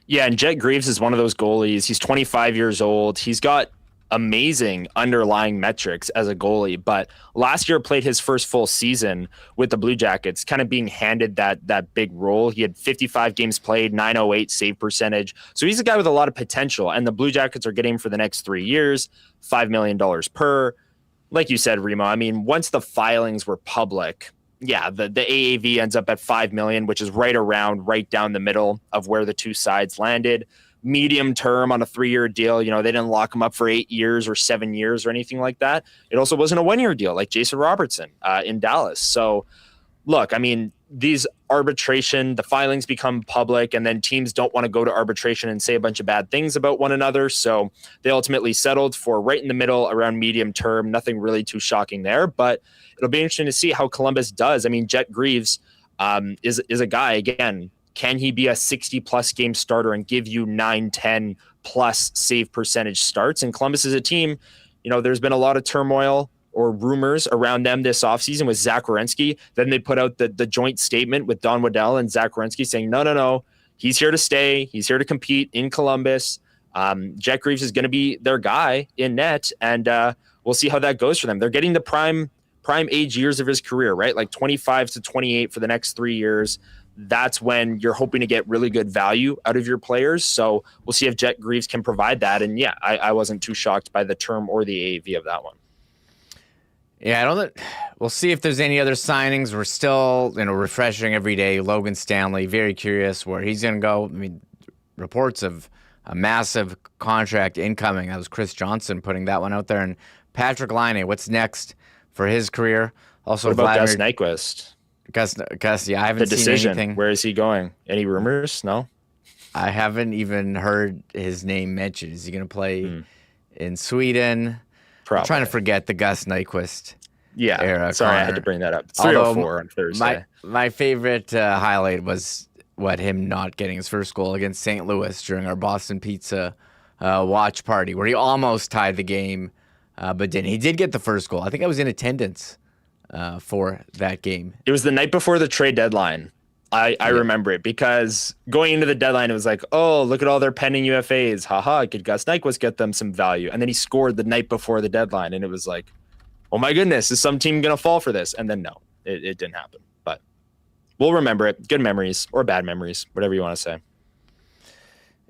Yeah, and Jet Greaves is one of those goalies. He's 25 years old. He's got amazing underlying metrics as a goalie, but last year played his first full season with the Blue Jackets, kind of being handed that big role. He had 55 games played, .908 save percentage. So he's a guy with a lot of potential, and the Blue Jackets are getting him for the next 3 years, $5 million per. Like you said, Remo, I mean, once the filings were public, yeah, the AAV ends up at $5 million, which is right down the middle of where the two sides landed. Medium term on a 3-year deal. They didn't lock him up for 8 years or 7 years or anything like that. It also wasn't a 1-year deal like Jason Robertson in Dallas. So look, I mean, these the filings become public, and then teams don't want to go to arbitration and say a bunch of bad things about one another. So they ultimately settled for right in the middle around medium term. Nothing really too shocking there, but it'll be interesting to see how Columbus does. I mean, Jet Greaves is a guy, again, can he be a 60-plus game starter and give you 9, 10-plus save percentage starts? And Columbus is a team, there's been a lot of turmoil or rumors around them this offseason with Zach Werenski. Then they put out the joint statement with Don Waddell and Zach Werenski saying, no, he's here to stay. He's here to compete in Columbus. Jet Greaves is going to be their guy in net, and we'll see how that goes for them. They're getting the prime age years of his career, right? Like 25 to 28 for the next 3 years. That's when you're hoping to get really good value out of your players. So we'll see if Jet Greaves can provide that. And yeah, I wasn't too shocked by the term or the AAV of that one. Yeah, I don't think we'll see if there's any other signings. We're still, refreshing every day. Logan Stanley, very curious where he's going to go. I mean, reports of a massive contract incoming. That was Chris Johnson putting that one out there. And Patrick Laine, what's next for his career? Also, what about Vladimir Gus Nyquist? Gus, yeah, I haven't The seen decision. anything. Where is he going? Any rumors? No? I haven't even heard his name mentioned. Is he going to play in Sweden? Probably. I'm trying to forget the Gus Nyquist era. Sorry, Connor. I had to bring that up. 304 on Thursday. My favorite highlight was him not getting his first goal against St. Louis during our Boston Pizza watch party, where he almost tied the game, but didn't. He did get the first goal. I think I was in attendance for that game. It was the night before the trade deadline. I remember it because going into the deadline, it was like, oh, look at all their pending UFAs. Haha, could Gus Nyquist get them some value? And then he scored the night before the deadline. And it was like, oh my goodness, is some team going to fall for this? And then no, it didn't happen. But we'll remember it. Good memories or bad memories, whatever you want to say.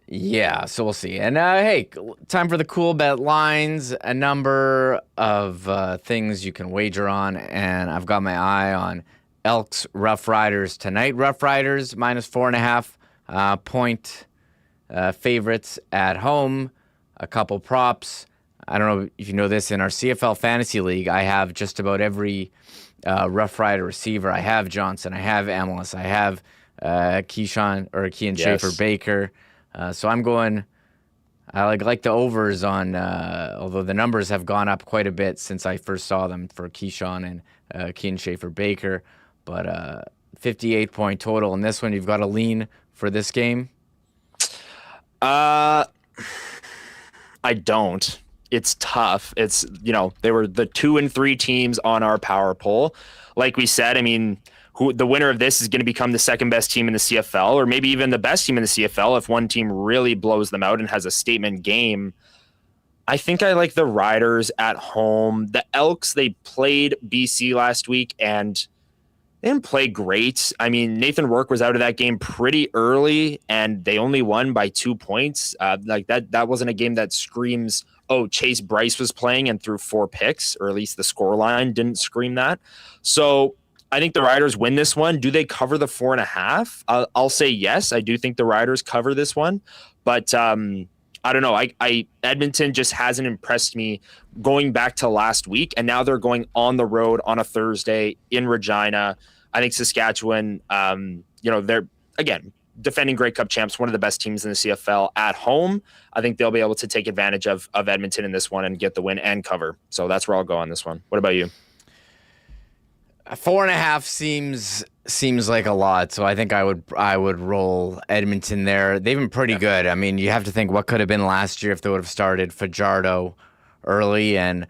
Yeah, so we'll see. And hey, time for the Coolbet lines. A number of things you can wager on. And I've got my eye on Elks Rough Riders tonight. Rough Riders -4.5 point favorites at home. A couple props. I don't know if you know this. In our CFL Fantasy League, I have just about every Rough Rider receiver. I have Johnson. I have Emilus. I have Kean Schaefer Baker. So I'm going. I like the overs on. Although the numbers have gone up quite a bit since I first saw them for Keyshawn and Kean Schaefer Baker. But 58-point total in this one. You've got a lean for this game? I don't. It's tough. It's, they were the 2 and 3 teams on our power poll. Like we said, I mean, the winner of this is going to become the second best team in the CFL, or maybe even the best team in the CFL if one team really blows them out and has a statement game. I think I like the Riders at home. The Elks, they played BC last week and they didn't play great. I mean, Nathan Rourke was out of that game pretty early, and they only won by 2 points. That wasn't a game that screams, oh, Chase Bryce was playing and threw 4 picks, or at least the scoreline didn't scream that. So I think the Riders win this one. Do they cover the 4.5? I'll say yes. I do think the Riders cover this one, but I don't know. Edmonton just hasn't impressed me going back to last week, and now they're going on the road on a Thursday in Regina. I think Saskatchewan, they're, again, defending Grey Cup champs, one of the best teams in the CFL at home. I think they'll be able to take advantage of Edmonton in this one and get the win and cover. So that's where I'll go on this one. What about you? 4.5 seems like a lot, so I think I would roll Edmonton there. They've been pretty good. I mean, you have to think what could have been last year if they would have started Fajardo early, and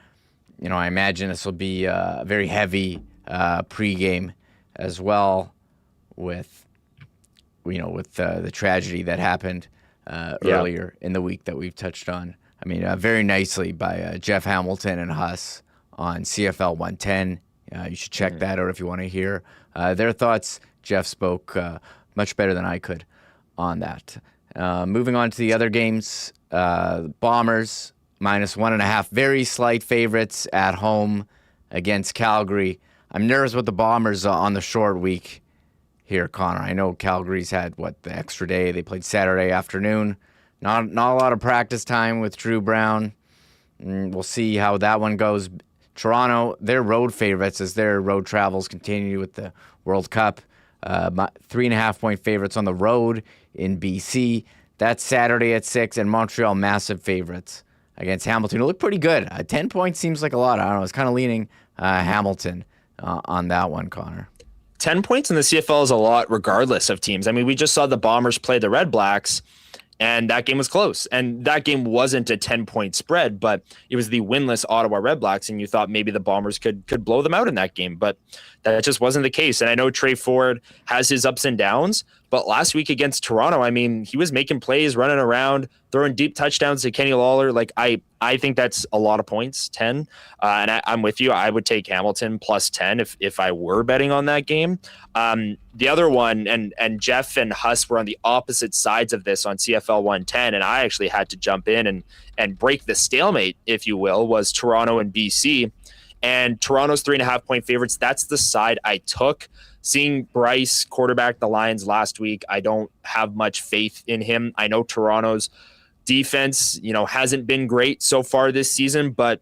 I imagine this will be a very heavy pregame as well with the tragedy that happened earlier in the week that we've touched on. I mean, very nicely by Jeff Hamilton and Huss on CFL 110. You should check that out if you want to hear their thoughts. Jeff spoke much better than I could on that. Moving on to the other games, Bombers -1.5, very slight favorites at home against Calgary. I'm nervous with the Bombers on the short week here, Connor. I know Calgary's had the extra day. They played Saturday afternoon. Not a lot of practice time with Drew Brown. We'll see how that one goes. Toronto, they're road favorites as their road travels continue with the World Cup. 3.5 point favorites on the road in BC. That's Saturday at 6, and Montreal massive favorites against Hamilton. It looked pretty good. 10 points seems like a lot. I don't know. I was kind of leaning Hamilton on that one, Connor. 10 points in the CFL is a lot regardless of teams. I mean, we just saw the Bombers play the Red Blacks, and that game was close. And that game wasn't a 10-point spread, but it was the winless Ottawa Red Blacks, and you thought maybe the Bombers could blow them out in that game. But that just wasn't the case. And I know Trey Ford has his ups and downs, but last week against Toronto, I mean, he was making plays, running around, throwing deep touchdowns to Kenny Lawler. I think that's a lot of points, 10. And I'm with you. I would take Hamilton plus 10 if I were betting on that game. The other one, and Jeff and Huss were on the opposite sides of this on CFL 110, and I actually had to jump in and break the stalemate, if you will, was Toronto and BC. And Toronto's 3.5-point favorites, that's the side I took. Seeing Bryce quarterback the Lions last week, I don't have much faith in him. I know Toronto's defense, hasn't been great so far this season, but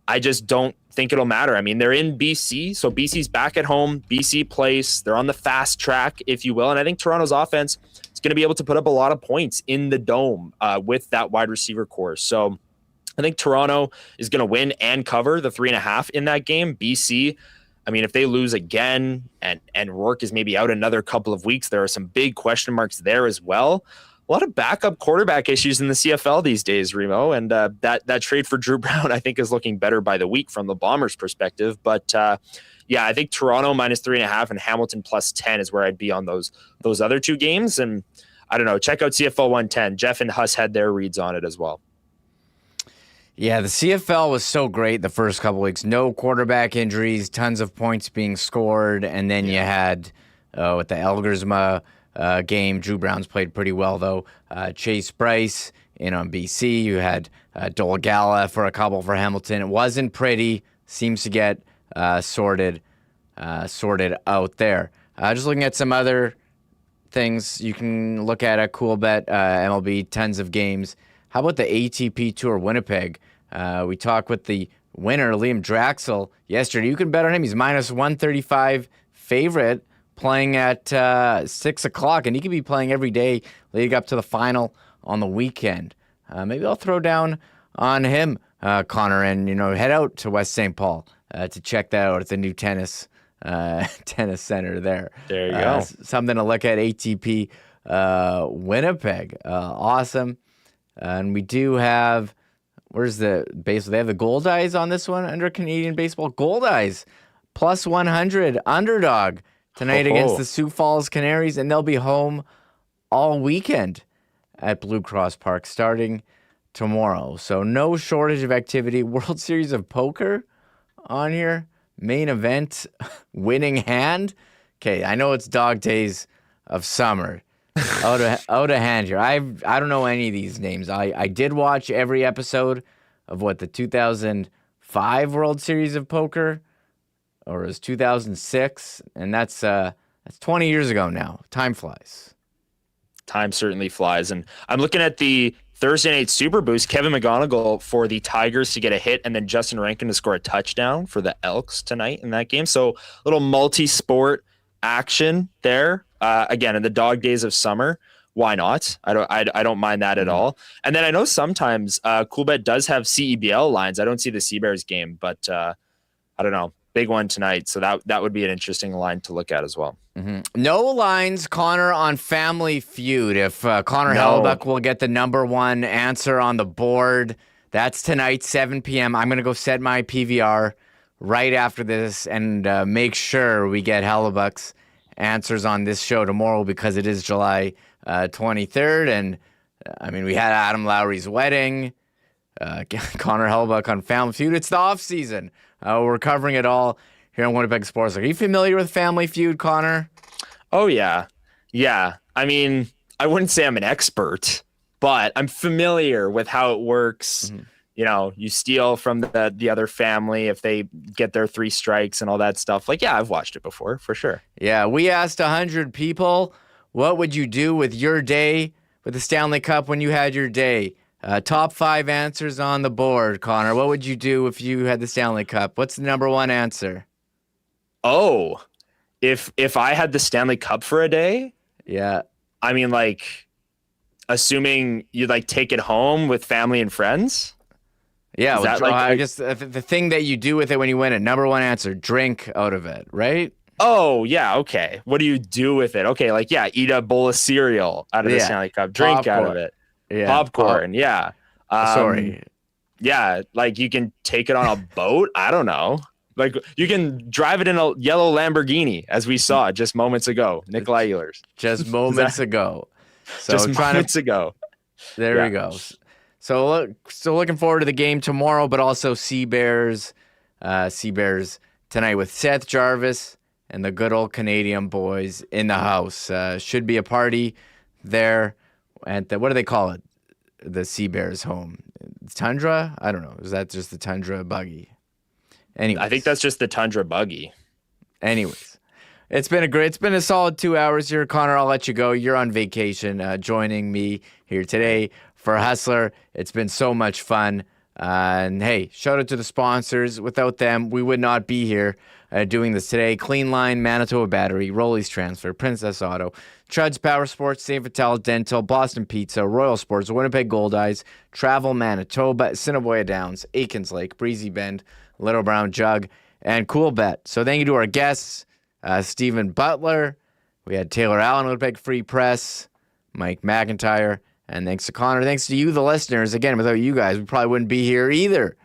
I just don't think it'll matter. I mean, they're in BC, so BC's back at home, BC place. They're on the fast track, if you will. And I think Toronto's offense is going to be able to put up a lot of points in the Dome with that wide receiver core. So I think Toronto is going to win and cover the 3.5 in that game. BC, I mean, if they lose again and Rourke is maybe out another couple of weeks, there are some big question marks there as well. A lot of backup quarterback issues in the CFL these days, Remo, and that trade for Drew Brown, I think, is looking better by the week from the Bombers' perspective. But I think Toronto minus 3.5 and Hamilton plus 10 is where I'd be on those other two games. And I don't know, check out CFL 110. Jeff and Huss had their reads on it as well. Yeah, the CFL was so great the first couple weeks. No quarterback injuries, tons of points being scored, and then you had with the Elgersma game, Drew Brown's played pretty well though. Chase Bryce in on BC. You had Dole Gala for a couple for Hamilton. It wasn't pretty. Seems to get sorted out there. Just looking at some other things you can look at Coolbet, MLB, tons of games. How about the ATP Tour Winnipeg? We talked with the winner, Liam Draxel, yesterday. You can bet on him. He's minus 135 favorite, playing at 6 o'clock, and he could be playing every day leading up to the final on the weekend. Maybe I'll throw down on him, Connor, and head out to West St. Paul to check that out. It's a new tennis center there. There you go. Something to look at, ATP Winnipeg. Awesome. And we do have, where's the base? They have the Gold Eyes on this one under Canadian baseball. Gold Eyes plus 100 underdog tonight against the Sioux Falls Canaries, and they'll be home all weekend at Blue Cross Park starting tomorrow. So no shortage of activity. World Series of Poker on here. Main event, winning hand. Okay, I know it's dog days of summer. out of hand here. I don't know any of these names. I did watch every episode of the 2005 World Series of Poker, or it was 2006, and that's 20 years ago now. Time flies. Time certainly flies, and I'm looking at the Thursday night Super Boost. Kevin McGonigal for the Tigers to get a hit, and then Justin Rankin to score a touchdown for the Elks tonight in that game. So a little multi-sport action there. Again, in the dog days of summer, why not? I don't mind that at all. And then I know sometimes Coolbet does have CEBL lines. I don't see the Seabears game, but I don't know. Big one tonight, so that would be an interesting line to look at as well. Mm-hmm. No lines, Connor, on Family Feud. If Connor Hrabchak will get the number one answer on the board, that's tonight, 7 p.m. I'm going to go set my PVR right after this and make sure we get Hrabchak's answers on this show tomorrow, because it is July 23rd. And I mean, we had Adam Lowry's wedding, Connor Hrabchak on Family Feud. It's the off season. We're covering it all here on Winnipeg Sports. Are you familiar with Family Feud, Connor? Oh, yeah. Yeah. I mean, I wouldn't say I'm an expert, but I'm familiar with how it works. Mm-hmm. You steal from the other family if they get their 3 strikes and all that stuff. I've watched it before, for sure. Yeah, we asked 100 people, what would you do with your day with the Stanley Cup when you had your day? Top 5 answers on the board, Connor. What would you do if you had the Stanley Cup? What's the number one answer? Oh, if I had the Stanley Cup for a day? Yeah. I mean, assuming you'd take it home with family and friends? Yeah, I guess the thing that you do with it when you win it, number one answer, drink out of it, right? Oh, yeah, okay. What do you do with it? Okay, eat a bowl of cereal out of the Stanley Cup, drink out of it. Yeah. Popcorn, yeah. Sorry. Yeah, you can take it on a boat. I don't know. You can drive it in a yellow Lamborghini, as we saw just moments ago. Nikolai Ehlers. Just moments ago. So just moments ago. There we go. So looking forward to the game tomorrow, but also Seabears tonight with Seth Jarvis and the good old Canadian boys in the house. Should be a party there at what do they call it? The Seabears home. Tundra? I don't know. Is that just the Tundra buggy? Anyways. I think that's just the Tundra buggy. Anyways, it's been a solid 2 hours here. Connor, I'll let you go. You're on vacation, joining me here today for Hustler. It's been so much fun. And hey, shout out to the sponsors. Without them, we would not be here doing this today. Clean Line, Manitoba Battery, Rollies Transfer, Princess Auto, Chudds Power Sports, St. Vital Dental, Boston Pizza, Royal Sports, Winnipeg Gold Eyes, Travel Manitoba, Assiniboia Downs, Aikens Lake, Breezy Bend, Little Brown Jug, and Coolbet. So thank you to our guests, Stephen Butler. We had Taylor Allen, Winnipeg Free Press, Mike McIntyre, and thanks to Connor. Thanks to you, the listeners. Again, without you guys, we probably wouldn't be here either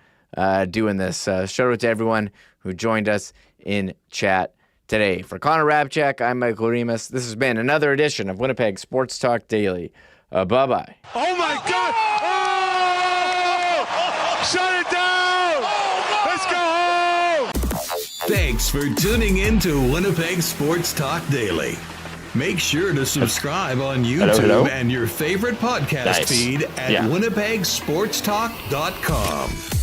doing this. Shout out to everyone who joined us in chat today. For Connor Hrabchak, I'm Michael Remis. This has been another edition of Winnipeg Sports Talk Daily. Bye-bye. Oh, my God! Oh! Shut it down! Let's go home! Thanks for tuning in to Winnipeg Sports Talk Daily. Make sure to subscribe on YouTube and your favorite podcast feed at winnipegsportstalk.com.